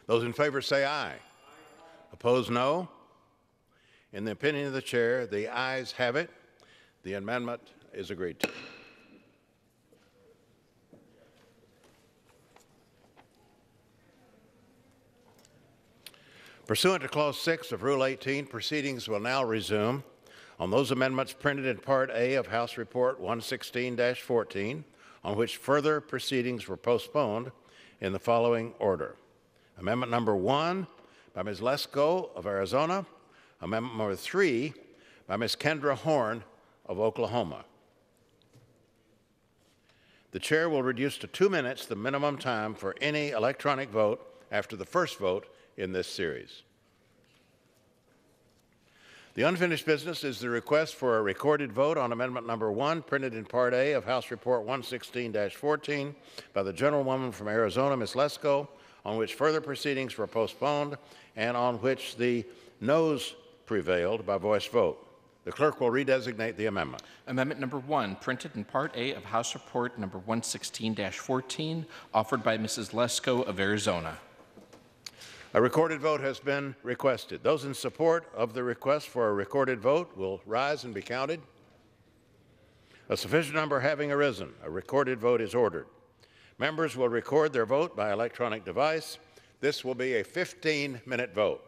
Those in favor say aye. Opposed, no. In the opinion of the chair, the ayes have it. The amendment is agreed to. Pursuant to Clause 6 of Rule 18, proceedings will now resume on those amendments printed in Part A of House Report 116-14, on which further proceedings were postponed in the following order. Amendment number 1 by Ms. Lesko of Arizona. Amendment number 3 by Ms. Kendra Horn of Oklahoma. The chair will reduce to 2 minutes the minimum time for any electronic vote after the first vote in this series. The unfinished business is the request for a recorded vote on Amendment number 1, printed in Part A of House Report 116-14 by the gentlewoman from Arizona, Ms. Lesko, on which further proceedings were postponed and on which the noes prevailed by voice vote. The clerk will redesignate the amendment. Amendment number 1, printed in Part A of House Report number 116-14, offered by Mrs. Lesko of Arizona. A recorded vote has been requested. Those in support of the request for a recorded vote will rise and be counted. A sufficient number having arisen, a recorded vote is ordered. Members will record their vote by electronic device. This will be a 15-minute vote.